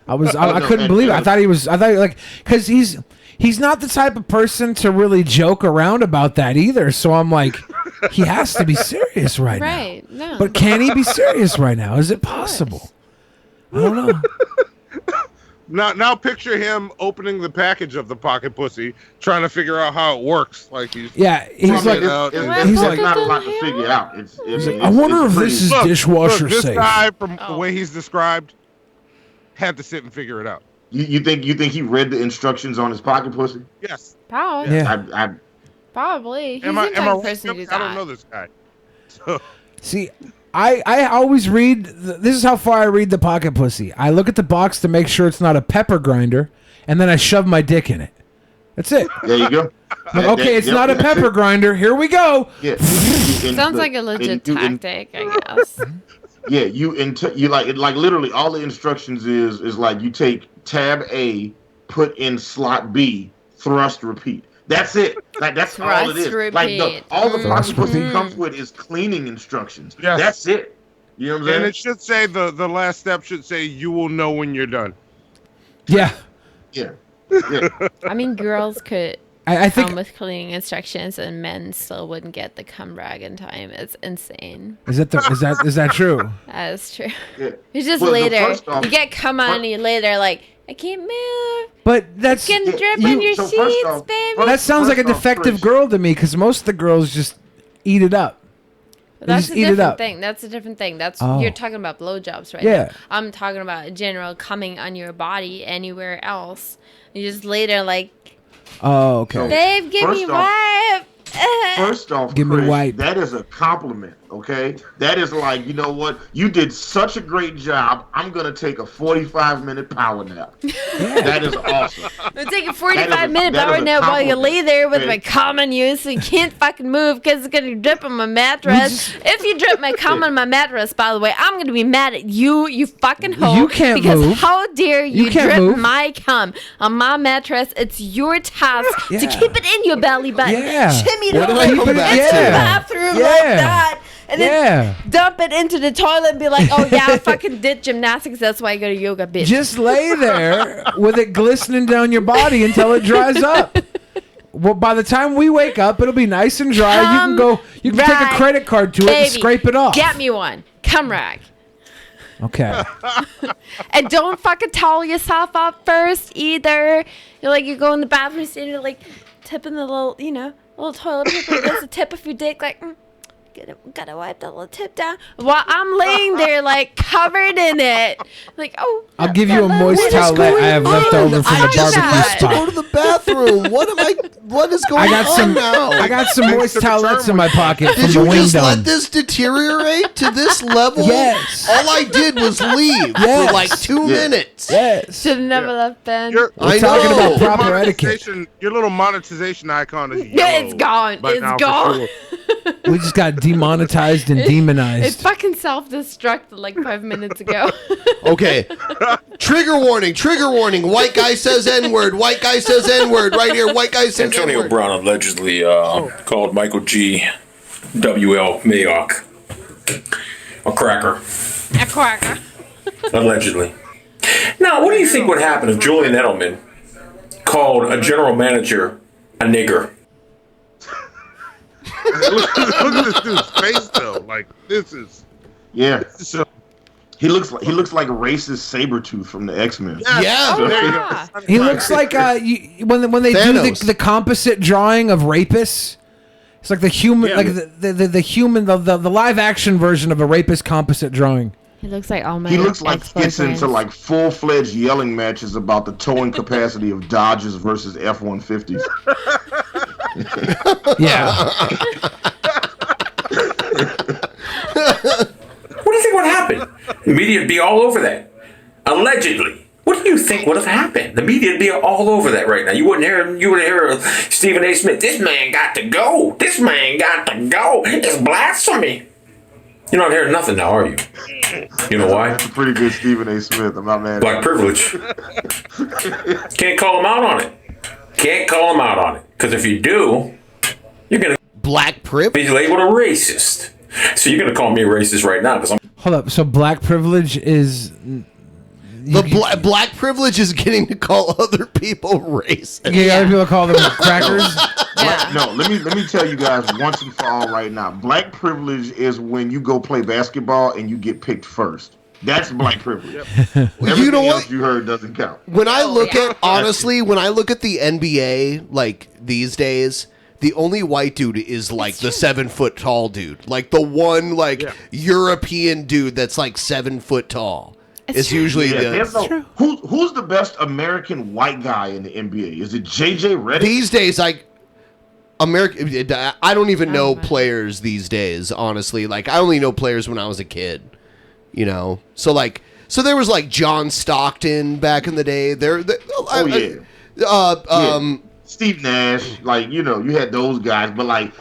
I couldn't believe it. I thought like, because he's not the type of person to really joke around about that either. So I'm like, he has to be serious right now. Right. No. But can he be serious right now? Is it possible? I don't know. Now picture him opening the package of the pocket pussy, trying to figure out how it works. Like he's he's like, it's not a lot to figure out. I wonder if this is dishwasher this safe. guy, from the way he's described, had to sit and figure it out. You think he read the instructions on his pocket pussy? Yes. Probably. Yeah. Probably. He's Am the I type of right? person to do I don't that. know this guy. So. See, I always read. This is how far I read the pocket pussy. I look at the box to make sure it's not a pepper grinder, and then I shove my dick in it. That's it. There you go. Like, okay, it's not a pepper grinder. Here we go. Yeah. Sounds like a legit tactic, I guess. Yeah, you like literally all the instructions is like you take tab A, put in slot B, thrust, repeat. That's it. Like that's all it is. Repeat. Like all the pocket pussy comes with is cleaning instructions. Yes. That's it. You know what I'm saying? And it should say the last step should say you will know when you're done. Yeah. Yeah. I mean, girls could I think come with cleaning instructions, and men still wouldn't get the cum rag in time. It's insane. is that true? That is true. Yeah. It's just Well, later. first off- You get cum on you later, like, I can't move. But that's It's gonna drip on your so first sheets, off- baby. that sounds like a First off, defective Trish. girl to me because most of the girls just eat it up. But They that's just a eat it different up. thing. That's a different thing. That's Oh. you're talking about blowjobs right Yeah. now. I'm talking about general coming on your body anywhere else. You just later like, Oh, okay. babe, give me First off- wipe. First off, Give me Chris, white. that is a compliment, okay? That is like, you know what? You did such a great job. I'm going to take a 45-minute power nap. That is awesome. I'm taking a That 45-minute is a power nap while you lay compliment, there with okay? my cum on you, so you can't fucking move because it's gonna drip on my mattress. If you drip my cum on my mattress, by the way, I'm gonna be mad at you, you fucking hoe. You can't because move. how dare you can't drip move. my cum on my mattress? It's your task to Yeah. keep it in your belly button. Yeah. Shimmy it What did over I into come the back to? bathroom Yeah. like that. And Yeah. then dump it into the toilet and be like, oh yeah, I fucking did gymnastics. That's why I go to yoga, bitch. Just lay there with it glistening down your body until it dries up. Well, by the time we wake up, it'll be nice and dry. You can take a rag, credit card to it and baby, scrape it off. Get me one. Cum rag. Okay. And don't fucking towel yourself up first either. You go in the bathroom and you're like tipping the little, little toilet paper against the tip of your dick, like, gotta wipe that little tip down. While I'm laying there, like, covered in it. Like, oh. I'll give you a moist towelette I have left over from I the just barbecue had To go spot. to the bathroom. What is going on now? I got some moist towelettes in my pocket from Did the you wing just dome. let this deteriorate to this level? Yes. All I did was leave Yes. for like 2 minutes. Yes. Should have never left Ben. We're I talking know. about proper etiquette. Your little monetization icon is Yeah, yellow it's gone. by It's now for gone. sure. We just got demonetized and It demonized. fucking self-destructed like 5 minutes ago. Okay. Trigger warning. White guy says N-word. White guy says N-word. Right here. White guy says Antonio N-word. Brown allegedly called Michael G. W.L. Mayock a cracker. A quacker. Allegedly. Now, what do you think would happen if Julian Edelman called a general manager a nigger? Look at this dude's face though. Like this is. Yeah. So, He looks like racist Sabretooth from the X-Men. Yeah. Oh, yeah. He looks like when they Thanos. do the composite drawing of rapists. It's like the human, Yeah. like the human, the live action version of a rapist composite drawing. He looks like all my He looks like he gets ex-boyfriends. into like full-fledged yelling matches about the towing capacity of Dodges versus F-150s. Yeah. What do you think would what happened? The media would be all over that. Allegedly. What do you think would have happened? The media would be all over that right now. You wouldn't hear Stephen A. Smith. This man got to go. This man got to go. It's blasphemy. You're not hearing nothing now, are you? You know why? That's a pretty good Stephen A. Smith. I'm not mad. Black privilege. Can't call him out on it. Can't call him out on it. Because if you do, you're going to black privilege? be labeled a racist. So you're going to call me a racist right now because I'm... Hold up. So black privilege is... Black privilege is getting to call other people racist. Other people call them crackers? No, let me tell you guys once and for all right now. Black privilege is when you go play basketball and you get picked first. That's black privilege. You know what? Else you heard doesn't count. When I look at when I look at the NBA like these days, the only white dude is like the 7 foot tall dude, like the one European dude that's like 7 foot tall. It's usually who's the best American white guy in the NBA? Is it JJ Redick? These days, I don't even know players these days. Honestly, like I only know players when I was a kid. You know, so there was like John Stockton back in the day. Steve Nash, like you had those guys, but like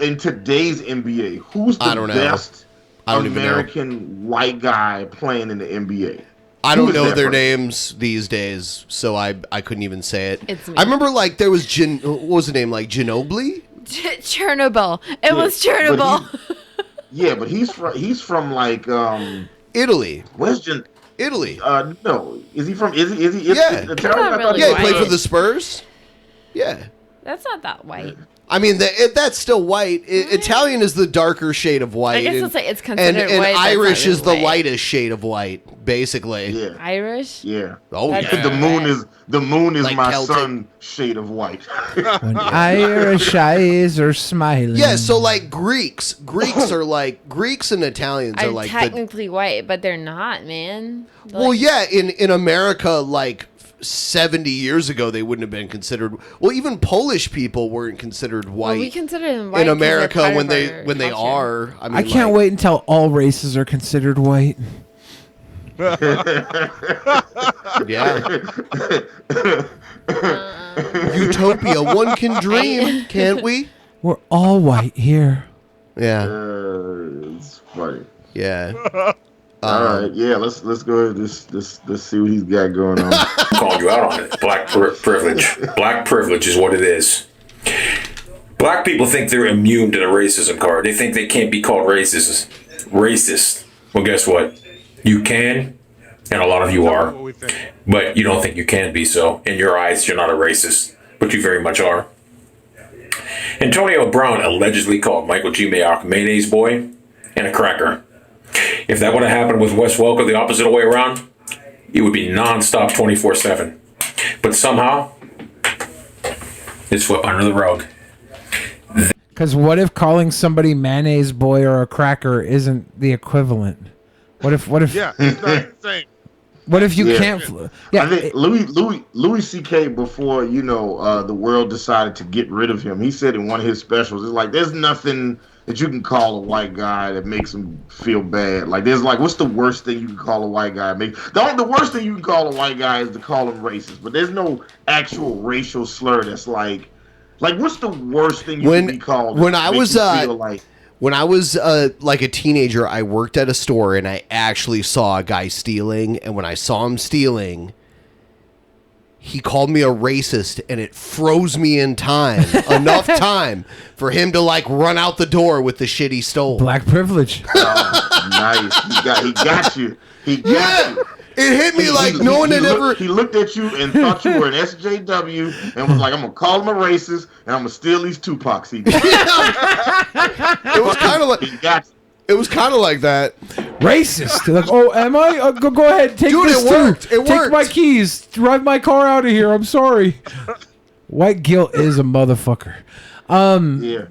in today's NBA, who's the best American white guy playing in the NBA? I don't know their names these days, so I couldn't even say it. It's me. I remember like there was what was the name, like Ginobili? Chernobyl. It was Chernobyl. But he's from like Italy. Where's Italy? No, is he from? Is he? Yeah, really he played for the Spurs. Yeah, that's not that white. I mean, that's still white. Italian is the darker shade of white. I guess it's considered and white. Irish is the white. lightest shade of white, basically. Yeah. Irish? Yeah. Oh, That's The moon is Like my Celtic. sun shade of white. When Irish eyes are smiling. Yeah, so like Greeks are like Greeks and Italians are like technically white, but they're not, man. Well, yeah, in America, like 70 years ago, they wouldn't have been considered. Well, even Polish people weren't considered white. Well, we consider them white in America when they are. I mean, I can't wait until all races are considered white. Yeah. Utopia, one can dream, can't we? We're all white here. Yeah. It's funny. Yeah. All right, yeah. Let's go ahead. Let's see what he's got going on. I'm calling you out on it. Black privilege. Black privilege is what it is. Black people think they're immune to the racism card. They think they can't be called racist. Well, guess what? You can, and a lot of you are. But you don't think you can be, so in your eyes, you're not a racist. But you very much are. Antonio Brown allegedly called Michael G. Mayock mayonnaise boy and a cracker. If that would have happened with Wes Welker the opposite way around, it would be nonstop 24/7. But somehow, it's swept under the rug. Because what if calling somebody mayonnaise boy or a cracker isn't the equivalent? What if? Yeah, it's not the same. What if you can't? I think Louis C.K. before the world decided to get rid of him, he said in one of his specials, it's like there's nothing that you can call a white guy that makes him feel bad. Like there's like, what's the worst thing you can call a white guy? The worst thing you can call a white guy is to call him racist. But there's no actual racial slur that's like what's the worst thing you can be called? When I was like a teenager, I worked at a store and I actually saw a guy stealing. And when I saw him stealing, he called me a racist, and it froze me in time, enough time for him to like run out the door with the shit he stole. Black privilege. Oh, nice. He got you. He got you. It hit me like no one had ever. He looked at you and thought you were an SJW and was like, "I'm gonna call him a racist and I'm gonna steal these Tupac CDs." It was kind of like. He got you. It was kind of like that. Racist. Like, oh, am I? Go ahead. Take Dude, this it worked. too. It Take worked. my keys. Drive my car out of here. I'm sorry. White guilt is a motherfucker. Yeah.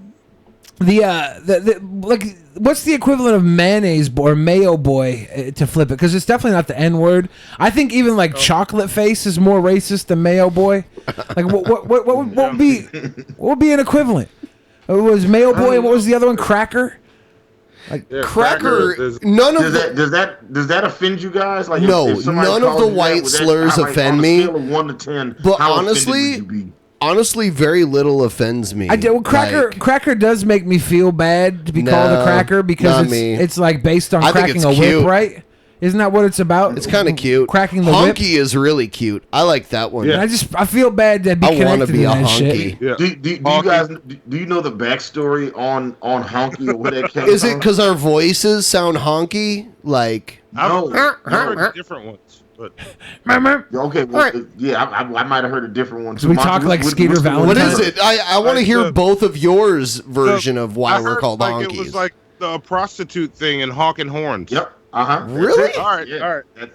Like, what's the equivalent of mayonnaise boy or mayo boy to flip it? Because it's definitely not the N word. I think even like chocolate face is more racist than mayo boy. Like, what would be an equivalent? It was mayo boy. And what was the other one? Cracker. Like cracker, none of does that offend you guys? Like no, if none of the white slurs offend me. On a scale of 1 to 10, but how offended would you be? Honestly, very little offends me. Cracker does make me feel bad to be called a cracker because it's like based on cracking a whip, right? Isn't that what it's about? It's kind of cute. Cracking the whip. Honky is really cute. I like that one. Yeah. I feel bad to be connected to that shit. Yeah. Do you guys do you know the backstory on Honky or where that came from? Is it because our voices sound honky? Like no, I've heard different ones. But okay, well, yeah, I might have heard a different one too. We talk like Skeeter Valentine. What is it? I want to hear both of yours version of why we're called honkies. It was like the prostitute thing and honking horns. Yep. Really? All right.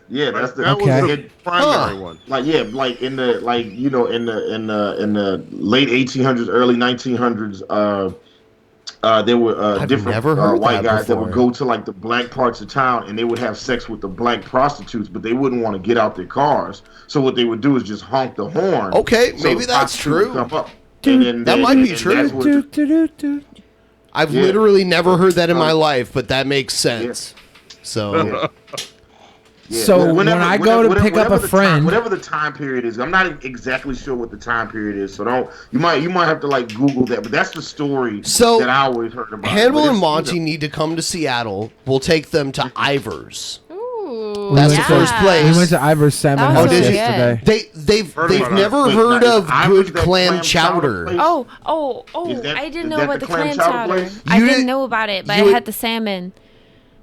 That's the that was the primary one. Like in the late 1800s, early 1900s, there were different white guys that would go to like the black parts of town and they would have sex with the black prostitutes, but they wouldn't want to get out their cars. So what they would do is just honk the horn. Okay, maybe that's true. That might be true. I've literally never heard that in my life, but that makes sense. So, so when I go to pick up a friend, whatever the time period is, I'm not exactly sure what the time period is. So you might have to like Google that, but that's the story that I always heard about. Hannibal and Monty need to come to Seattle. We'll take them to Ivor's. Ooh, that's the first place. We went to Ivor's Salmon House yesterday. They've never heard of good clam chowder. Oh! I didn't know about the clam chowder. I didn't know about it, but I had the salmon.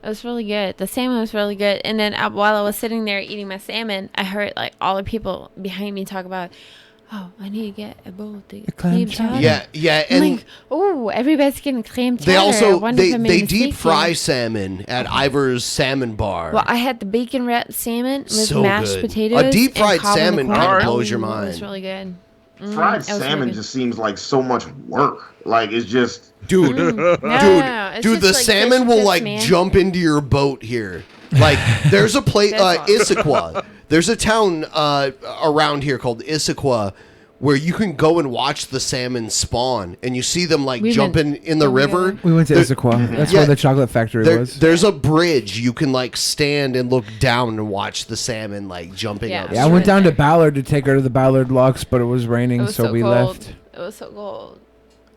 It was really good. The salmon was really good. And then while I was sitting there eating my salmon, I heard like all the people behind me talk about, I need to get a bowl of the clam chowder. Yeah. I'm like, everybody's getting clam chowder. They also they deep fry salmon at Ivor's Salmon Bar. Well, I had the bacon wrapped salmon with so mashed good. potatoes. A deep fried salmon kind of corn. blows your mind. It was really good. Fried salmon just seems like so much work. Like it's just. Dude, the salmon will like jump into your boat here. Like there's a place, Issaquah. There's a town around here called Issaquah where you can go and watch the salmon spawn, and you see them like jumping in the river. We went to Issaquah. That's where the chocolate factory was. There's a bridge you can like stand and look down and watch the salmon like jumping up. Yeah, I went down to Ballard to take her to the Ballard Locks, but it was raining, so we left. It was so cold.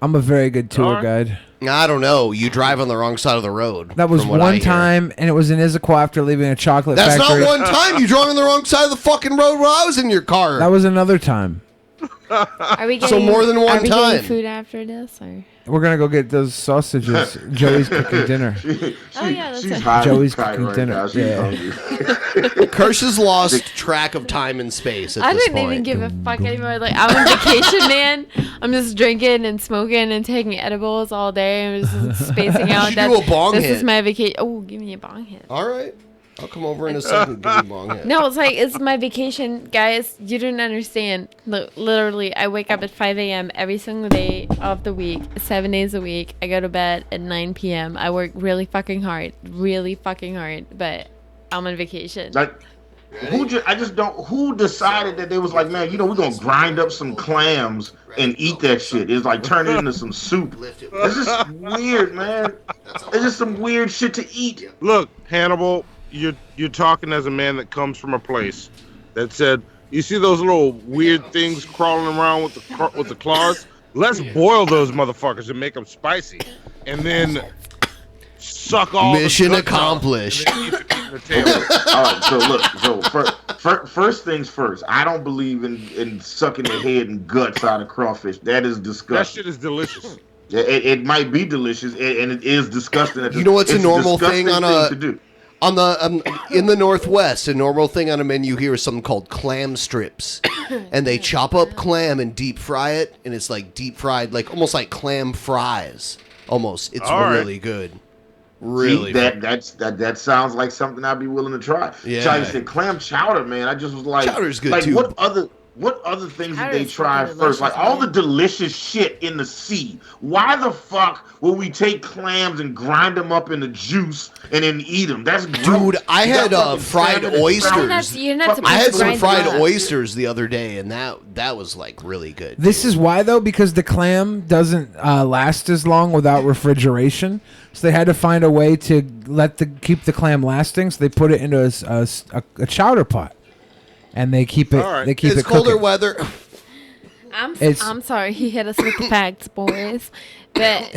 I'm a very good tour guide. I don't know. You drive on the wrong side of the road. That was one time, and it was in Issaquah after leaving a chocolate factory. That's not one time. You drove on the wrong side of the fucking road while I was in your car. That was another time. Are we getting, so more than one time. Getting food after this, or? We're gonna go get those sausages. Joey's cooking dinner. Joey's cooking dinner. Kirsch lost track of time and space. I didn't even give a fuck anymore. Like I'm on vacation, man. I'm just drinking and smoking and taking edibles all day. I'm just spacing out. You do a bong hit. This is my vacation. Oh, give me a bong hit. All right. I'll come over in a second and give you a bong hit. No, it's my vacation, guys. You didn't understand. Literally, I wake up at 5 a.m. every single day of the week, 7 days a week. I go to bed at 9 p.m. I work really fucking hard, but I'm on vacation. Like, who decided that they was like, man, we're gonna grind up some clams and eat that shit? It's like turn it into some soup. It's just weird, man. It's just some weird shit to eat. Look, Hannibal. You're talking as a man that comes from a place that said, you see those little weird things crawling around with the claws? Let's boil those motherfuckers and make them spicy, and then suck all. Mission accomplished. All right, so look, first things first. I don't believe in sucking the head and guts out of crawfish. That is disgusting. That shit is delicious. It might be delicious, and it is disgusting. You know what's a normal thing in the Northwest? A normal thing on a menu here is something called clam strips, and they chop up clam and deep fry it, and it's like deep fried, like almost like clam fries. Almost, it's really good. Really, that sounds like something I'd be willing to try. Yeah, Charlie said clam chowder, man. I just was like, chowder's good like, too. What what other things did they try first? Like all the delicious shit in the sea. Why the fuck will we take clams and grind them up in the juice and then eat them? That's gross. Dude, I had fried oysters. I had some fried oysters the other day, and that was like really good. This is why though, because the clam doesn't last as long without refrigeration, so they had to find a way to keep the clam lasting. So they put it into a chowder pot. And they keep it. Right. They keep it. It's colder cooking. weather. I'm sorry. He hit us with the facts, boys. But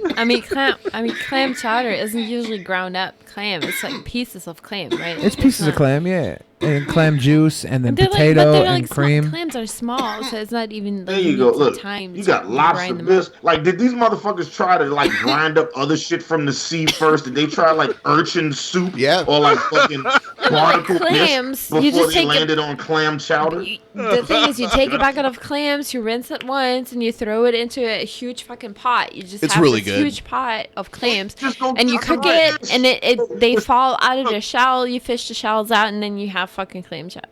clam chowder isn't usually ground up clam. It's like pieces of clam, right? It's pieces of clam, yeah, and clam juice, and then potato and cream. Clams are small, so it's not even. Like, there you go. Look, you got lobster bisque. Like, did these motherfuckers try to like grind up other shit from the sea first? Did they try like urchin soup? Yeah. Or like fucking barnacle clams before they landed on clam chowder? The thing is, you take a bucket of clams, you rinse it once, and you throw it into a huge fucking pot. You just have really this good. huge pot of clams, and you cook it, and they fall out of the shell. You fish the shells out, and then you have fucking clam chowder.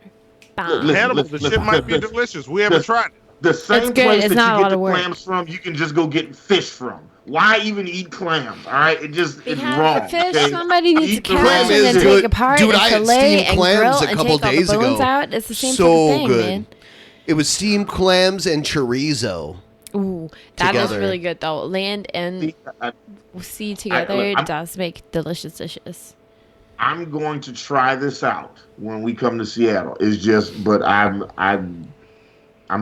Bam. Hannibal, the shit might be delicious. We haven't tried it. The same place that you get the clams from, you can just go get fish from. Why even eat clams? All right, it's wrong. Fish, somebody needs to catch and then take apart and fillet and grill and take all the bones out. It's the same fucking thing, man. It was steamed clams and chorizo. Ooh, that is really good though. Land and sea together does make delicious dishes. I'm going to try this out when we come to Seattle. It's just, but I'm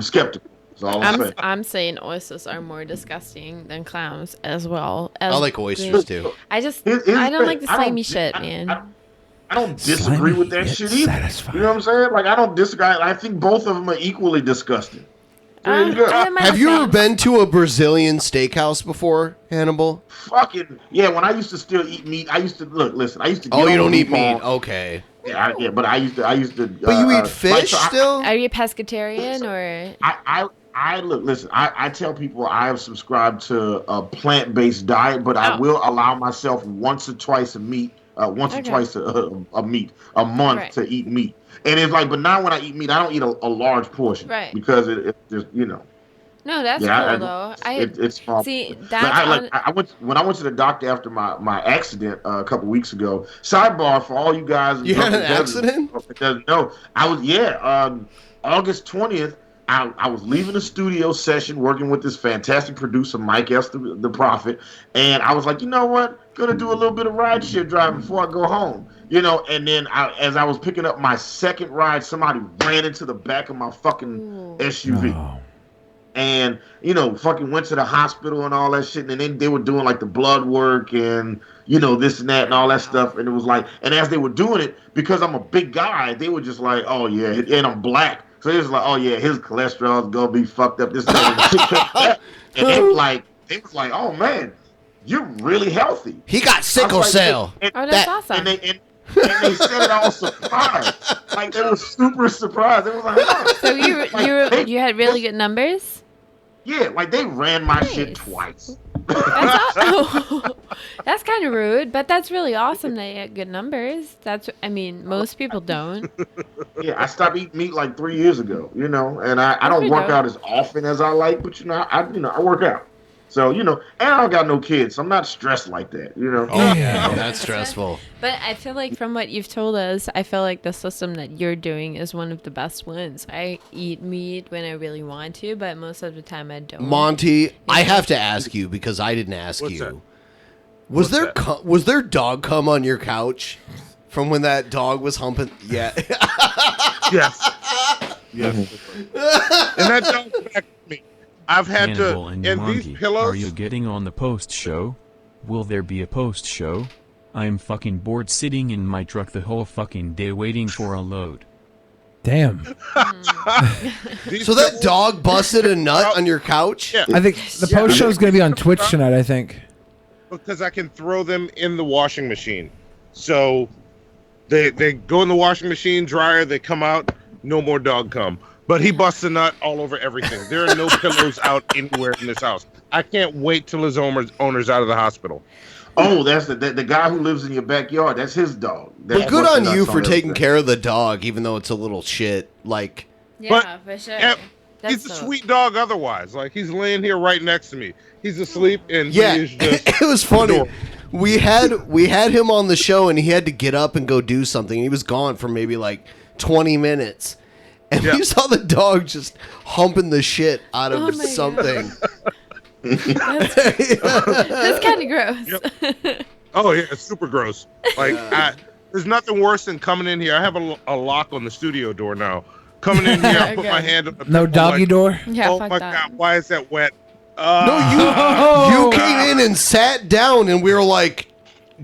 skeptical. That's all I'm saying. I'm saying oysters are more disgusting than clams as well. I like oysters too. I don't like the slimy shit, man. I don't disagree with that shit either. Satisfying. You know what I'm saying? Like, I don't disagree. I think both of them are equally disgusting. Have you ever been to a Brazilian steakhouse before, Hannibal? Fucking yeah! When I used to still eat meat, I used to listen. I used to. Oh, you don't eat meat? Okay. Yeah, but I used to. But you eat fish still? Are you a pescatarian or? I tell people I have subscribed to a plant-based diet, but I will allow myself once or twice a meat a month to eat meat. And it's like, but now when I eat meat, I don't eat a large portion, right? Because it just No, that's cool though. It's small. See, when I went to the doctor after my accident a couple weeks ago. Sidebar for all you guys. You had an accident? No, I was August 20th. I was leaving a studio session working with this fantastic producer, Mike S. the Prophet, and I was like, you know what? Gonna do a little bit of rideshare driving before I go home. And then as I was picking up my second ride, somebody ran into the back of my fucking SUV. Oh. And, fucking went to the hospital and all that shit. And then they were doing like the blood work and, this and that and all that stuff. And it was like, and as they were doing it, because I'm a big guy, they were just like, oh yeah, and I'm black. So it was like, oh yeah, his cholesterol's gonna be fucked up. This and that. And they was like, oh man, you're really healthy. He got sickle cell. That's awesome. And they said it all surprised. Like they were super surprised. It was like, oh. So you had really good numbers? Yeah, like they ran my shit twice. That's kind of rude, but that's really awesome that you had good numbers. Most people don't. Yeah, I stopped eating meat like 3 years ago, and I don't work out as often as I like, but I work out. So, and I don't got no kids, so I'm not stressed like that, Oh, yeah, that's stressful. But I feel like from what you've told us, I feel like the system that you're doing is one of the best ones. I eat meat when I really want to, but most of the time I don't. Monty, I have to ask you because I didn't ask you. That? Was there dog cum on your couch from when that dog was humping? Yeah. Yes. Yes. And that dog back to me. I've had Hannibal to, and and Monty, these pillows. Are you getting on the post show? Will there be a post show? I'm fucking bored sitting in my truck the whole fucking day waiting for a load. Damn. So that dog busted a nut on your couch? Yeah. I think the post show is going to be on Twitch tonight, I think. Because I can throw them in the washing machine. So they go in the washing machine, dryer, they come out, no more dog cum. But he busts a nut all over everything. There are no pillows out anywhere in this house. I can't wait till his owner's out of the hospital. Oh, that's the guy who lives in your backyard. That's his dog. But good on you for taking care of the dog, even though it's a little shit. Like, Yeah, for sure. He's a sweet dog otherwise. Like, he's laying here right next to me. He's asleep, and Yeah, he is just it was funny. adorable. We had him on the show, and he had to get up and go do something. He was gone for maybe like 20 minutes. And we saw the dog just humping the shit out of something. That's kind of gross. Yep. Oh, yeah, it's super gross. Like, there's nothing worse than coming in here. I have a lock on the studio door now. Coming in here, I put my hand on the No doggy door? Yeah, oh fuck my that. God, why is that wet? You came in and sat down, and we were like,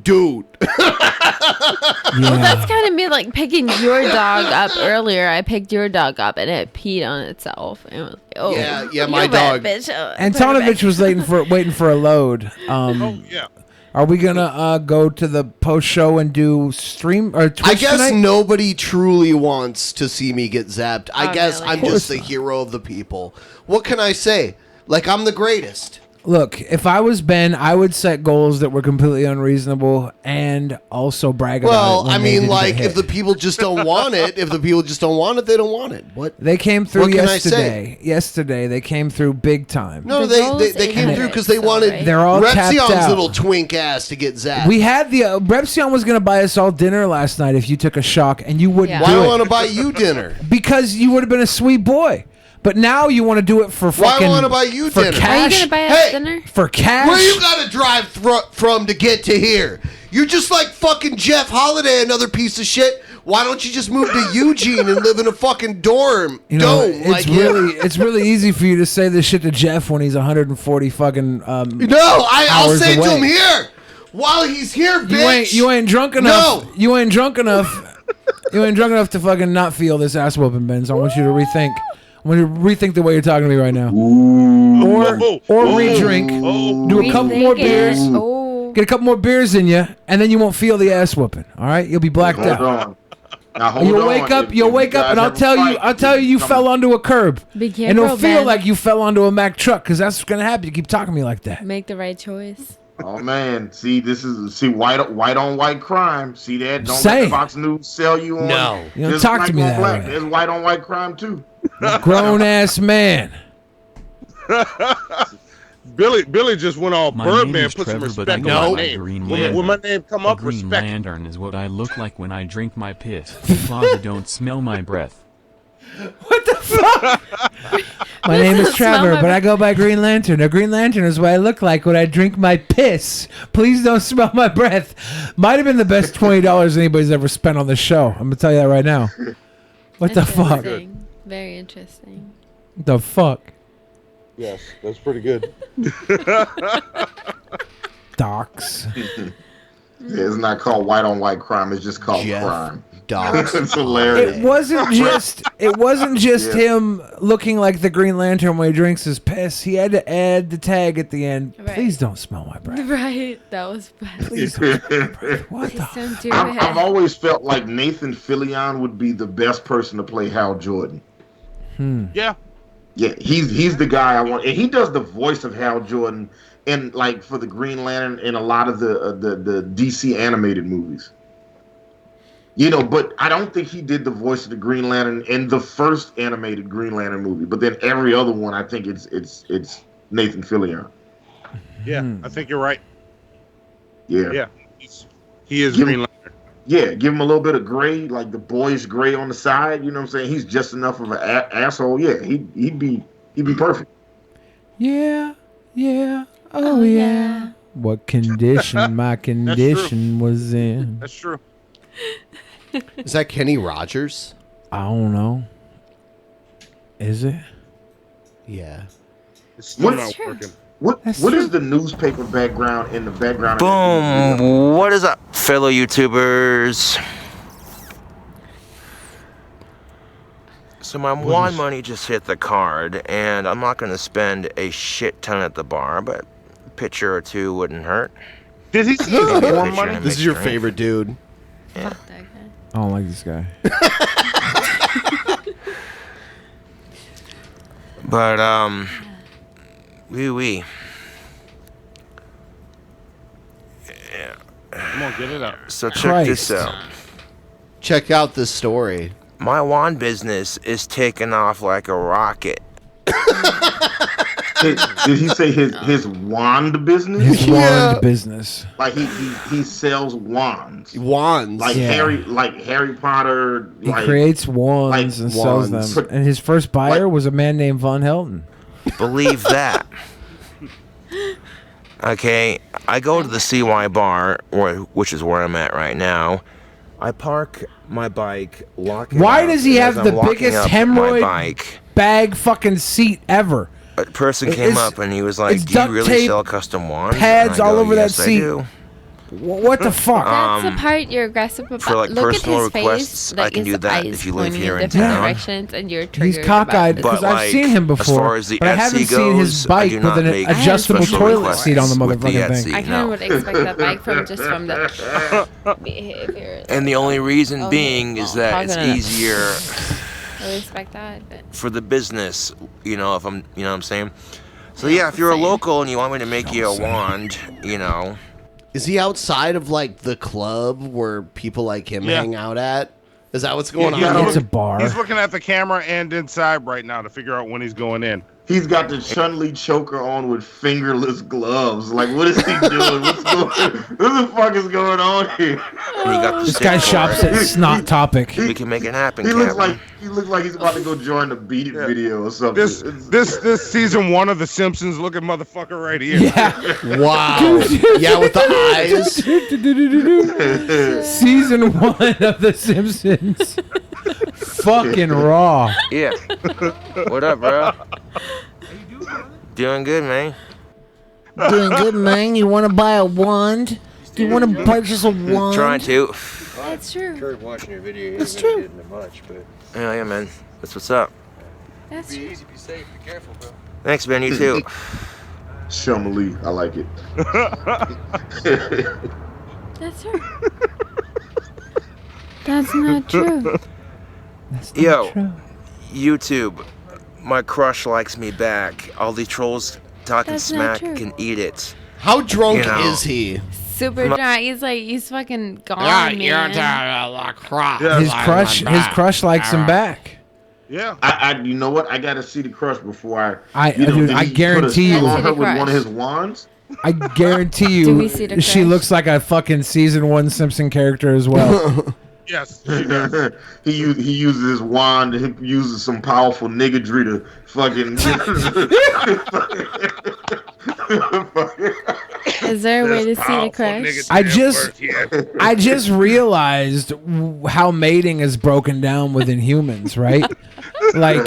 dude. Well, that's kind of me, like picking your dog up earlier. I picked your dog up and it peed on itself. And it was like, oh, Yeah, my you wet, dog. bitch. Antonovich was waiting for a load. Yeah. Are we gonna go to the post show and do stream or Twitch I guess tonight? nobody truly wants to see me get zapped. I guess really. I'm just the hero of the people. What can I say? Like, I'm the greatest. Look, if I was Ben, I would set goals that were completely unreasonable and also brag about it. Well, when I they mean, didn't like, get if the hit. people just don't want it, they don't want it. What? They came through What can I yesterday. Yesterday, they came through big time. No, they came through because they wanted They're all tapped Repsion's out. little twink ass to get zapped. We had the Repsion was going to buy us all dinner last night if you took a shock, and you wouldn't Why do do I it. want to buy you dinner? Because you would have been a sweet boy. But now you want to do it for Why fucking. do I want to buy you for dinner? cash? Are you going to buy us dinner? For cash? Where you got to drive from to get to here? You're just like fucking Jeff Holiday, another piece of shit. Why don't you just move to Eugene and live in a fucking dome like him? It's really easy for you to say this shit to Jeff when he's 140 fucking. No, I'll hours say it away. to him here while he's here, bitch. You ain't drunk enough. You ain't drunk enough. You ain't drunk enough to fucking not feel this ass whooping, Ben. So I want you to rethink. I want you to rethink the way you're talking to me right now. Or re-drink. Do a couple more beers. Get a couple more beers in you, and then you won't feel the ass whooping. All right, you'll be blacked out. You'll wake up. You'll wake up, and I'll tell you, you fell onto a curb, Be and it'll careful, feel Ben. like you fell onto a Mack truck, because that's what's gonna happen. You keep talking to me like that. Make the right choice. Oh man, see white on white crime. See that? Don't Say. let Fox News sell you on. No. You don't There's talk black to me on that black. way. There's white on white crime too. Grown ass man. Billy just went all My Birdman, name is put some Trevor, but I respect go on by my name. Green When Lantern. my name come up, A Green respect. Lantern is what I look like when I drink my piss. Father, don't smell my breath. My name is Smell Trevor, my but I go by Green Lantern. A Green Lantern is what I look like when I drink my piss. Please don't smell my breath. Might have been the best $20 anybody's ever spent on the show. I'm gonna tell you that right now. What the fuck? Interesting. Very interesting. What the fuck? Yes, that's pretty good. Docs. Yeah, it's not called white on white crime. It's just called crime. Dogs. It's hilarious. It wasn't just him looking like the Green Lantern when he drinks his piss. He had to add the tag at the end. Right. Please don't smell my breath. Right. That was bad. Please don't smell my breath. What the? Don't do I've it. always felt like Nathan Fillion would be the best person to play Hal Jordan. Yeah. Yeah, he's the guy I want, and he does the voice of Hal Jordan, and like for the Green Lantern in a lot of the DC animated movies. You know, but I don't think he did the voice of the Green Lantern in the first animated Green Lantern movie. But then every other one, I think it's Nathan Fillion. Yeah, I think you're right. Yeah, Yeah, he is Green Lantern. Yeah, give him a little bit of gray, like the boyish gray on the side. You know what I'm saying? He's just enough of an asshole. Yeah, he'd be perfect. Yeah. Oh yeah. What condition my condition was in? That's true. Is that Kenny Rogers? I don't know. Is it? Yeah. It's still What's not working. What is the newspaper background in the background? Boom! What is up, fellow YouTubers? So my wine money just hit the card, and I'm not going to spend a shit ton at the bar, but a pitcher or two wouldn't hurt. Did he see his more money? This is your favorite dude. Yeah. I don't like this guy. But wee. Come on, get it up. So check this out. Check out this story. My wand business is taking off like a rocket. Did he say his wand business? His wand business. Like he sells wands. Wands. Like Harry Potter. He creates wands and sells them. And his first buyer was a man named Von Helton. Believe that. Okay, I go to the CY bar, which is where I'm at right now. I park my bike, lock it Why up, does he and have as the I'm locking biggest up my hemorrhoid bike, bag fucking seat ever? a person came up and he was like, it's "Do you duct really tape, sell custom wands?" pads And I all go, over "Yes, that I seat." do." What the fuck? That's the part you're aggressive about. For, like, Look personal at his requests, face, I like can his do that eyes if you live pointing here in different town. directions, and you're triggered. He's cockeyed But, because I've like, seen him as before, far as the but I haven't Etsy seen his goes, I bike do with not an make adjustable special toilet requests seat on the with the motherfucking Etsy, thing. I kind of would expect that back from just from the behavior. And the only reason Okay, being is that it's talking to- easier I respect that. But for the business, if I'm, what I'm saying? So yeah, if you're a local and you want me to make you a wand, Is he outside of like the club where people like him hang out at? Is that what's going on? It's a bar. He's looking at the camera and inside right now to figure out when he's going in. He's got the Chun-Li choker on with fingerless gloves. Like, what is he doing? What the fuck is going on here? And you got the This stick guy for shops it. at Snot Topic. We can make it happen, He looks Captain. like he's about to go join the Beat It video or something. This season 1 of The Simpsons looking motherfucker right here. Yeah. Wow. Yeah, with the eyes. Season 1 of The Simpsons. Fucking raw. Yeah. What up, bro? Doing good, man. Doing good, man. You want to buy a wand? Do you want to purchase a wand? Trying to. that's true. Kurt watching your video. That's true. Getting much, but yeah, man. That's what's up. That's Be true. easy, be safe, be careful, bro. Thanks, man. You too. Shummely, I like it. That's true. That's not true. Yo, YouTube. My crush likes me back. All these trolls talking That's not smack true. can eat it. How drunk You know. is he? Super drunk. He's fucking gone, man. His crush likes him back. Yeah. I you know what? I gotta see the crush before Dude, I guarantee you. on her with one of his wands. I guarantee Do we you, see the she crush? looks like a fucking season 1 Simpson character as well. Yes. he uses his wand. He uses some powerful niggadry to fucking. Is there a way to see the crush? I just realized how mating is broken down within humans, right? Like,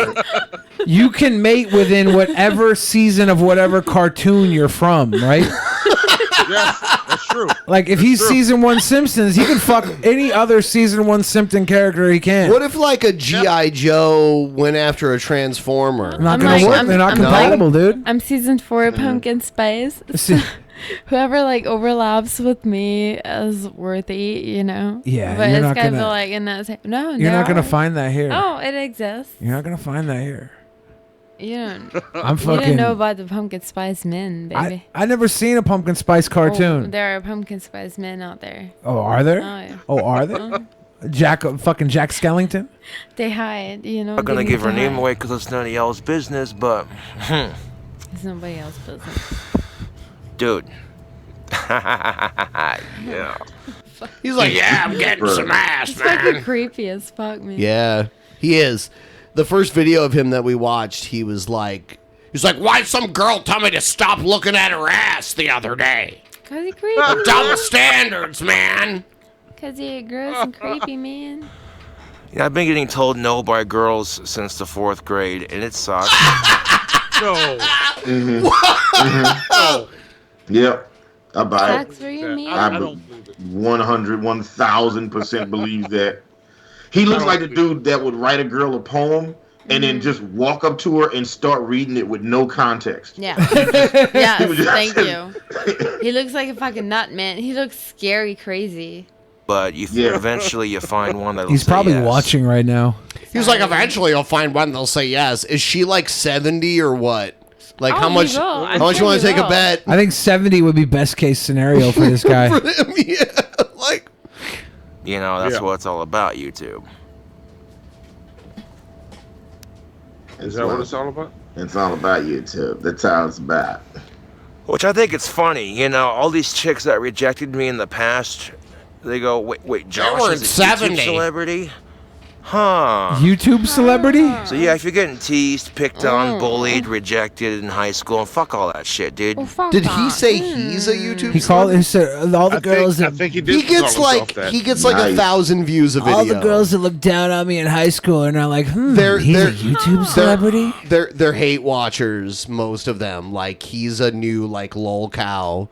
you can mate within whatever season of whatever cartoon you're from, right? Yes, that's true. Like, if he's season 1 Simpsons, he can fuck any other season 1 Simpson character he can. What if like a G.I. Joe went after a Transformer? Not gonna work. They're not compatible, dude. I'm season 4 Pumpkin Spice. Whoever like overlaps with me is worthy, Yeah, But you're it's not gotta be gonna- like in that same. No, You're not gonna find that here. Oh, it exists. You're not gonna find that here. You don't. I'm You fucking. didn't know about the Pumpkin Spice men, baby. I never seen a Pumpkin Spice Oh, cartoon. there are Pumpkin Spice men out there. Oh, are there? Oh, yeah. Oh, are there? Jack Skellington? They hide, I'm not gonna they give her need to name hide. away because it's none of y'all's business, but It's nobody else's business. dude. Yeah. He's like, yeah, I'm getting some ass, It's fucking man. creepy as fuck, man. Yeah, he is. The first video of him that we watched, he's like, why'd some girl tell me to stop looking at her ass the other day? Cause he creepy. Double standards, man. Cause he gross and creepy, man. Yeah, I've been getting told no by girls since the 4th grade, and it sucks. No. Yep, I buy it. Sucks for you, man. I 1,000% believe that. He looks like the dude that would write a girl a poem and then just walk up to her and start reading it with no context. Yeah. Yes, thank you. He looks like a fucking nut, man. He looks scary, crazy. But eventually you find one that'll He's say probably yes. watching right now. He was like, eventually you'll find one that'll say yes. Is she like 70 or what? Like, Oh, how he much? will. I'm How much you sure want he to take a will. bet? I think 70 would be best case scenario for this guy. For him, yeah. Like, You know, that's Yeah. what it's all about, YouTube. Is that what it's all about? It's all about YouTube. That's how it's about. Which I think it's funny, you know, all these chicks that rejected me in the past, they go, wait, Josh were is a 70. YouTube celebrity? Huh. YouTube celebrity? So yeah, if you're getting teased, picked on, bullied, rejected in high school, fuck all that shit, dude. Did he say he's a YouTube? He called. He said all the girls. I think he did. He gets like 1,000 views a video. All the girls that look down on me in high school are now like, he's a YouTube celebrity. They're hate watchers, most of them. Like he's a new like lol cow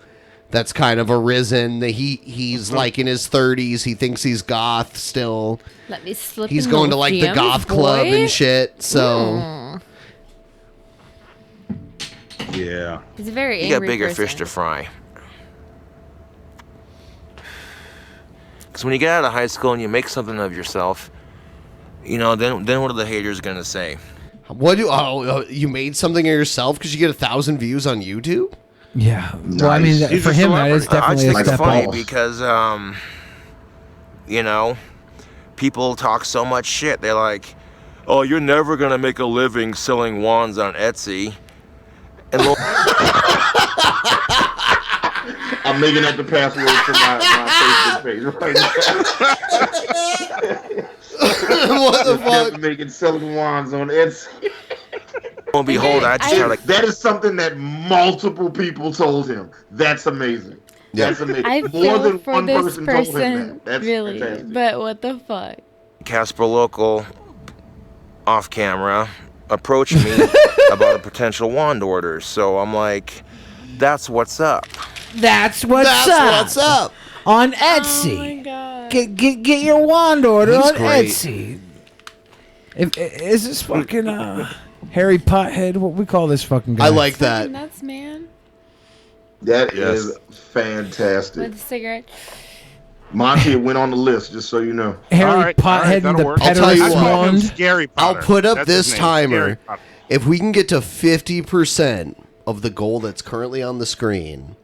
that's kind of arisen. He's like in his 30s. He thinks he's goth still. Let me slip. He's in going those to like the DMs, goth club boy. and shit. So yeah, He's a very You got angry bigger person. fish to fry. Because when you get out of high school and you make something of yourself, you know, then what are the haters gonna say? you made something of yourself because you get 1,000 views on YouTube? Yeah. Well, I mean, He's for a him, that is celebrity. I just definitely a think it's step funny up. because, you know, people talk so much shit. They're like, "Oh, you're never gonna make a living selling wands on Etsy." And I'm making that the password for my Facebook page right now. What the fuck? Never making selling wands on Etsy. Lo and behold, I just had like that is something that multiple people told him. That's amazing. That's amazing. I More feel than for one this person told him person, that. That's really. fantastic. But what the fuck? Casper Local off camera approached me about a potential wand order. So I'm like, that's what's up. That's what's up. On Etsy. Oh my god. Get your wand order He's on great. Etsy. Is this fucking Harry Pothead? What we call this fucking guy? I like that. Nuts, man. That is fantastic. With a cigarette. Monty went on the list, just so you know. Harry Pothead and the I'll tell you Pederast what. wand. Scary I'll Potter. put up That's this his name, timer. Scary Potter. If we can get to 50% of the goal that's currently on the screen,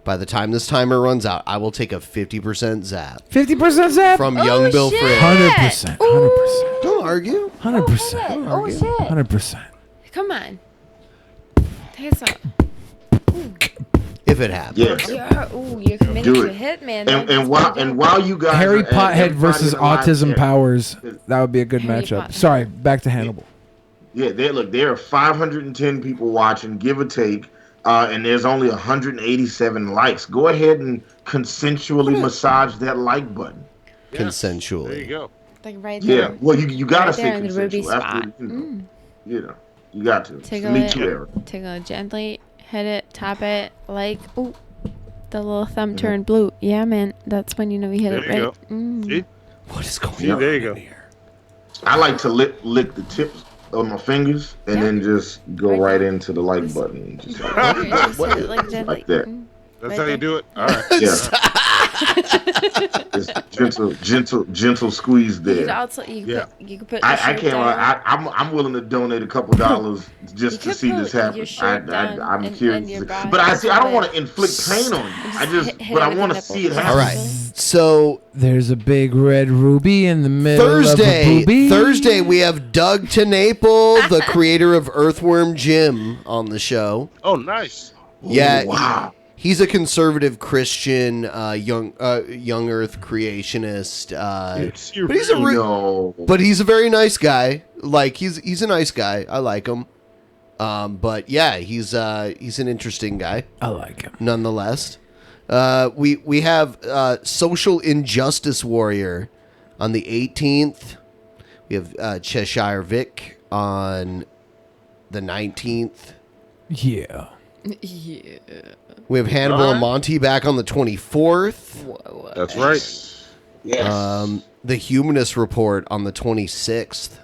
by the time this timer runs out, I will take a 50% zap 50% zap from Young Bill shit. Frizz. 100%. 100%. Don't argue. 100%. Oh shit. 100%. Come on. Take a shot. If it happens. Yes. Ooh, you're committed Do to it. a hit, man. And while you guys Harry are at Pothead everybody versus in the live Autism chat, Powers. That would be a good Harry matchup. Potter. Sorry, back to Hannibal. Yeah, there are 510 people watching, give or take, and there's only 187 likes. Go ahead and consensually massage that like button. Consensually. There you go. Like right there. Yeah, well, you gotta Right say there in the ruby consensual. spot. After, you know, you got to. Tickle Me it. too, Eric. Tickle it gently. Hit it. Tap it. Like, ooh. The little thumb turned blue. Yeah, man. That's when you know you hit There it you right. go. Mm. See? What is going See, on there you go. here? I like to lick the tips of my fingers and then just go right into the like button. Just like, Just hit it like gently. like that. Mm. That's Right how you there. do it. All right. Yeah. Just gentle squeeze You could there. also you Yeah. could put your I shirt can't down. lie. I'm willing to donate a couple dollars just You to could see put this happen. your shirt down I'm and curious. your bra But I and see. I don't put want it- to inflict pain on you. I just, hit but it I with want your to see it nipple. happen. All right. So There's a big red ruby in the middle of a boobie. Thursday we have Doug TeNapel, the creator of Earthworm Jim, on the show. Oh, nice. Yeah, Ooh, wow. he's a conservative Christian, young Earth creationist. But he's a No. but he's a very nice guy. Like he's a nice guy. I like him. But yeah, he's an interesting guy. I like him. Nonetheless. We have Social Injustice Warrior on the 18th. We have Cheshire Vic on the 19th. Yeah. Yeah. We have Hannibal and Monty back on the 24th. That's right. Yes. The Humanist Report on the 26th.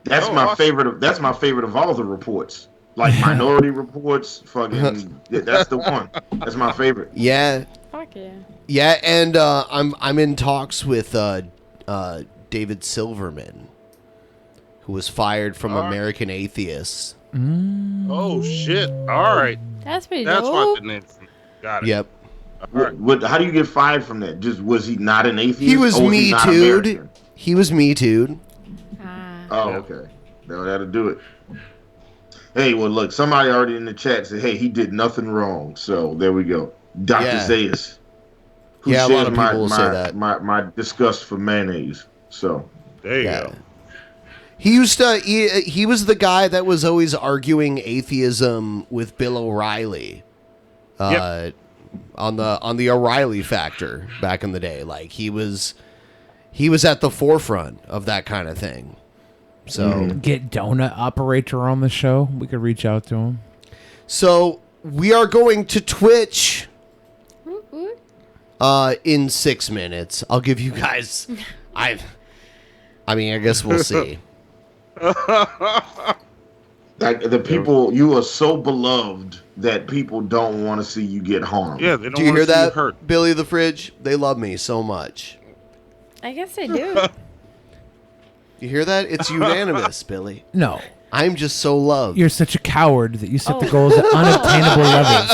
That's Oh, my awesome. favorite. That's my favorite of all the reports. Like Minority Reports. Fucking. That's the one. That's my favorite. Yeah. Fuck yeah. Yeah, and I'm in talks with David Silverman, who was fired from American Atheists. Oh, shit. All right. That's pretty That's dope. what the name. Got it. Yep. All right. What? How do you get fired from that? Just was he not an atheist? He was or Me not Too'd. American? He was Me Too'd. Ah. Oh, okay. No, that'll do it. Hey, well, look, somebody already in the chat said, "Hey, he did nothing wrong." So there we go. Dr. Zayas, who a lot shares of people will say that. my disgust for mayonnaise. So there you go. He used to. He was the guy that was always arguing atheism with Bill O'Reilly, on the O'Reilly Factor back in the day. Like he was at the forefront of that kind of thing. So get Donut Operator on the show. We could reach out to him. So we are going to Twitch in 6 minutes. I'll give you guys. I guess we'll see. Like the people, you are so beloved that people don't want to see you get harmed. Yeah, they don't Do you want hear to see you that, hurt. Billy the Fridge? They love me so much. I guess I do. You hear that? It's unanimous, Billy. No. I'm just so loved. You're such a coward that you set the goals at unobtainable levels.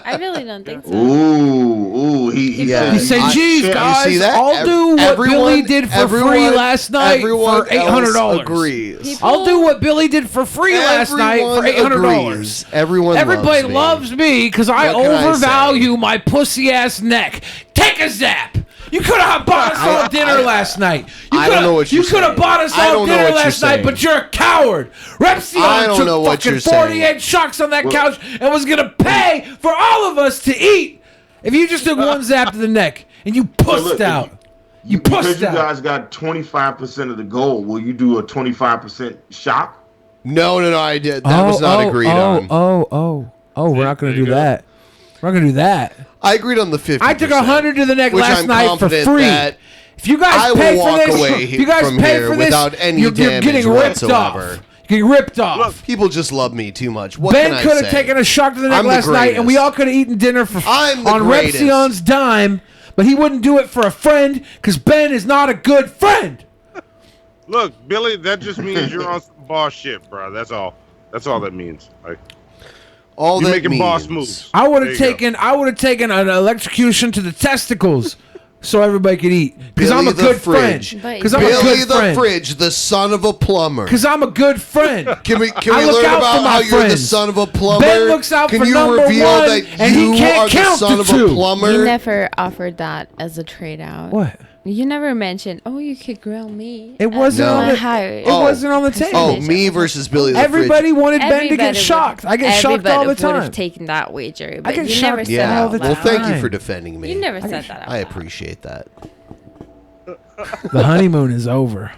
I really don't think so. Ooh, he You say, geez, guys, I'll do what Billy did for free last night for $800. Agrees. I'll do what Billy did for free last night for $800. Everybody loves me because I What can I overvalue my pussy ass neck. Take a zap. You could have bought us all dinner last night. I don't know what you're You could have saying. bought us I all don't know dinner what you're last night, saying. but you're a coward. I Repsion don't know took what you're fucking saying. 48 shocks on that couch and was going to pay for all of us to eat. If you just took one zap to the neck and you pussed out. You because pussed you out. guys got 25% of the goal. Will you do a 25% shock? No, I did. That was not agreed on. We're not going to do that. We're not going to do that. I agreed on the 50%. I took 100 to the neck which last I'm night for confident free. that If you guys I pay will for walk this, away if you guys from pay here for this, without any you're damage getting ripped whatsoever. off. You're getting ripped off. Look, people just love me too much. What Ben can I could have say? taken a shock to the neck I'm the last night, and we greatest. all could have eaten dinner for I'm the on greatest. Repsion's dime, but he wouldn't do it for a friend because Ben is not a good friend. Look, Billy, that just means you're on some boss shit, bro. That's all. That's all that means. Like, all you're that making means. boss moves. I would There have you taken an electrocution to the testicles so everybody could eat because I'm a Billy the good Fridge. friend. Because I'm a Billy good the friend. Fridge, the son of a plumber. Because I'm a good friend. Can we I look learn out about for my how you're the friends. son of a plumber? Ben looks out Can for you number reveal one, that and he you can't are the count son to of two. a plumber? You never offered that as a trade out. What? You never mentioned, oh, you could grill me. It wasn't on the it wasn't on the table. Oh, me versus Billy the Everybody Fridge. wanted Ben to get shocked. I get shocked all the would time. have taken that wager, but get you shocked never said Yeah, that out well, loud. thank you for defending me. You never said that out I loud. appreciate that. The honeymoon is over.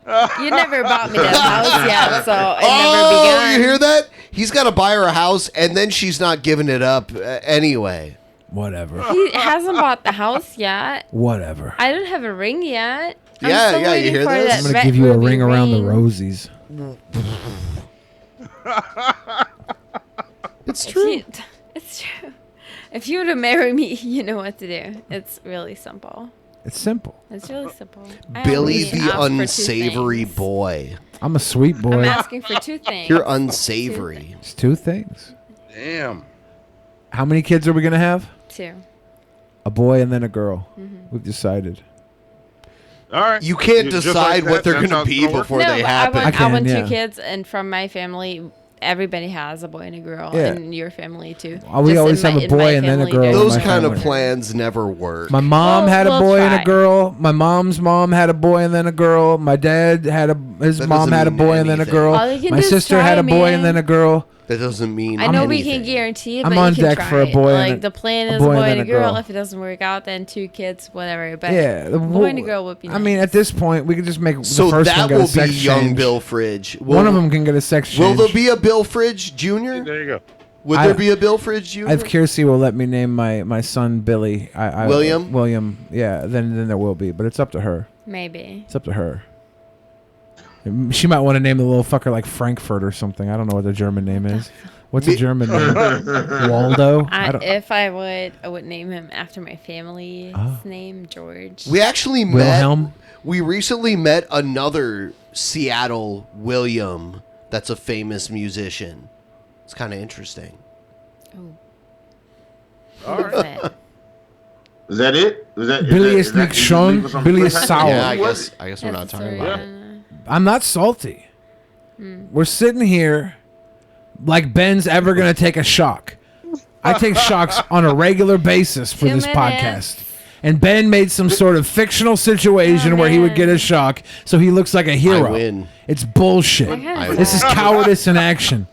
You never bought me that house yet, so it Oh, never began. you hear that? He's got to buy her a house, and then she's not giving it up anyway. Whatever. He hasn't bought the house yet. Whatever. I don't have a ring yet. I'm Yeah, still yeah, you waiting hear for this? that I'm gonna red give you a ruby ring around the rosies. It's true. It's true. If you were to marry me, you know what to do. It's really simple. It's simple. It's really simple. I Billy only the ask for two unsavory things. boy. I'm a sweet boy. I'm asking for two things. You're unsavory. It's two things. Damn. How many kids are we gonna have? Two. A boy and then a girl. Mm-hmm. We've decided. All right. You can't Just decide like what that, they're that's going how to it's be gonna work? before No, they but happen. I want yeah. two kids, and from my family, everybody has a boy and a girl, Yeah. and your family too. We Just always in have my- a boy in my and then a family, girl. there's Those my kind of family. plans never work. My mom had a we'll boy and try. a girl. My mom's mom had a boy and then a girl. My dad had his That mom doesn't had a mean boy and then a anything. girl. All you can My do is sister try, had a boy and man. then a girl. That doesn't mean I know we anything. can guarantee it, I'm but on you can deck try for a it. boy and Like a- the plan a is a boy boy and and a a girl. girl. If it doesn't work out, then two kids, whatever. But Yeah, the boy and a girl would be nice. I mean, at this point, we could just make So the first that one get will a sex be young change. Bill Fridge. One of them can get a sex Will change. there be a Bill Fridge Jr.? There you go. Would there be a Bill Fridge Jr.? If Kiersey will let me name my son Billy, William? William, yeah, then there will be, but it's up to her. Maybe. It's up to her. She might want to name the little fucker like Frankfurt or something. I don't know what the German name is. What's the German name? Waldo? If I would name him after my family's name, George. We actually Wilhelm? met. We recently met another Seattle William that's a famous musician. It's kind of interesting. Is that it? Is that Billy is is that- nicht is that- schon, is that- Billy is sour. Yeah, I guess we're not talking about it. I'm not salty. We're sitting here like Ben's ever going to take a shock. I take shocks on a regular basis for this podcast. And Ben made some sort of fictional situation where he would get a shock so he looks like a hero. I win. It's bullshit. This is cowardice in action.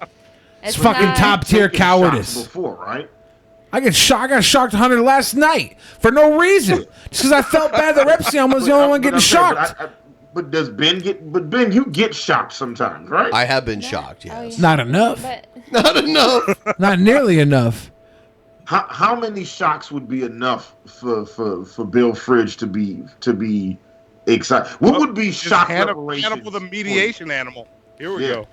It's fucking top tier cowardice. Before, right? I got shocked 100 last night for no reason. Just because I felt bad that Repsion was the only one getting shocked. But does Ben get? But Ben, you get shocked sometimes, right? I have been shocked. Yes. Not enough. Not enough. Not nearly enough. How many shocks would be enough for Bill Fridge to be excited? What would be shock reparations? Hannibal the mediation animal. Here we go.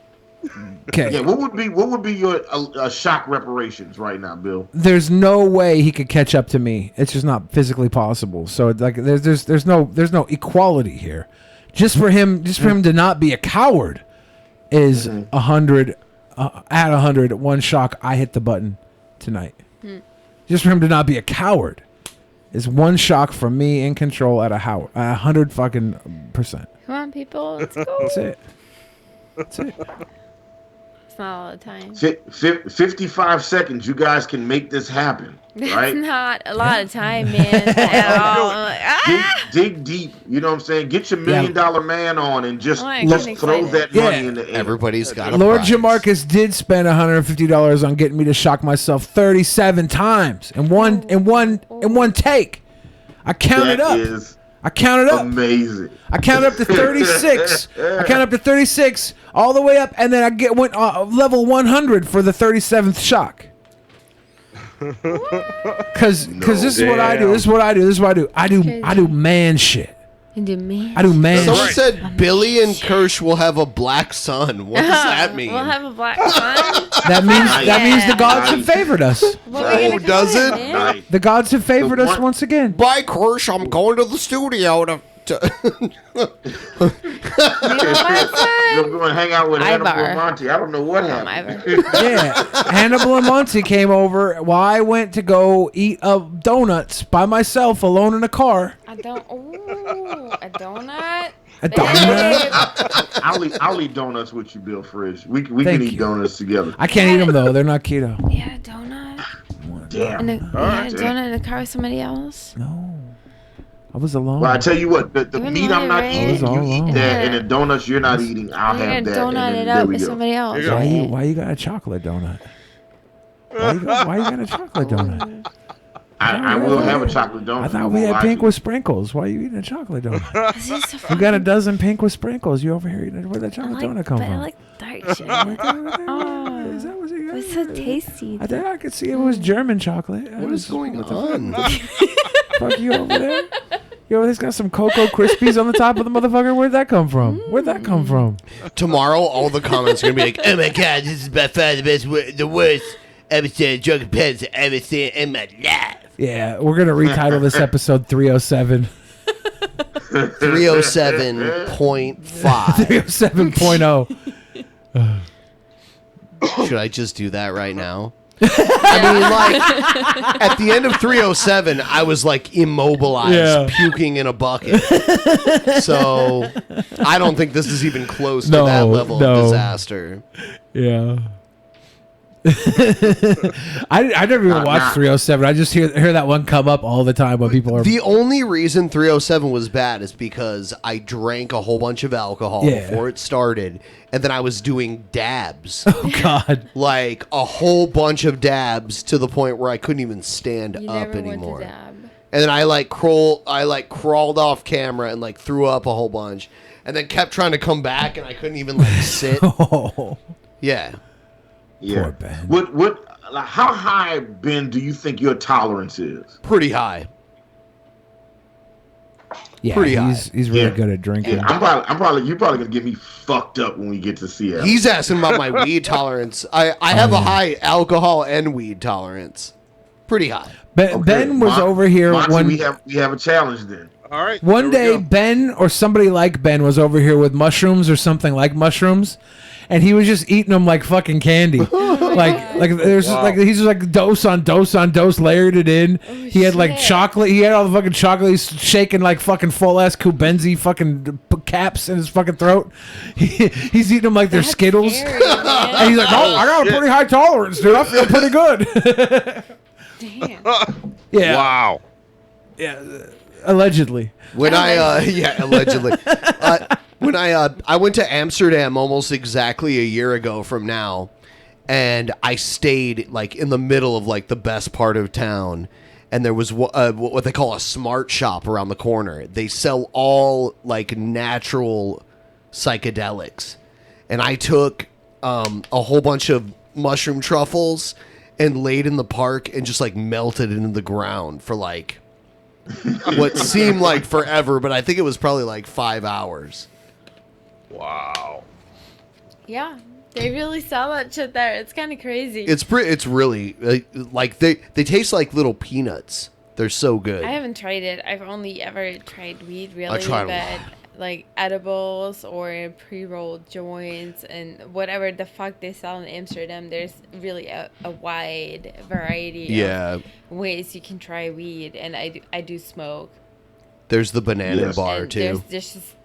Okay. Yeah. What would be your shock reparations right now, Bill? There's no way he could catch up to me. It's just not physically possible. So like there's no equality here. Just for him to not be a coward is 100 at 100 one shock. I hit the button tonight. Just for him to not be a coward is one shock from me in control at 100 fucking %. Come on, people. Let's go. That's it. That's it. It's not all the time. 55 seconds. You guys can make this happen, right? It's not a lot of time, man. At all. Like, dig deep. You know what I'm saying? Get your $1 million man on and just throw that Yeah. money in the air. Everybody's got a Lord prize. Jamarcus did spend $150 on getting me to shock myself 37 times in one take. I counted up. I counted up. Amazing. I counted up to 36. I counted up to 36 all the way up, and then I went level 100 for the 37th shock. Because this is what I do. This is what I do. This is what I do. I do man shit. I do man Someone shit. said Billy and Kirsch will have a black son. What does that mean? We'll have a black son. That means the gods have favored us. Oh, does it? The gods have favored us once again. Bye, Kirsch. I'm going to the studio to You're going to hang out with Hannibal and Monty. I don't know what happened. Yeah, Hannibal and Monty came over while I went to go eat donuts by myself alone in a car. A donut. A donut? I'll eat donuts with you, Bill Fridge. We can eat donuts together. I can't eat them though; they're not keto. Yeah, donut. Damn. And donut in the car with somebody else. No. I was alone. Well, I tell you what, the meat I'm not right? eating, you eat that, and the donuts you're not eating, I'll You're have gonna that. donut and it then up there we with go. somebody else. Why you got a chocolate donut? Why you got a chocolate donut? I will have a chocolate donut. I thought we had pink with sprinkles. Why are you eating a chocolate donut? You got a dozen pink with sprinkles. You over here eating where'd that chocolate donut come from? I like dark shit. It's so tasty. I thought I could see it was German chocolate. What is going on? Fuck you over there. Yo, it's got some Cocoa Krispies on the top of the motherfucker. Where'd that come from? Where'd that come from? Tomorrow, all the comments are going to be like, oh my God, this is by far the worst episode of Drunken Peasants I've ever seen in my life. Yeah, we're going to retitle this episode 307. 307.5. 307.0. Should I just do that right now? I mean, like, at the end of 307, I was, like, immobilized, puking in a bucket. So, I don't think this is even close to that level of disaster. Yeah. I never even watched 307. I just hear that one come up all the time when people are... The only reason 307 was bad is because I drank a whole bunch of alcohol before it started, and then I was doing dabs. Oh, God. Like, a whole bunch of dabs to the point where I couldn't even stand up anymore. And then I crawled off camera and, like, threw up a whole bunch, and then kept trying to come back, and I couldn't even, like, sit. Yeah. Yeah. How high, Ben, do you think your tolerance is? Pretty high. Yeah, pretty he's really good at drinking. Yeah, you're probably gonna get me fucked up when we get to Seattle. He's asking about my weed tolerance. I have a high alcohol and weed tolerance. Pretty high. Ben was over here when we have a challenge then. All right. One day, Ben or somebody like Ben was over here with mushrooms or something like mushrooms, and he was just eating them like fucking candy. like there's like he's just like dose on dose, layered it in. He had like chocolate. He had all the fucking chocolate. He's shaking like fucking full ass Kubenzi fucking caps in his fucking throat. He's eating them like they're Skittles. And he's like, oh, I got a pretty high tolerance, dude. I feel pretty good. Damn. Yeah. Wow. Yeah. Allegedly. When allegedly. When I went to Amsterdam almost exactly a year ago from now, and I stayed like in the middle of like the best part of town, and there was what they call a smart shop around the corner. They sell all like natural psychedelics, and I took a whole bunch of mushroom truffles and laid in the park and just like melted into the ground for like what seemed like forever, but I think it was probably like 5 hours. Wow. Yeah, they really sell that shit there. It's kind of crazy. It's really like they taste like little peanuts. They're so good. I haven't tried it. I've only ever tried weed, really. I tried like edibles or pre-rolled joints and whatever the fuck they sell in Amsterdam. There's really a wide variety of ways you can try weed, and I do smoke. There's the banana bar And too. There's just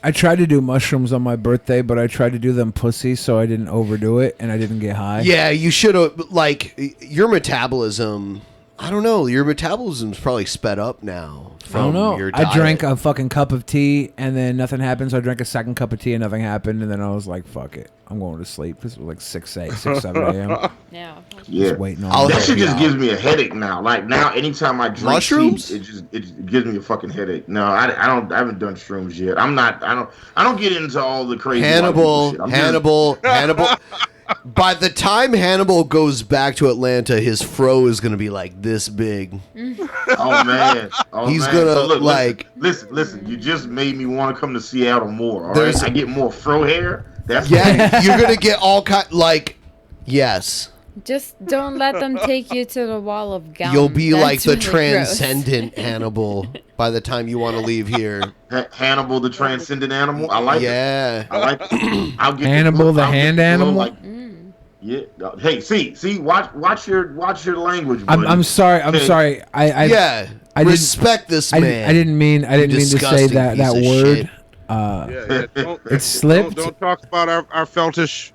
I tried to do mushrooms on my birthday, but I tried to do them pussy, so I didn't overdo it, and I didn't get high. Yeah, you should have, like, your metabolism, I don't know, your metabolism's probably sped up now I don't know. your diet. I drank a fucking cup of tea, and then nothing happened, so I drank a second cup of tea, and nothing happened, and then I was like, fuck it. I'm going to sleep. This was like 6, 7 a.m. Yeah. Just waiting on that shit just gives me a headache now. Like now, anytime I drink mushrooms, tea, it gives me a fucking headache. No, I haven't done shrooms yet. I don't get into all the crazy Hannibal. Hannibal. By the time Hannibal goes back to Atlanta, his fro is going to be like this big. Oh man, he's gonna So look, like. Listen. You just made me want to come to Seattle more. All right, I get more fro hair. That's you're gonna get all yes. Just don't let them take you to the wall of gum. You'll be That's like the really transcendent Hannibal by the time you want to leave here. Hannibal, the transcendent animal. I like it. I like it. I'll get Hannibal, the hand animal. Like, yeah. Hey, see. Watch your language. Buddy. I'm sorry. I respect this man. I didn't mean to say that word. It slipped. Don't talk about our feltish.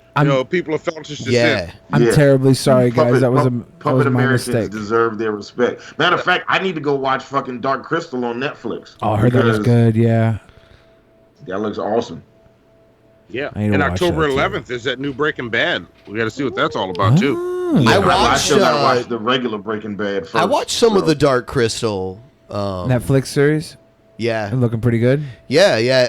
People of feltish descent. Yeah. I'm terribly sorry, guys. That was Puppet my Americans mistake. deserve their respect. Matter of fact, I need to go watch fucking Dark Crystal on Netflix. Oh, I heard that was good. Yeah. That looks awesome. Yeah. And October 11th is that new Breaking Bad. We got to see what that's all about too. I still gotta watch the regular Breaking Bad first. I watched some of the Dark Crystal Netflix series. Yeah, looking pretty good. Yeah.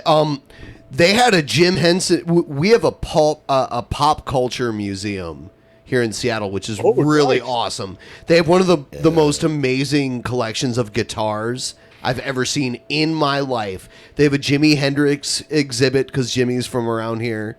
They had a Jim Henson. We have a pop culture museum here in Seattle, which is really awesome. They have one of the most amazing collections of guitars I've ever seen in my life. They have a Jimi Hendrix exhibit because Jimmy's from around here.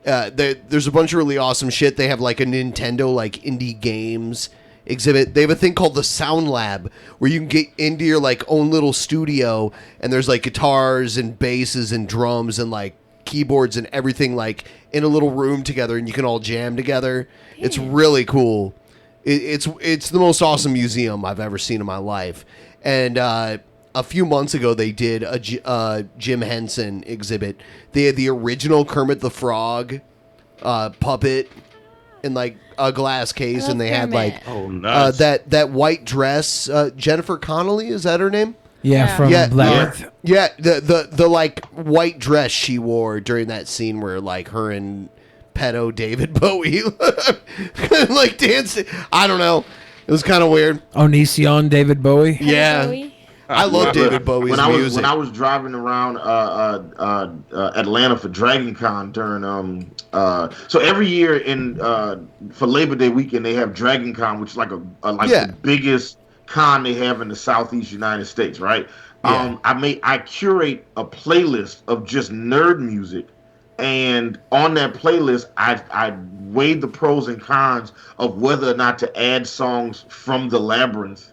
There's a bunch of really awesome shit. They have like a Nintendo like indie games exhibit. They have a thing called the Sound Lab where you can get into your like own little studio, and there's like guitars and basses and drums and like keyboards and everything like in a little room together, and you can all jam together. It's really cool. It's the most awesome museum I've ever seen in my life. And a few months ago, they did a Jim Henson exhibit. They had the original Kermit the Frog puppet in like a glass case, and they had like nice. that white dress. Jennifer Connelly, is that her name? Yeah, from Labyrinth. Yeah, the like white dress she wore during that scene where like her and pedo David Bowie like dancing. I don't know. It was kind of weird. Onision David Bowie. Yeah. I love David Bowie's music. When I was driving around Atlanta for Dragon Con during so every year for Labor Day weekend they have Dragon Con, which is like the biggest con they have in the Southeast United States, right? Yeah. I curate a playlist of just nerd music, and on that playlist I weighed the pros and cons of whether or not to add songs from the Labyrinth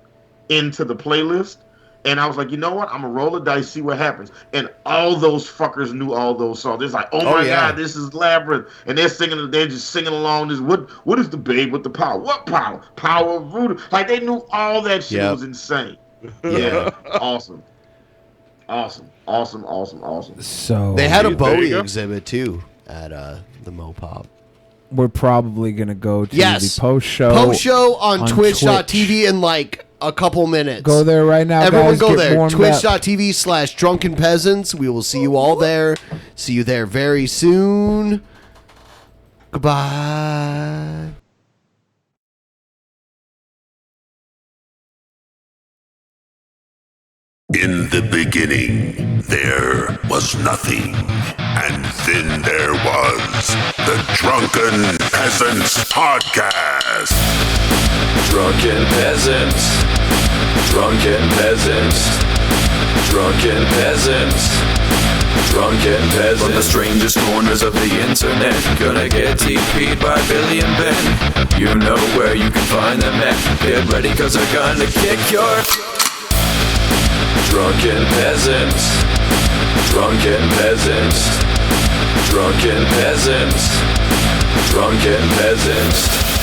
into the playlist. And I was like, you know what? I'm gonna roll the dice, see what happens. And all those fuckers knew all those songs. It's like, oh my God, this is Labyrinth. And they're just singing along. This what is the babe with the power? What power? Power of voodoo. Like they knew all that shit. It was insane. Yeah. Awesome. So they had a Bowie exhibit too at the Mopop. We're probably gonna go to the post show. Post show on Twitch.tv in like a couple minutes. Go there right now. Everyone guys, go there. Twitch.tv/Drunken Peasants. We will see you all there. See you there very soon. Goodbye. In the beginning, there was nothing. And then there was the Drunken Peasants Podcast. Drunken Peasants. Drunken Peasants. Drunken Peasants. Drunken Peasants. From the strangest corners of the internet, gonna get TP'd by Billy and Ben. You know where you can find them at. Get ready, cause they're gonna kick your... Drunken Peasants. Drunken Peasants. Drunken Peasants. Drunken Peasants.